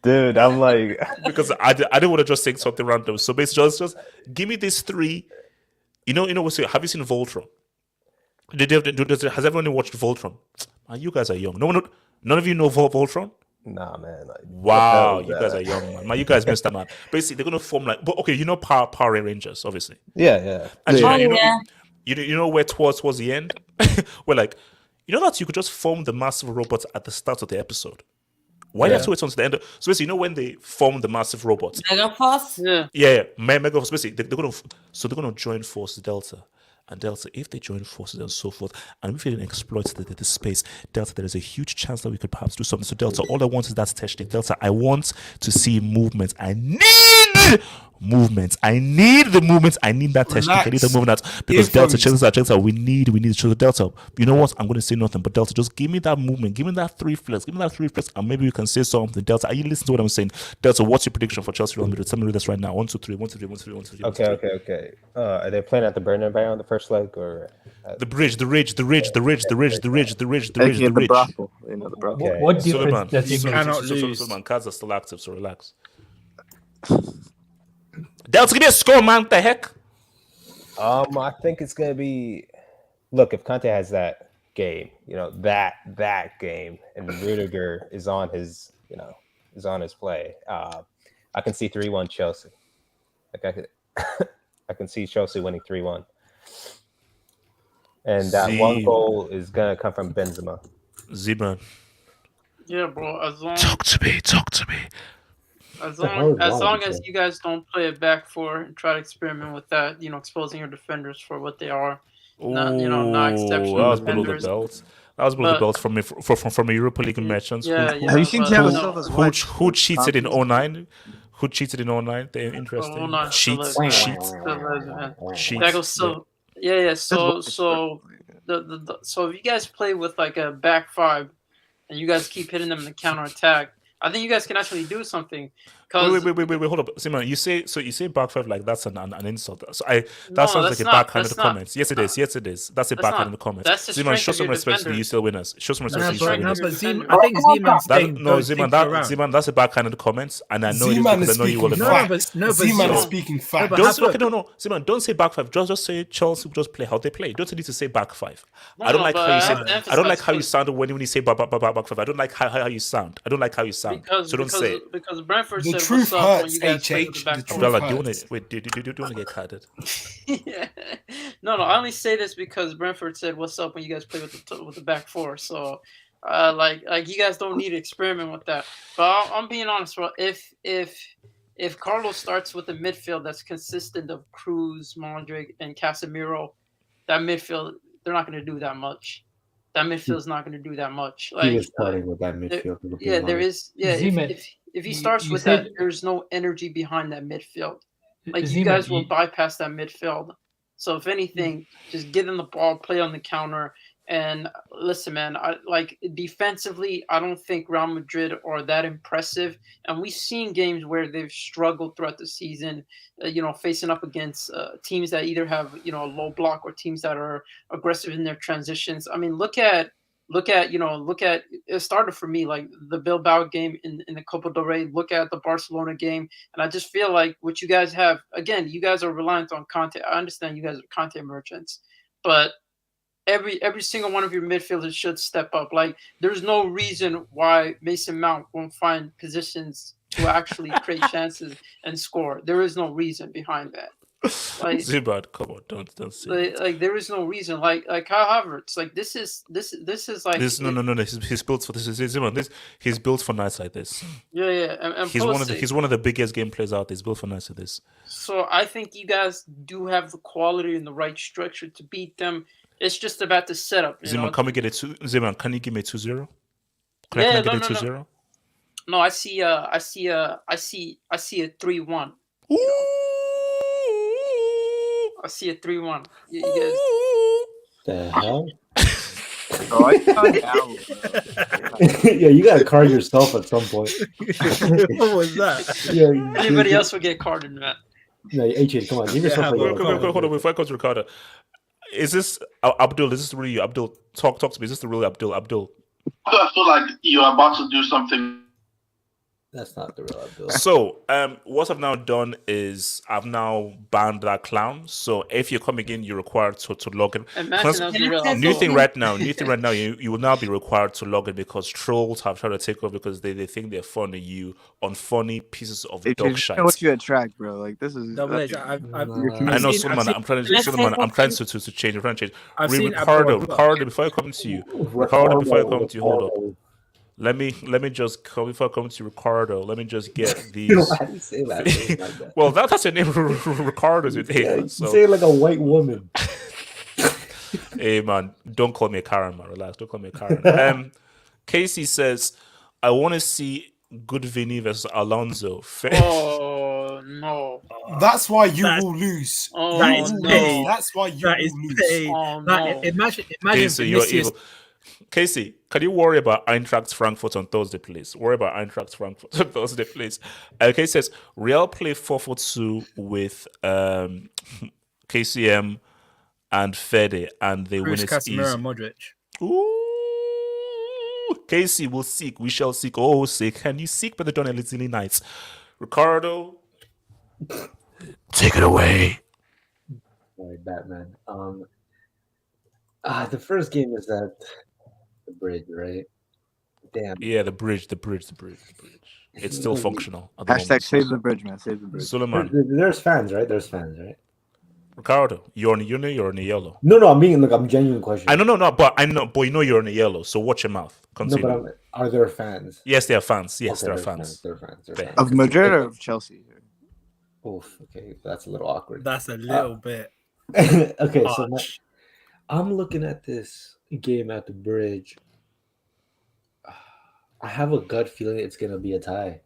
Dude, I'm like. Because I didn't want to just say something random. So basically, just give me these 3. You know what's it? Have you seen Voltron? Has everyone watched Voltron? Man, you guys are young. None of you know Voltron? Nah, man. Like, wow, you guys are young, man. You guys missed that, man. Basically, they're gonna form like, but okay, Power Rangers, obviously. Yeah. And you know where towards the end, we're like, that you could just form the massive robots at the start of the episode. Why do you have to wait until the end? So basically, when they form the massive robots, Megaforce? Yeah, Megaforce. Basically, they're gonna join forces Delta. And Delta, if they join forces and so forth, and if they didn't exploit the space, Delta, there is a huge chance that we could perhaps do something. So Delta, all I want is that technique. Delta, I want to see movements. I need movements. I need the movements. I need that technique. I need the movement because Delta, Delta, we need to Delta. You know what? I'm going to say nothing, but Delta, just give me that movement. Give me that 3 flips. And maybe we can say something. Delta, are you listening to what I'm saying? Delta, what's your prediction for Chelsea Real Madrid? Tell me this right now. 1, 2, 3. 1, 2, 3. 1, 2, 3. 1, 2, 3. Okay. Are they playing at the Bernabeu on the first leg or the ridge? The brothel. You know the brothel. Okay. What difference does it make? Cannot lose. Suleiman, cards are still active, so relax. Delta, give me a score, man. What the heck? I think it's gonna be look, if Conte has that game, that game, and Rudiger is on his, is on his play, I can see 3-1 Chelsea. Like I can see Chelsea winning 3-1. And that one goal is gonna come from Benzema. Z-Man. Yeah, bro. Talk to me. As long as you guys don't play a back four and try to experiment with that, exposing your defenders for what they are. Not exceptional that was defenders. below the belt. That was below the belt from a Europa League merchants. Yeah, Have you seen Thiago Silva's watch? Who cheated in 09? Who cheated in 09? They're interesting. Cheats. Thiago Silva. Yeah. So if you guys play with like a back five, and you guys keep hitting them in the counter attack, I think you guys can actually do something. Wait, hold up, Simon. You say back five like that's an insult. So that sounds like a backhanded comment. Yes, it is. That's a backhanded comment. Simon, show some respect to the UCL winners. Show some respect to the UCL winners. I think Zeman's saying Simon, that's a backhanded comment, and I know it is because I know you will know. Zeman is speaking facts. Simon, don't say back five. Just say Chelsea will just play how they play. You don't need to say back five. I don't like how you say. I don't like how you sound when you say back five. I don't like how you sound. So don't say it. Because Brentford said truth hurts, HH. Bella, do you want to get carded? Yeah. No. I only say this because Brentford said, "What's up?" when you guys play with the back four. So, like you guys don't need to experiment with that. But I'm being honest, bro. If Carlos starts with a midfield that's consistent of Cruz, Modric, and Casemiro, that midfield they're not going to do that much. That midfield is not going to do that much. He was starting with that midfield. There is. Yeah, if he starts with that, there's no energy behind that midfield. Like you guys will bypass that midfield. So if anything, just get in the ball, play on the counter, and listen, man. Defensively, I don't think Real Madrid are that impressive, and we've seen games where they've struggled throughout the season. Facing up against teams that either have a low block or teams that are aggressive in their transitions. I mean, look at it started for me like the Bilbao game in the Copa del Rey. Look at the Barcelona game, and I just feel like what you guys have, again, you guys are reliant on Conte. I understand you guys are Conte merchants, but every single one of your midfielders should step up. Like there's no reason why Mason Mount won't find positions to actually create chances and score. There is no reason behind that. Like Zibad, come on, don't say like there is no reason. Like Kyle Havertz, like this is like this. No. He's built for this. He's built for nights like this. Yeah. And he's one of the biggest game players out there. He's built for nights like this. So I think you guys do have the quality and the right structure to beat them. It's just about the setup. Zeman, can we get it to Zeman? Can you give me a 2-0? Can I get a 2-0? No, I see a 3-1. I see a 3-1. You guys. The hell? Yeah, you gotta card yourself at some point. What was that? Yeah, anybody else would get carded, man. No, HH, come on, give yourself a hold on, before I come to Ricardo. Is this Abdul? Is this really you? Abdul, talk to me. Is this the real Abdul? I feel like you're about to do something. That's not the real Abdul. So, what I've now done is I've now banned that clown. So, if you're coming in, you're required to log in. New thing right now, you will now be required to log in because trolls have tried to take over because they think they're funny you on funny pieces of dog shit. What you attract, bro? Like this is. I know, Suleiman. I'm trying to change. Ricardo, before I come to you, hold up. Let me just before I come to Ricardo. Let me just get these. Why do you say that? Well, that's your name, Ricardo's your name. Yeah, so. Say it like a white woman. Hey man, don't call me a Karen, man. Relax, don't call me a Karen. Casey says, I want to see good Vinny versus Alonso. Oh no! That's why you will lose. Oh, That's why you will lose. Oh, no. Imagine Casey, you're evil. Casey, can you worry about Eintracht Frankfurt on Thursday, please? Worry about Eintracht Frankfurt on Thursday, please. Okay, says Real play 4-4-2 with KCM and Fede, and they win it easy. Casemiro and Modric. Ooh, Casey will seek. We shall seek. Oh, say, can you seek by the dawn and silly nights? Ricardo, take it away. All right, Batman. The first game is at the bridge, right? Damn. Yeah, the bridge. It's still functional at the Hashtag moment. save the bridge, man. Save the bridge. Suleiman. There's fans, right? There's fans, right? Ricardo, you're on a uni, you're on a yellow. No, I'm genuine question. I know, but you know you're on a yellow, so watch your mouth. Continue. No, but are there fans? Yes, there are fans. Yes, Okay, there are there's fans. There are fans. Of Madrid or of Chelsea? Oof, okay, that's a little awkward. That's a little bit. Okay, so harsh. I'm looking at this game at the bridge. I have a gut feeling it's gonna be a tie.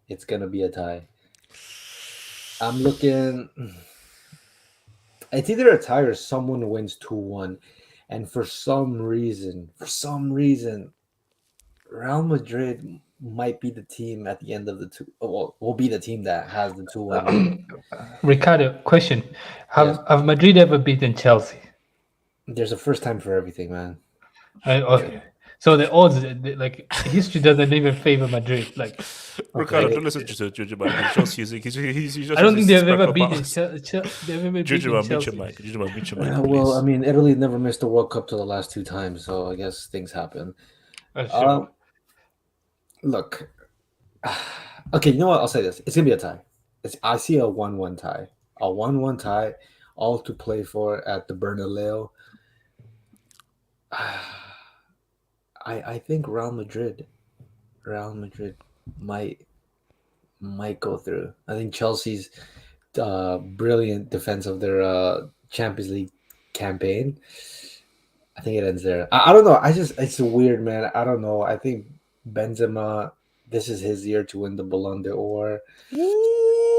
I'm looking. It's either a tie or someone wins 2-1, and for some reason, Real Madrid might be the team at the end of the two. Well, will be the team that has the 2-1. Ricardo, question: Have Madrid ever beaten Chelsea? There's a first time for everything, man. Okay. So the odds, like history, doesn't even favor Madrid. Like, Ricardo, don't listen to Juju, man. He's just using. He's just I don't think they've using ever spectral beaten powers. Juju, mute your mic. Juju, mute your mic, Well, please. I mean, Italy never missed the World Cup to the last 2 times, so I guess things happen. Sure. Look, okay, you know what? I'll say this: it's gonna be a tie. I see a 1-1 tie, all to play for at the Bernabeu. I think Real Madrid might go through. I think Chelsea's brilliant defense of their Champions League campaign. I think it ends there. I don't know. It's weird, man. I don't know. I think Benzema, this is his year to win the Ballon d'Or.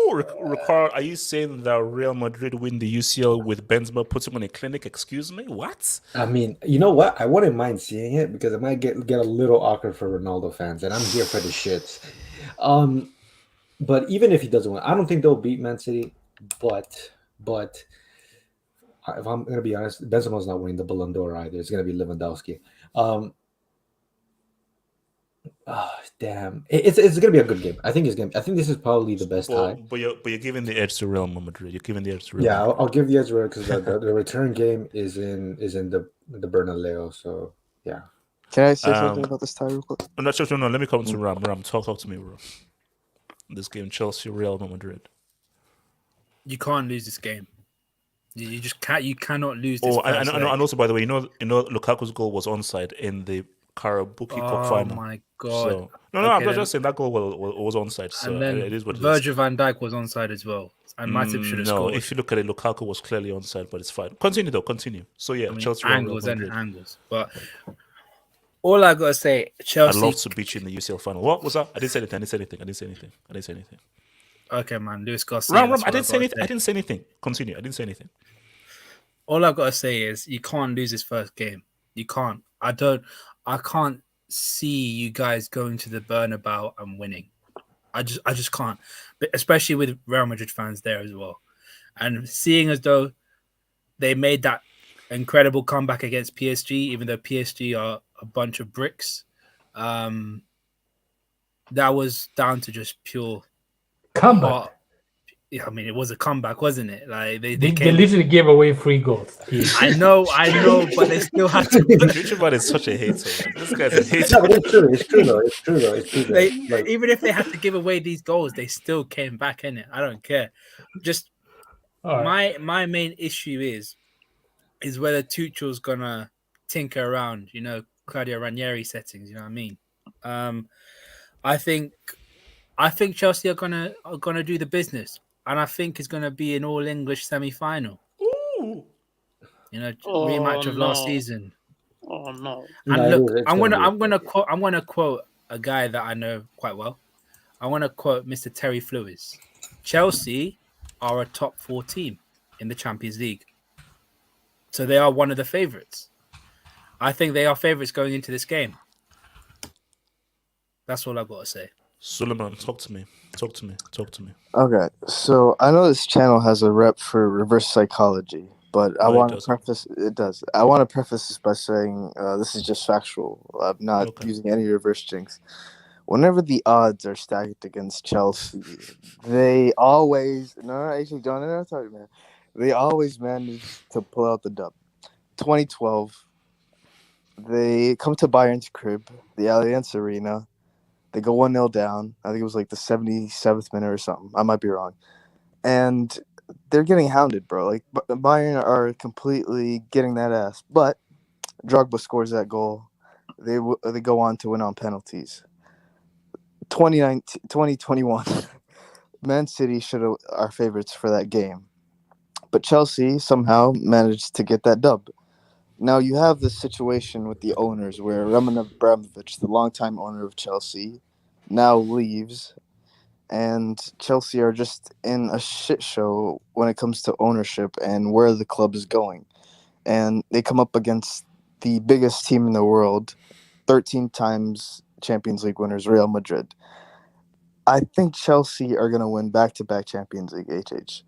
Ricardo, are you saying that Real Madrid win the UCL with Benzema putting on a clinic? Excuse me, what? I mean, you know what? I wouldn't mind seeing it because it might get a little awkward for Ronaldo fans, and I'm here for the shits. But even if he doesn't win, I don't think they'll beat Man City. But if I'm gonna be honest, Benzema's not winning the Ballon d'Or either. It's gonna be Lewandowski. Damn! It's gonna be a good game. I think this is probably the best tie. But you're giving the edge to Real Madrid. You're giving the edge to Real. Yeah, Madrid. I'll give the edge because the return game is in the Bernabeu. So yeah. Can I say something about this tie real quick? No, let me come to Ram. Ram, talk to me, bro. This game, Chelsea, Real Madrid. You can't lose this game. You just can't. You cannot lose this. And also, by the way, you know, Lukaku's goal was onside in the Karabuki Cup final. Oh my god! So, no, I'm just saying that goal was onside. So and then it is what it is. Virgil van Dijk was onside as well, and Matip should have scored. No, if you look at it, Lukaku was clearly onside, but it's fine. Continue. So yeah, Chelsea angles and angles, but. All I gotta say, Chelsea. I'd love to beat you in the UCL final. What was that? I didn't say anything. Okay, man. Lewis Garcia. Ram, I didn't say anything. I didn't say anything. Continue. I didn't say anything. All I gotta say is you can't lose this first game. You can't. I can't see you guys going to the Bernabeu and winning. I just can't. But especially with Real Madrid fans there as well, and seeing as though they made that incredible comeback against PSG, even though PSG are a bunch of bricks. That was down to just pure comeback. Yeah, I mean, it was a comeback, wasn't it? Like they literally gave away 3 goals. I know, but they still have to. Richard is such a hater. Man. This guy's a hater. No, it's true though. Even if they had to give away these goals, they still came back in it. I don't care. Just my main issue is whether Tuchel's gonna tinker around, Claudio Ranieri settings. You know what I mean? I think Chelsea are gonna do the business, and I think it's gonna be an all English semi-final. Ooh. Rematch of last season. Oh no! And look, I'm gonna quote a guy that I know quite well. I want to quote Mr. Terry Flewis. Chelsea are a top 4 team in the Champions League. So they are one of the favourites. I think they are favourites going into this game. That's all I've got to say. Suleiman, talk to me. Okay, so I know this channel has a rep for reverse psychology, but I want to preface it does. I want to preface this by saying this is just factual. I'm not using any reverse jinx. Whenever the odds are stacked against Chelsea, they always they always manage to pull out the dub. 2012, They come to Bayern's crib, the Allianz Arena. They go 1-0 down. I think it was like the 77th minute or something. I might be wrong. And they're getting hounded, bro. Like, Bayern are completely getting that ass. But Drogba scores that goal. They go on to win on penalties. 2021, Man City are favorites for that game. But Chelsea somehow managed to get that dub. Now you have this situation with the owners where Roman Abramovich, the longtime owner of Chelsea, now leaves, and Chelsea are just in a shit show when it comes to ownership and where the club is going. And they come up against the biggest team in the world, 13 times Champions League winners, Real Madrid. I think Chelsea are going to win back-to-back Champions League, HH.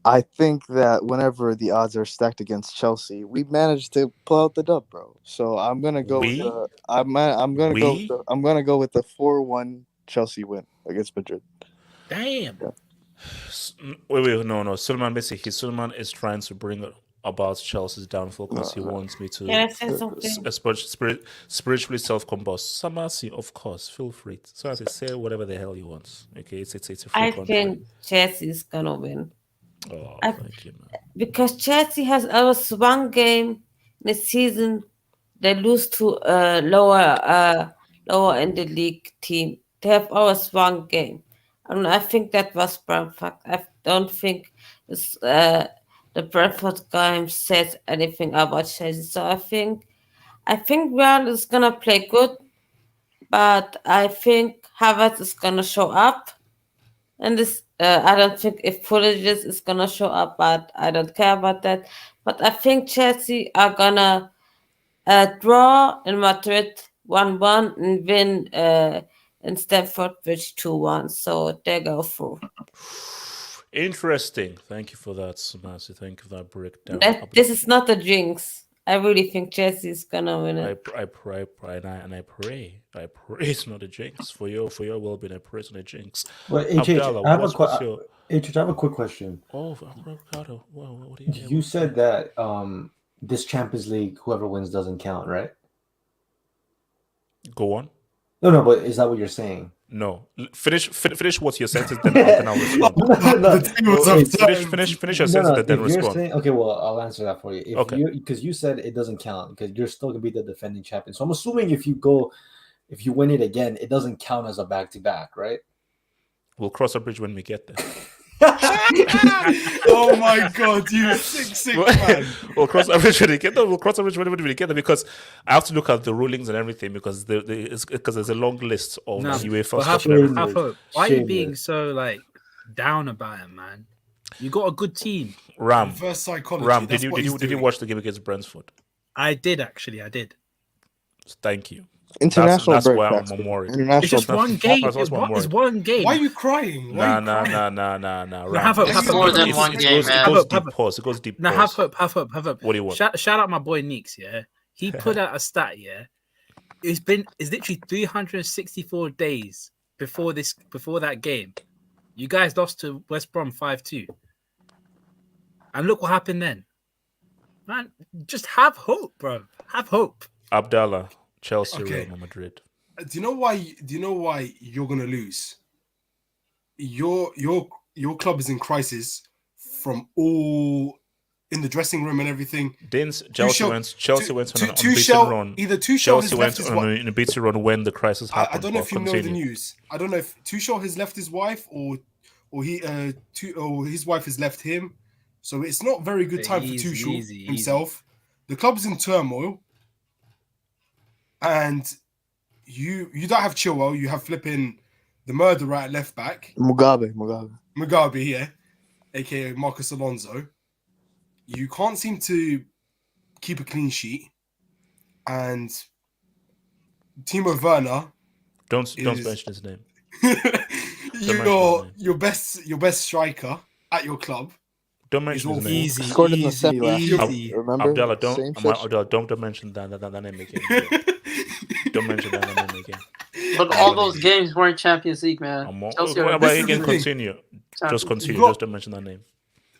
I think that whenever the odds are stacked against Chelsea, we managed to pull out the dub, bro. So I'm gonna go. I'm gonna go with the 4-1 Chelsea win against Madrid. Damn. Wait, no. Sulman basically, Sulman is trying to bring about Chelsea's downfall because he wants me to spiritually self-combust. Samasi, of course, feel free. So as I say whatever the hell you want. Okay, it's a free country. think Chelsea is gonna win. Oh, thank you, man. Because Chelsea has always one game in the season they lose to a lower in the league team. They have always one game. And I think that was Brentford. I don't think the Brentford game says anything about Chelsea. So I think Real is gonna play good, but I think Havertz is gonna show up. And this, I don't think if Pulisic is gonna show up, but I don't care about that. But I think Chelsea are gonna draw in Madrid 1-1 and win in Stamford Bridge 2-1. So they go through. Interesting. Thank you for that, Samasi. Thank you for that breakdown. This is not a jinx. I really think Chelsea is gonna win it. I pray it's not a jinx for your well-being. I pray it's not a jinx. Well, Abdallah, I have a quick question. Oh, Ricardo, what do you? You said that this Champions League, whoever wins doesn't count, right? Go on. No, but is that what you're saying? No. Finish what your sentence, then I'll respond. Finish your sentence, then respond. Okay, well, I'll answer that for you. Okay. Because you said it doesn't count because you're still gonna be the defending champion. So I'm assuming if you win it again, it doesn't count as a back-to-back, right? We'll cross a bridge when we get there. Oh my god, you sick man. We'll cross a bridge when we get there. We'll cross a bridge when we get there because I have to look at the rulings and everything because there's a long list of UEFA stuff and everything. Why are you being so down about it, man? You got a good team. Ram, reverse psychology. did you watch the game against Brentford? I did actually. I did. Thank you. International that's break. Why I'm worried. It's just one game. It's one game. Why are you crying? Nah. Have more than one game, man. It goes deep. Now have hope. What do you want? Shout out my boy Neeks. Yeah, he put out a stat. Yeah, it's literally 364 days before that game. You guys lost to West Brom 5-2, and look what happened then. Man, just have hope, bro. Have hope. Abdallah. Chelsea, Real Madrid. Do you know why you're gonna lose? Your club is in crisis from all in the dressing room and everything. Chelsea went on an unbeaten run. Either Chelsea went on an unbeaten run when the crisis happened. I don't know if you know the news. I don't know if Tuchel has left his wife or his wife has left him. So it's not very good time for Tuchel himself. The club's in turmoil. And you don't have Chilwell, you have flipping the murderer at left back. Mugabe, yeah. AKA Marcus Alonso. You can't seem to keep a clean sheet. And Timo Werner. Don't mention his name. your best striker at your club. Don't mention his name. Easy. Scored in the semi last year. Remember? Abdallah, don't mention that name again. Don't mention that name again. But all those games weren't Champions League, man. Continue. Just continue. Just don't mention that name.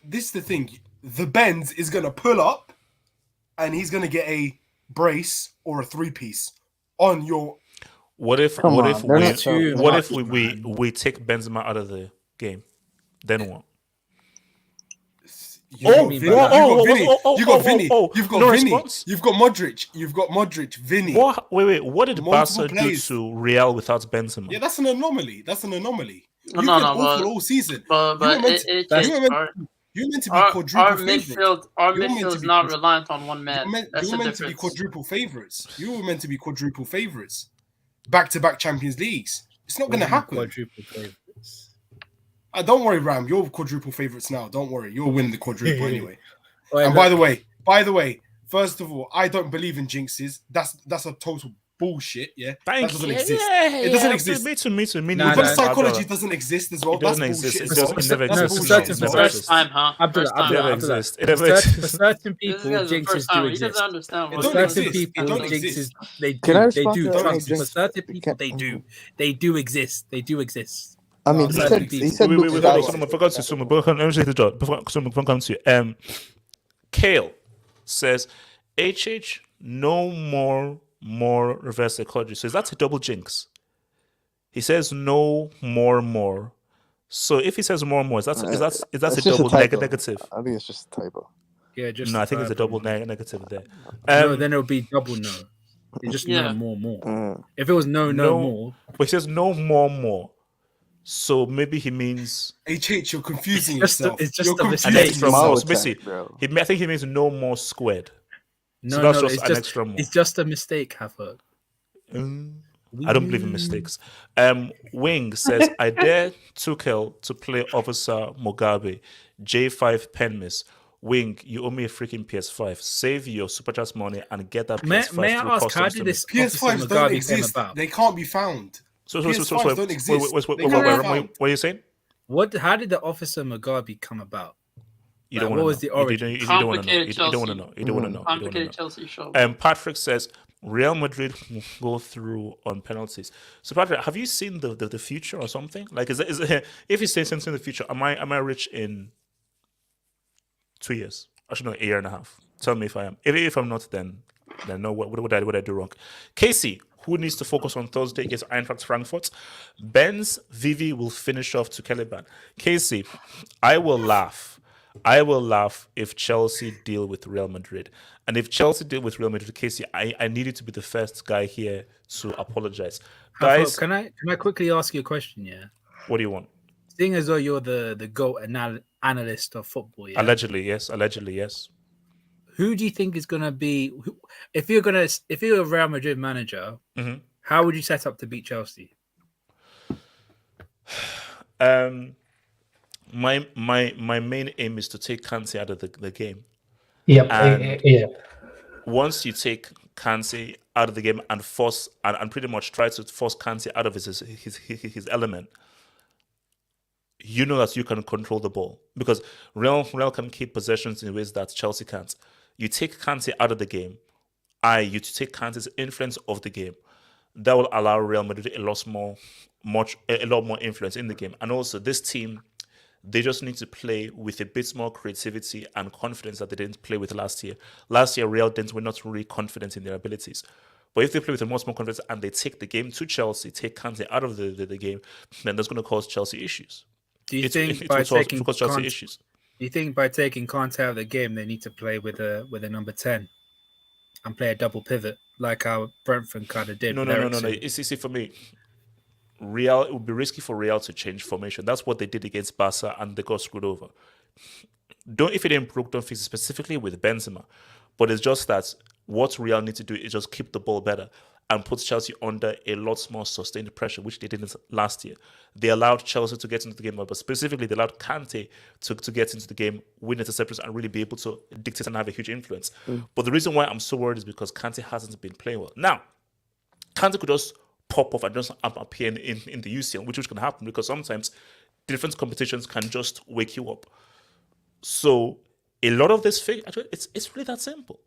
This is the thing. The Benz is going to pull up and he's going to get a brace, or a three-piece on your. What if Come what on, if they're we not too what much, if we take Benzema out of the game? Then what? You got Vinny. You got Vinny. You've got no Vinny. response? You've got Modric. You've got Modric. Vinny. Wait. What did Multiple Barca players. do to Real without Benzema? Yeah, that's an anomaly. You've been No, awful all season. but You were meant to be quadruple favourites. Our midfield is not reliant on one man. You were meant to be quadruple favourites. You were meant to be quadruple favourites. Back-to-back Champions Leagues. It's not going to happen. Quadruple favorites. Don't worry, Ram. You're quadruple favourites now. Don't worry. You'll win the quadruple anyway. Wait, And by the way, first of all, I don't believe in jinxes. That's a total bullshit. Yeah, that doesn't exist. It doesn't exist. Me too. Reverse psychology doesn't exist as well. It doesn't That's exist. bullshit. It never That's exists. bullshit. It's never First time, huh? Abdullah, It never for exists. certain This people, guy's the jinxes first do time. He exist. doesn't understand. It what don't it Certain is. exist. people, It don't jinxes, exist. they Can I do respond to exist. that? For Jinx? certain people, they do exist. They do exist. I mean, he said Wait, Luke someone forgot to someone. Let me say the job. Before someone comes to you. Kale says, HH, no more reverse psychology. So that's a double jinx. He says no more. So if he says more, is that a double negative? I think it's just a typo. Yeah, just No, I think it's a double negative there. No, then it'll be double no. It's just no more. If it was no more, but he says no more. So maybe he means HH. You're confusing it's yourself. it's just You're a confusing mistake. extra more. So yourself. basically, I think he means no more squared. No, So that's no, just it's an extra more. It's just a mistake, Haffer. I don't believe in mistakes. Wing says, I dare Tuchel to play Officer Mugabe, J5 Penmis. Wing, you owe me a freaking PS5. Save your super chat money and get that PS5. May I ask, how did this PS5s Officer don't Mugabe exist. came about? They can't be found. So, PS5s don't exist. what are you saying? How did the Officer Mugabe come about? You don't What want was to the know. origin? You don't want to know. You don't want to know. You don't want to know. Complicated Chelsea show. Patrick says Real Madrid will go through on penalties. So Patrick, have you seen the future or something? Like, is it if you say something in the future, am I rich in 2 years? Actually, no, a year and a half. Tell me if I am. If I'm not, then no. What I do wrong? Casey, who needs to focus on Thursday against Eintracht Frankfurt? Benz Vivi will finish off to Caliban. Casey, I will laugh if Chelsea deal with Real Madrid. And if Chelsea deal with Real Madrid, Casey, I need you to be the first guy here to apologize. Guys, can I quickly ask you a question? Yeah. What do you want? Seeing as though you're the GOAT analyst of football, yeah? Allegedly, yes. Who do you think is going to be if you're a Real Madrid manager? Mm-hmm. How would you set up to beat Chelsea? My main aim is to take Kante out of the game. Yeah. Once you take Kante out of the game and force and pretty much try to force Kante out of his element, you know that you can control the ball because Real can keep possessions in ways that Chelsea can't. You take Kante out of the game, you take Kante's influence of the game. That will allow Real Madrid a lot more influence in the game. And also, this team, they just need to play with a bit more creativity and confidence that they didn't play with last year. Last year, Real were not really confident in their abilities. But if they play with a much more confidence and they take the game to Chelsea, take Kante out of the game, then that's going to cause Chelsea issues. Do you think by taking Kante out of the game, they need to play with a number 10 and play a double pivot like how Brentford kind of did? No. It's easy for me. Real, it would be risky for Real to change formation. That's what they did against Barca, and they got screwed over. If it ain't broke, don't fix it specifically with Benzema. But it's just that what Real need to do is just keep the ball better and put Chelsea under a lot more sustained pressure, which they didn't last year. They allowed Chelsea to get into the game, but specifically they allowed Kante to get into the game, win interceptions, and really be able to dictate and have a huge influence. But the reason why I'm so worried is because Kante hasn't been playing well. Now, Kante could just pop off and just appear in the UCL, which can happen because sometimes different competitions can just wake you up. So a lot of this it's really that simple.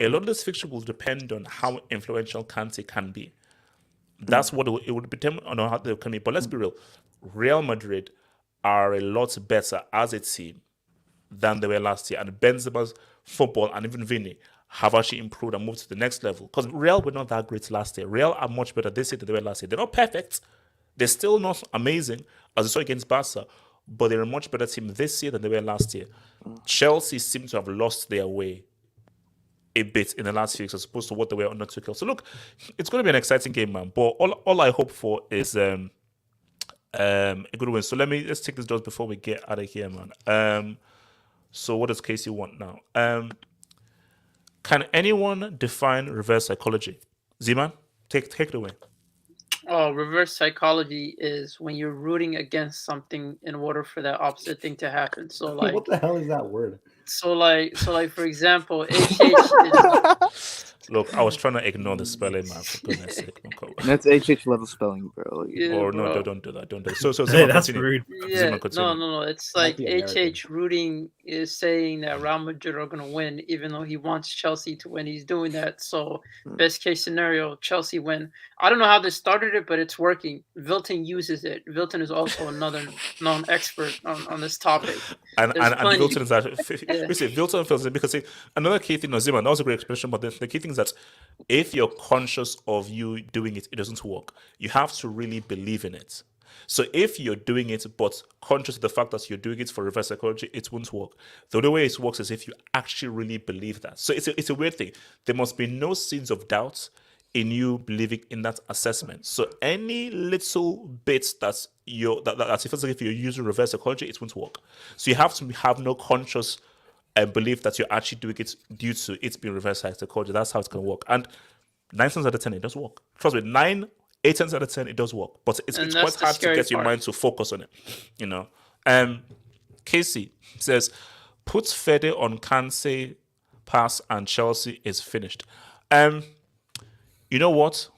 A lot of this fixture will depend on how influential Kante can be. That's what it would depend on how they can be. But let's be real. Real Madrid are a lot better as a team than they were last year. And Benzema's football and even Vinny have actually improved and moved to the next level. Because Real were not that great last year. Real are much better this year than they were last year. They're not perfect. They're still not amazing, as we saw against Barca, but they're a much better team this year than they were last year. Chelsea seem to have lost their way a bit in the last few weeks as opposed to what they were under Tuchel. So look, it's going to be an exciting game, man. But all I hope for is a good win. So let's take this just before we get out of here, man. So what does Casey want now? Can anyone define reverse psychology? Z-Man, take it away. Oh, reverse psychology is when you're rooting against something in order for that opposite thing to happen. So like, what the hell is that word? So like, for example, HH is. Look, I was trying to ignore the spelling, man. For goodness sake, that's HH level spelling, bro. Yeah, or bro. No, don't do that. Don't do that. So that's rude. Yeah, no. It's like HH rooting is saying that Real Madrid are gonna win, even though he wants Chelsea to win. He's doing that. So best case scenario, Chelsea win. I don't know how they started it, but it's working. Wilton uses it. Wilton is also another known expert on this topic. And Wilton is actually Wilton feels it because another key thing, Zima, that was a great explanation, but the key thing is that if you're conscious of you doing it, it doesn't work. You have to really believe in it. So if you're doing it, but conscious of the fact that you're doing it for reverse psychology, it won't work. The only way it works is if you actually really believe that. So it's a weird thing. There must be no seeds of doubt in you believing in that assessment. So any little bits that's if you're using reverse psychology, it won't work. So you have to have no conscious belief that you're actually doing it due to it being reverse psychology. That's how it's going to work. And 9 times out of 10, it does work. Trust me, 8 times out of 10, it does work. But it's quite hard to get your mind to focus on it. You know. Casey says, puts Fede on Kansé pass and Chelsea is finished. You know what?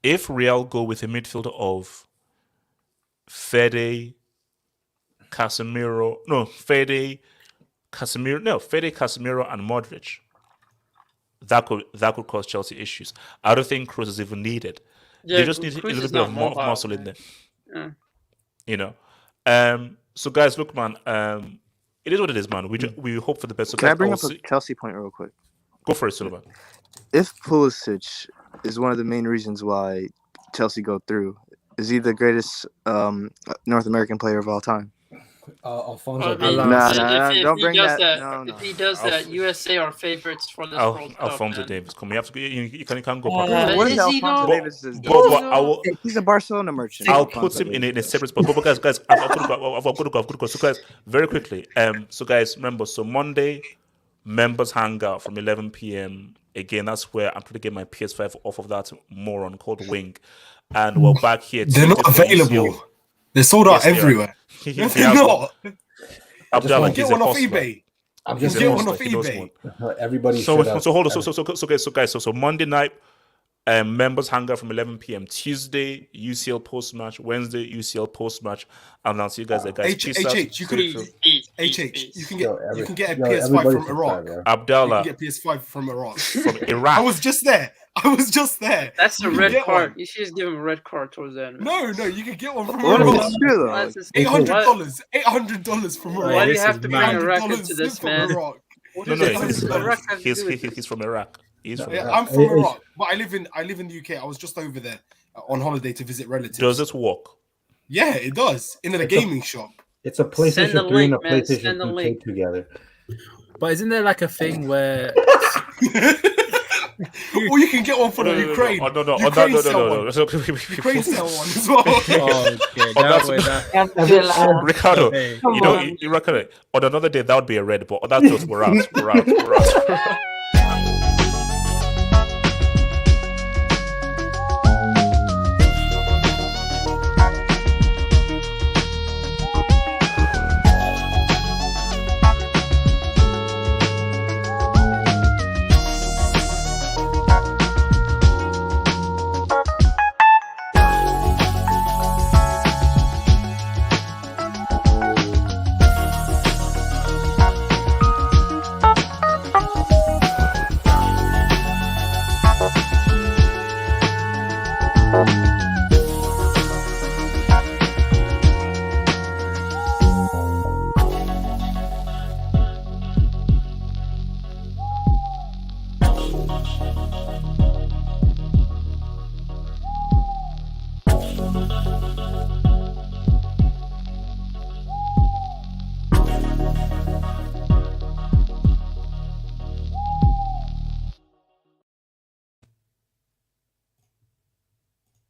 If Real go with a midfielder of Fede, Casemiro, and Modric, that could cause Chelsea issues. I don't think Kroos is even needed. Yeah, they just need a little bit of muscle in there. Yeah. You know. So guys, look, man. It is what it is, man. We hope for the best. So Can I bring up a Chelsea point real quick? Go for it, Sullivan. If Pulisic is one of the main reasons why Chelsea go through, is he the greatest North American player of all time? Alfonso. Don't bring that. If he does that, USA are favorites for this World Cup. Alfonso Davies, come. You can't go. What is Alfonso Davies? He's a Barcelona merchant. I'll put him in a separate spot. But guys, I've got to go. So guys, very quickly. So guys, remember. So Monday, members hangout from 11 p.m. Again, that's where I'm trying to get my PS5 off of that moron called Wing, and we're back here. They're not available. They're sold out everywhere. They're not. Get one off eBay. Get one off eBay. Everybody. So hold on. So Monday night, members hangout from 11 p.m. Tuesday, UCL post match. Wednesday, UCL post match. And I'll see you guys there, guys. You can get a PS5 from Iraq. Abdallah, you can get PS5 from Iraq. From Iraq. I was just there. That's a red card. You should just give him a red card towards the end. No, you can get one from Iraq. $800 from Iraq. Why do you have to bring Iraq into this, man? No, he's from Iraq. I'm from Iraq, but I live in the UK. I was just over there on holiday to visit relatives. Does this work? Yeah, it does. In a gaming shop. It's a PlayStation 3 and a PlayStation 2 taped together. But isn't there like a thing where? Or you can get one for the Ukraine. No. Ukraine sell one as well. Ricardo, you reckon it? On another day, that would be a red, but on that note, we're out.